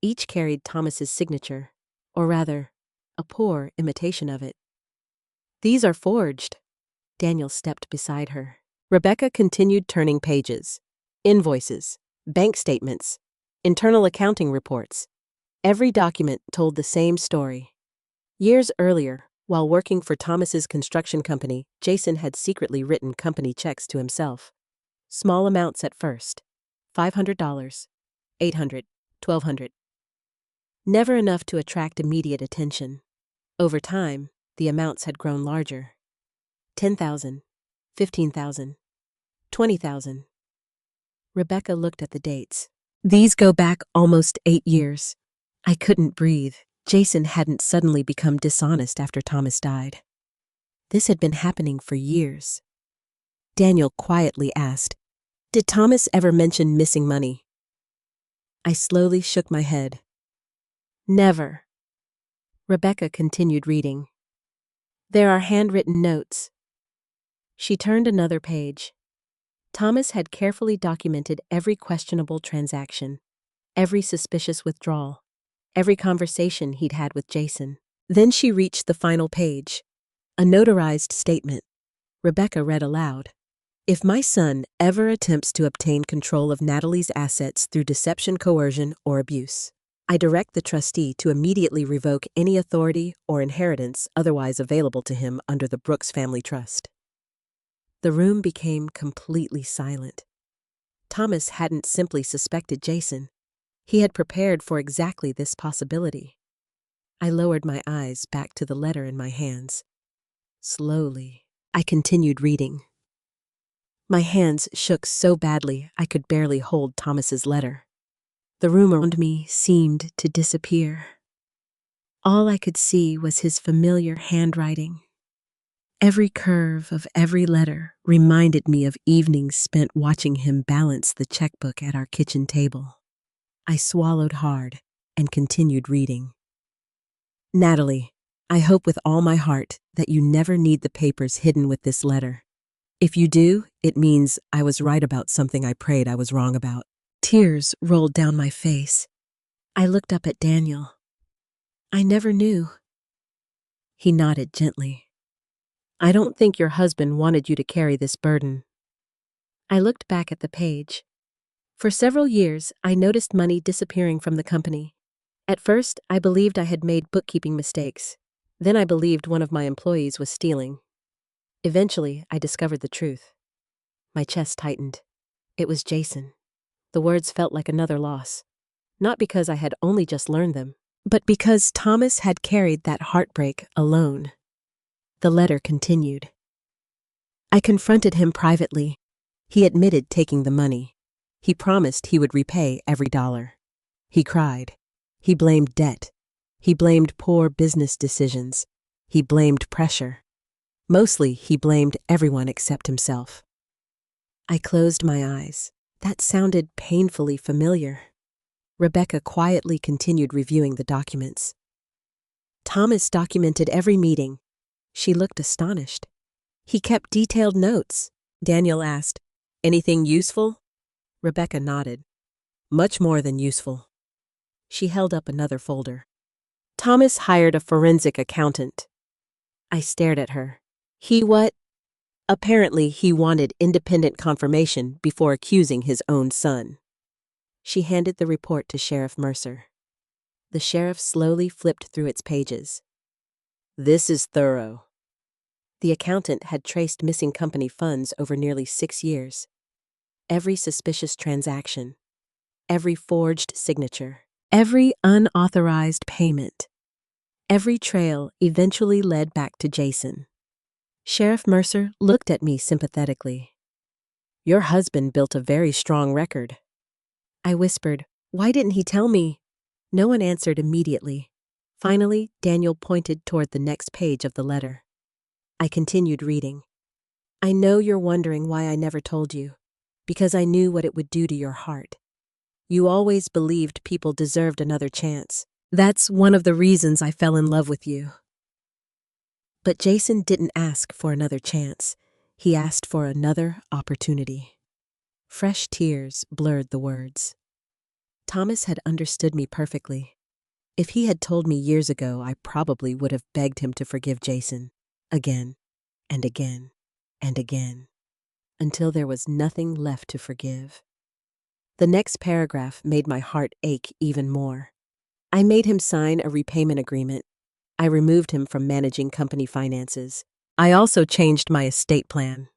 Each carried Thomas's signature, or rather, a poor imitation of it. These are forged. Daniel stepped beside her. Rebecca continued turning pages. Invoices, bank statements, internal accounting reports. Every document told the same story. Years earlier, while working for Thomas's construction company, Jason had secretly written company checks to himself. Small amounts at first. $500, $800, $1,200. Never enough to attract immediate attention. Over time, the amounts had grown larger. 10,000, 15,000, 20,000. Rebecca looked at the dates. These go back almost 8 years. I couldn't breathe. Jason hadn't suddenly become dishonest after Thomas died. This had been happening for years. Daniel quietly asked, Did Thomas ever mention missing money? I slowly shook my head. Never. Rebecca continued reading. There are handwritten notes. She turned another page. Thomas had carefully documented every questionable transaction, every suspicious withdrawal, every conversation he'd had with Jason. Then she reached the final page, a notarized statement. Rebecca read aloud. If my son ever attempts to obtain control of Natalie's assets through deception, coercion, or abuse, I direct the trustee to immediately revoke any authority or inheritance otherwise available to him under the Brooks Family Trust. The room became completely silent. Thomas hadn't simply suspected Jason. He had prepared for exactly this possibility. I lowered my eyes back to the letter in my hands. Slowly, I continued reading. My hands shook so badly I could barely hold Thomas's letter. The room around me seemed to disappear. All I could see was his familiar handwriting. Every curve of every letter reminded me of evenings spent watching him balance the checkbook at our kitchen table. I swallowed hard and continued reading. Natalie, I hope with all my heart that you never need the papers hidden with this letter. If you do, it means I was right about something I prayed I was wrong about. Tears rolled down my face. I looked up at Daniel. I never knew. He nodded gently. I don't think your husband wanted you to carry this burden. I looked back at the page. For several years, I noticed money disappearing from the company. At first, I believed I had made bookkeeping mistakes. Then I believed one of my employees was stealing. Eventually, I discovered the truth. My chest tightened. It was Jason. The words felt like another loss. Not because I had only just learned them, but because Thomas had carried that heartbreak alone. The letter continued. I confronted him privately. He admitted taking the money. He promised he would repay every dollar. He cried. He blamed debt. He blamed poor business decisions. He blamed pressure. Mostly, he blamed everyone except himself. I closed my eyes. That sounded painfully familiar. Rebecca quietly continued reviewing the documents. Thomas documented every meeting. She looked astonished. He kept detailed notes. Daniel asked, Anything useful? Rebecca nodded. Much more than useful. She held up another folder. Thomas hired a forensic accountant. I stared at her. He what? Apparently, he wanted independent confirmation before accusing his own son. She handed the report to Sheriff Mercer. The sheriff slowly flipped through its pages. This is thorough. The accountant had traced missing company funds over nearly 6 years. Every suspicious transaction, every forged signature, every unauthorized payment, every trail eventually led back to Jason. Sheriff Mercer looked at me sympathetically. Your husband built a very strong record. I whispered, why didn't he tell me? No one answered immediately. Finally, Daniel pointed toward the next page of the letter. I continued reading. I know you're wondering why I never told you. Because I knew what it would do to your heart. You always believed people deserved another chance. That's one of the reasons I fell in love with you. But Jason didn't ask for another chance. He asked for another opportunity. Fresh tears blurred the words. Thomas had understood me perfectly. If he had told me years ago, I probably would have begged him to forgive Jason. Again, and again, and again. Until there was nothing left to forgive. The next paragraph made my heart ache even more. I made him sign a repayment agreement. I removed him from managing company finances. I also changed my estate plan.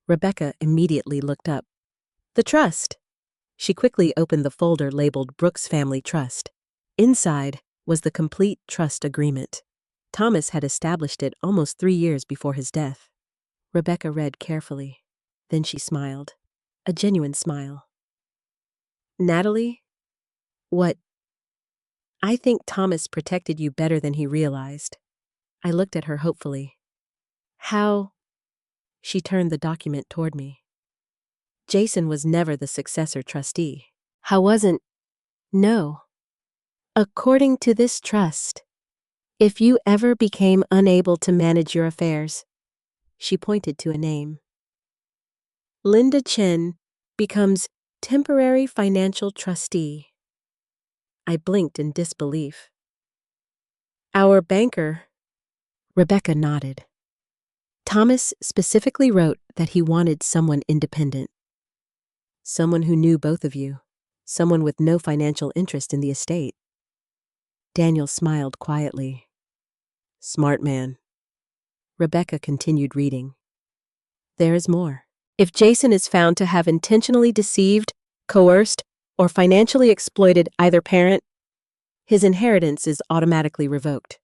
Rebecca immediately looked up. The trust. She quickly opened the folder labeled Brooks Family Trust. Inside was the complete trust agreement. Thomas had established it almost 3 years before his death. Rebecca read carefully. Then she smiled. A genuine smile. Natalie? What? I think Thomas protected you better than he realized. I looked at her hopefully. How? She turned the document toward me. Jason was never the successor trustee. How wasn't? No. According to this trust, if you ever became unable to manage your affairs, she pointed to a name. Linda Chen becomes temporary financial trustee. I blinked in disbelief. Our banker. Rebecca nodded. Thomas specifically wrote that he wanted someone independent. Someone who knew both of you. Someone with no financial interest in the estate. Daniel smiled quietly. Smart man. Rebecca continued reading. There is more. If Jason is found to have intentionally deceived, coerced, or financially exploited either parent, his inheritance is automatically revoked.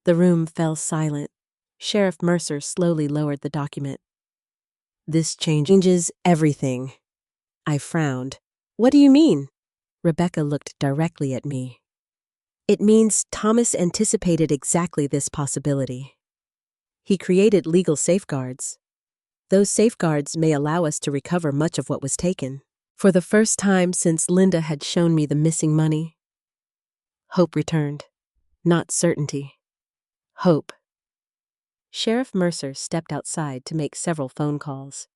The room fell silent. Sheriff Mercer slowly lowered the document. This changes everything. I frowned. What do you mean? Rebecca looked directly at me. It means Thomas anticipated exactly this possibility. He created legal safeguards. Those safeguards may allow us to recover much of what was taken. For the first time since Linda had shown me the missing money, hope returned. Not certainty. Hope. Sheriff Mercer stepped outside to make several phone calls.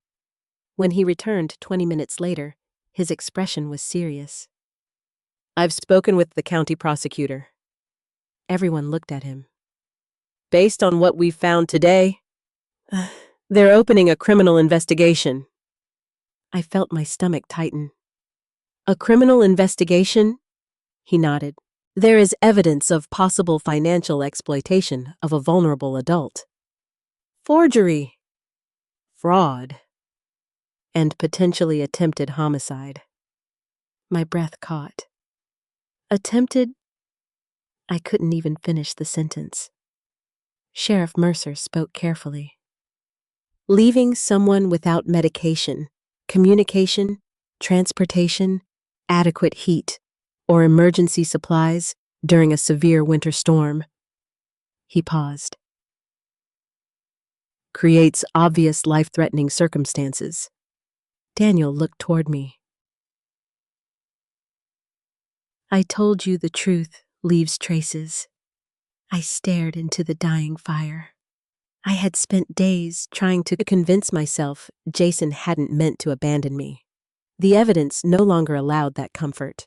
When he returned 20 minutes later, his expression was serious. I've spoken with the county prosecutor. Everyone looked at him. Based on what we've found today, they're opening a criminal investigation. I felt my stomach tighten. A criminal investigation? He nodded. There is evidence of possible financial exploitation of a vulnerable adult. Forgery. Fraud. And potentially attempted homicide. My breath caught. Attempted? I couldn't even finish the sentence. Sheriff Mercer spoke carefully. Leaving someone without medication, communication, transportation, adequate heat, or emergency supplies during a severe winter storm. He paused. Creates obvious life-threatening circumstances. Daniel looked toward me. I told you the truth leaves traces. I stared into the dying fire. I had spent days trying to convince myself Jason hadn't meant to abandon me. The evidence no longer allowed that comfort.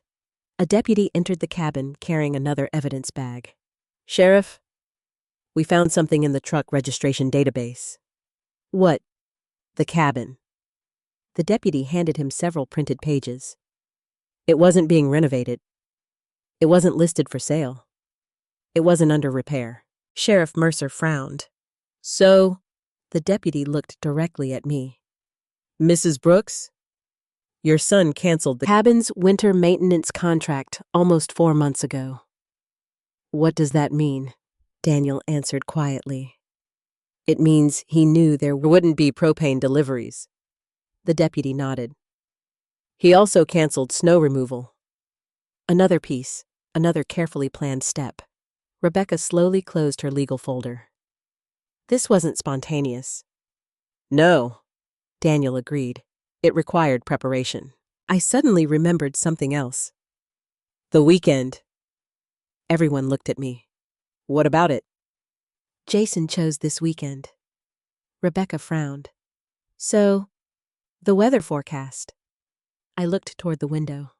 A deputy entered the cabin carrying another evidence bag. "Sheriff, we found something in the truck registration database." "What?" "The cabin." The deputy handed him several printed pages. "It wasn't being renovated. It wasn't listed for sale. It wasn't under repair." Sheriff Mercer frowned. "So?" The deputy looked directly at me. "Mrs. Brooks, your son canceled the cabin's winter maintenance contract almost 4 months ago." "What does that mean?" Daniel answered quietly. "It means he knew there wouldn't be propane deliveries." The deputy nodded. "He also canceled snow removal." Another piece, another carefully planned step. Rebecca slowly closed her legal folder. "This wasn't spontaneous." "No," Daniel agreed. "It required preparation." I suddenly remembered something else. "The weekend." Everyone looked at me. "What about it?" "Jason chose this weekend." Rebecca frowned. "So, the weather forecast." I looked toward the window.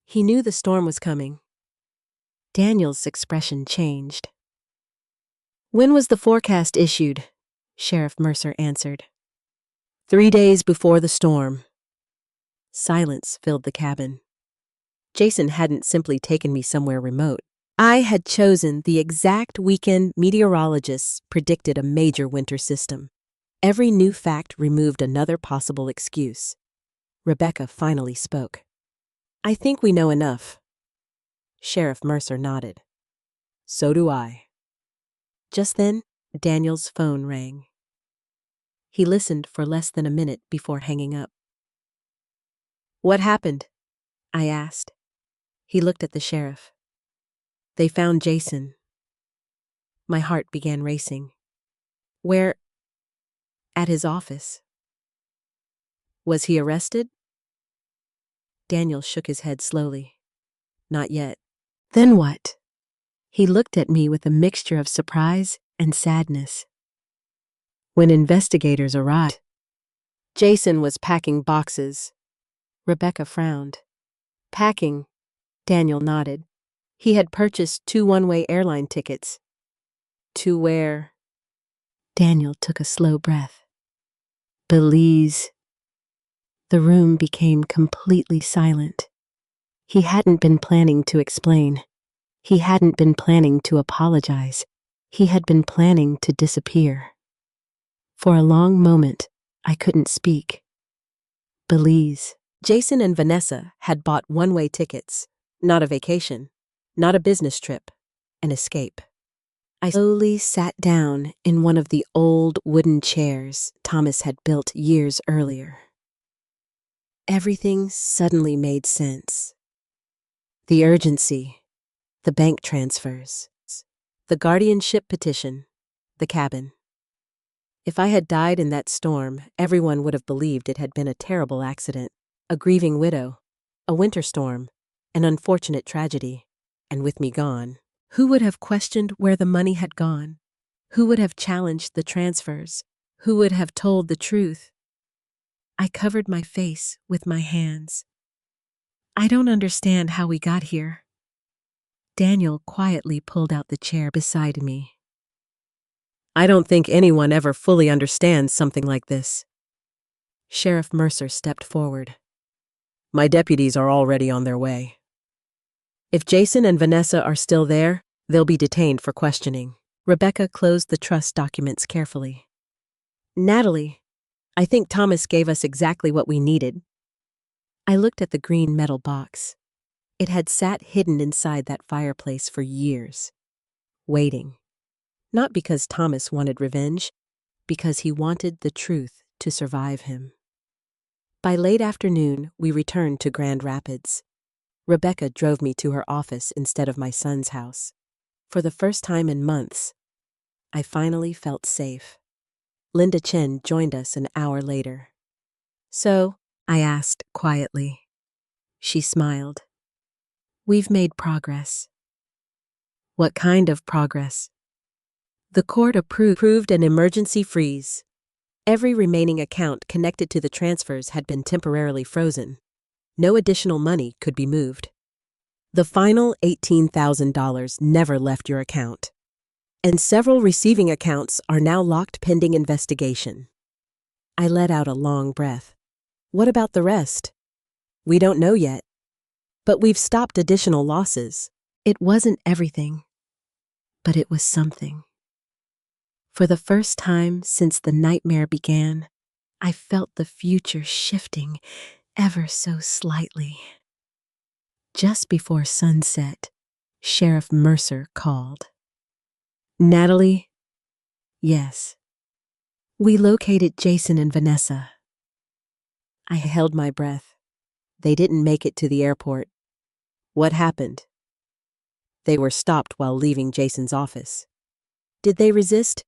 He knew the storm was coming. Daniel's expression changed. "When was the forecast issued?" Sheriff Mercer answered. 3 days before the storm." Silence filled the cabin. Jason hadn't simply taken me somewhere remote. I had chosen the exact weekend meteorologists predicted a major winter system. Every new fact removed another possible excuse. Rebecca finally spoke. "I think we know enough." Sheriff Mercer nodded. "So do I." Just then, Daniel's phone rang. He listened for less than a minute before hanging up. "What happened?" I asked. He looked at the sheriff. "They found Jason." My heart began racing. "Where?" "At his office." "Was he arrested?" Daniel shook his head slowly. "Not yet." "Then what?" He looked at me with a mixture of surprise and sadness. "When investigators arrived, Jason was packing boxes." Rebecca frowned. "Packing?" Daniel nodded. "He had purchased 2 one-way airline tickets." "To where?" Daniel took a slow breath. "Belize." The room became completely silent. He hadn't been planning to explain. He hadn't been planning to apologize. He had been planning to disappear. For a long moment, I couldn't speak. Belize. Jason and Vanessa had bought one-way tickets. Not a vacation, not a business trip, an escape. I slowly sat down in one of the old wooden chairs Thomas had built years earlier. Everything suddenly made sense. The urgency, the bank transfers, the guardianship petition, the cabin. If I had died in that storm, everyone would have believed it had been a terrible accident, a grieving widow, a winter storm, an unfortunate tragedy, and with me gone. Who would have questioned where the money had gone? Who would have challenged the transfers? Who would have told the truth? I covered my face with my hands. "I don't understand how we got here." Daniel quietly pulled out the chair beside me. "I don't think anyone ever fully understands something like this." Sheriff Mercer stepped forward. "My deputies are already on their way. If Jason and Vanessa are still there, they'll be detained for questioning." Rebecca closed the trust documents carefully. "Natalie, I think Thomas gave us exactly what we needed." I looked at the green metal box. It had sat hidden inside that fireplace for years, waiting. Not because Thomas wanted revenge, because he wanted the truth to survive him. By late afternoon, we returned to Grand Rapids. Rebecca drove me to her office instead of my son's house. For the first time in months, I finally felt safe. Linda Chen joined us an hour later. "So?" I asked quietly. She smiled. "We've made progress." "What kind of progress?" The court approved an emergency freeze. Every remaining account connected to the transfers had been temporarily frozen. No additional money could be moved. The final $18,000 never left your account. And several receiving accounts are now locked pending investigation. I let out a long breath. What about the rest? We don't know yet. But we've stopped additional losses. It wasn't everything, but it was something. For the first time since the nightmare began, I felt the future shifting ever so slightly. Just before sunset, Sheriff Mercer called. Natalie? Yes. We located Jason and Vanessa. I held my breath. They didn't make it to the airport. What happened? They were stopped while leaving Jason's office. Did they resist?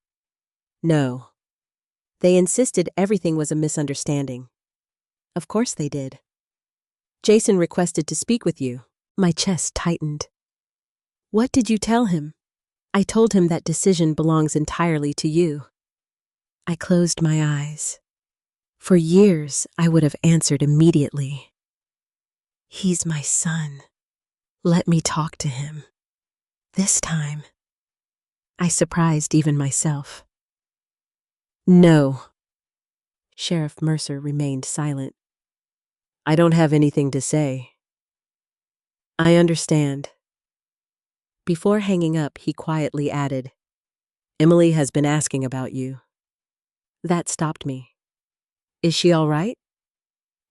No. They insisted everything was a misunderstanding. Of course they did. Jason requested to speak with you. My chest tightened. What did you tell him? I told him that decision belongs entirely to you. I closed my eyes. For years, I would have answered immediately. He's my son. Let me talk to him. This time, I surprised even myself. No. Sheriff Mercer remained silent. I don't have anything to say. I understand. Before hanging up, he quietly added, Emily has been asking about you. That stopped me. Is she all right?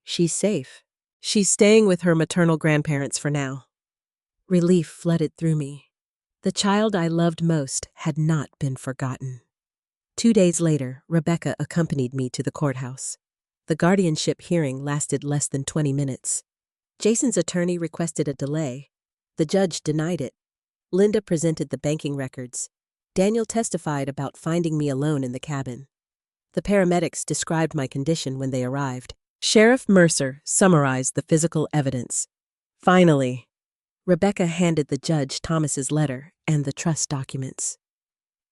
She's safe. She's staying with her maternal grandparents for now. Relief flooded through me. The child I loved most had not been forgotten. 2 days later, Rebecca accompanied me to the courthouse. The guardianship hearing lasted less than 20 minutes. Jason's attorney requested a delay. The judge denied it. Linda presented the banking records. Daniel testified about finding me alone in the cabin. The paramedics described my condition when they arrived. Sheriff Mercer summarized the physical evidence. Finally, Rebecca handed the judge Thomas's letter and the trust documents.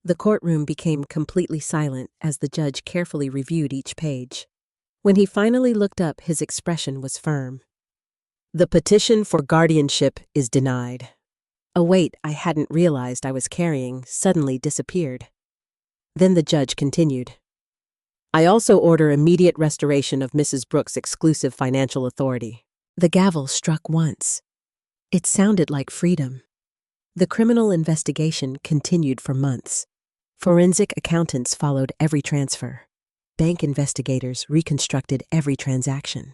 The courtroom became completely silent as the judge carefully reviewed each page. When he finally looked up, his expression was firm. The petition for guardianship is denied. A weight I hadn't realized I was carrying suddenly disappeared. Then the judge continued. I also order immediate restoration of Mrs. Brooks' exclusive financial authority. The gavel struck once. It sounded like freedom. The criminal investigation continued for months. Forensic accountants followed every transfer. Bank investigators reconstructed every transaction.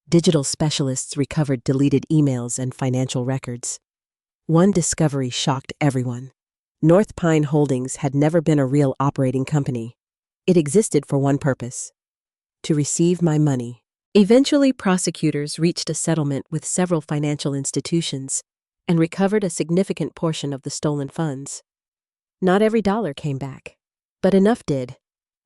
Digital specialists recovered deleted emails and financial records. One discovery shocked everyone. North Pine Holdings had never been a real operating company. It existed for one purpose: to receive my money. Eventually, prosecutors reached a settlement with several financial institutions and recovered a significant portion of the stolen funds. Not every dollar came back, but enough did.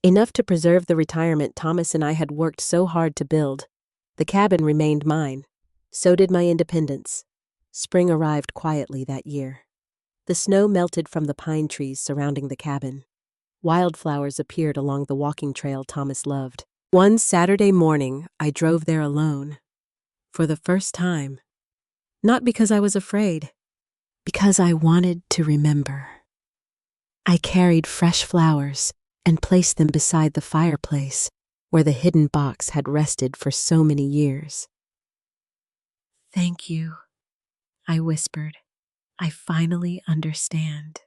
Enough to preserve the retirement Thomas and I had worked so hard to build. The cabin remained mine. So did my independence. Spring arrived quietly that year. The snow melted from the pine trees surrounding the cabin. Wildflowers appeared along the walking trail Thomas loved. One Saturday morning, I drove there alone. For the first time. Not because I was afraid, because I wanted to remember. I carried fresh flowers and placed them beside the fireplace where the hidden box had rested for so many years. Thank you, I whispered. I finally understand.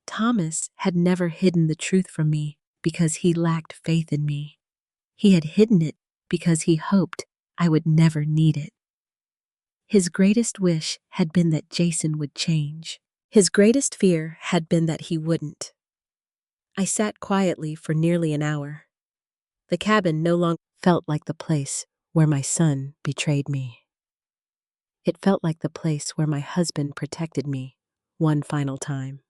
Thomas had never hidden the truth from me because he lacked faith in me. He had hidden it because he hoped I would never need it. His greatest wish had been that Jason would change. His greatest fear had been that he wouldn't. I sat quietly for nearly an hour. The cabin no longer felt like the place where my son betrayed me. It felt like the place where my husband protected me one final time.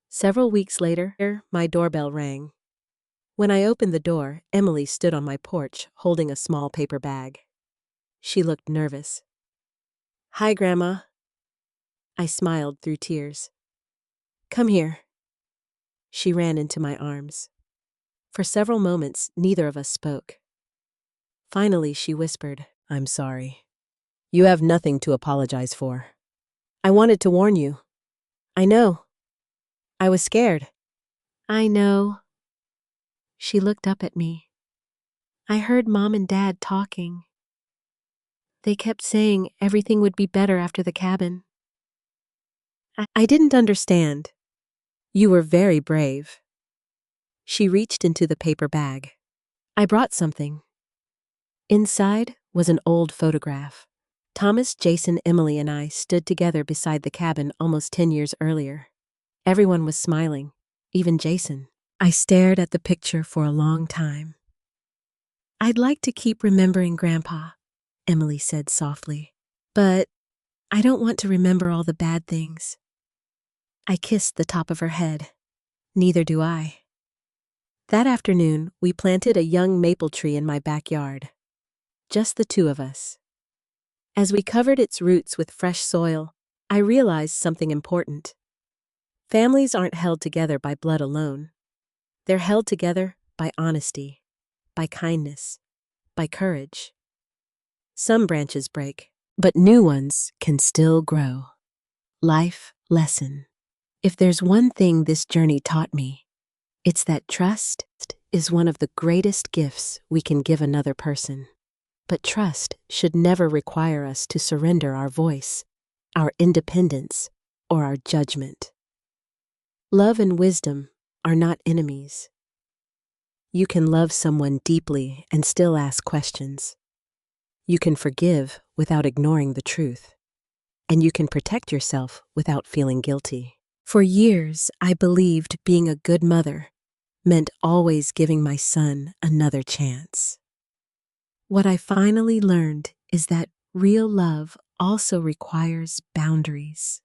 Several weeks later, my doorbell rang. When I opened the door, Emily stood on my porch holding a small paper bag. She looked nervous. Hi, Grandma. I smiled through tears. Come here. she ran into my arms. For several moments, neither of us spoke. Finally, she whispered, "I'm sorry. You have nothing to apologize for. I wanted to warn you. I know. I was scared." "I know." She looked up at me. "I heard Mom and Dad talking. They kept saying everything would be better after the cabin." I didn't understand. "You were very brave." She reached into the paper bag. "I brought something." Inside was an old photograph. Thomas, Jason, Emily, and I stood together beside the cabin almost 10 years earlier. Everyone was smiling, even Jason. I stared at the picture for a long time. "I'd like to keep remembering Grandpa," Emily said softly. "But I don't want to remember all the bad things." I kissed the top of her head. "Neither do I." That afternoon, we planted a young maple tree in my backyard. Just the two of us. As we covered its roots with fresh soil, I realized something important. Families aren't held together by blood alone. They're held together by honesty, by kindness, by courage. Some branches break, but new ones can still grow. Life lesson. If there's one thing this journey taught me, it's that trust is one of the greatest gifts we can give another person. But trust should never require us to surrender our voice, our independence, or our judgment. Love and wisdom are not enemies. You can love someone deeply and still ask questions. You can forgive without ignoring the truth. And you can protect yourself without feeling guilty. For years, I believed being a good mother meant always giving my son another chance. What I finally learned is that real love also requires boundaries.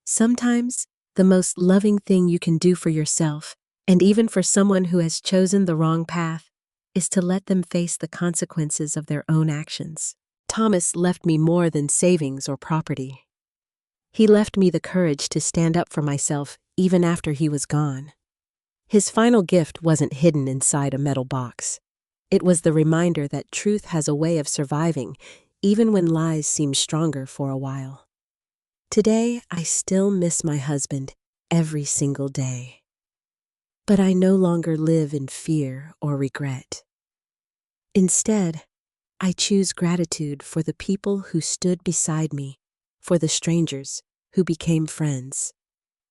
Sometimes, the most loving thing you can do for yourself, and even for someone who has chosen the wrong path, is to let them face the consequences of their own actions. Thomas left me more than savings or property. He left me the courage to stand up for myself even after he was gone. His final gift wasn't hidden inside a metal box. It was the reminder that truth has a way of surviving, even when lies seem stronger for a while. Today, I still miss my husband every single day. But I no longer live in fear or regret. Instead, I choose gratitude for the people who stood beside me, for the strangers who became friends,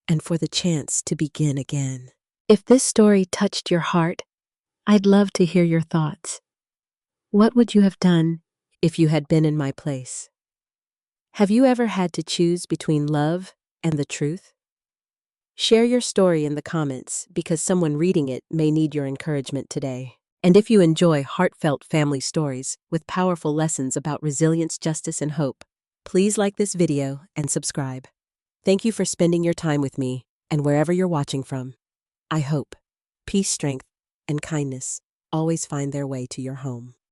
and for the chance to begin again. If this story touched your heart, I'd love to hear your thoughts. What would you have done if you had been in my place? Have you ever had to choose between love and the truth? Share your story in the comments because someone reading it may need your encouragement today. And if you enjoy heartfelt family stories with powerful lessons about resilience, justice, and hope, please like this video and subscribe. Thank you for spending your time with me, and wherever you're watching from, I hope peace, strength, and kindness always find their way to your home.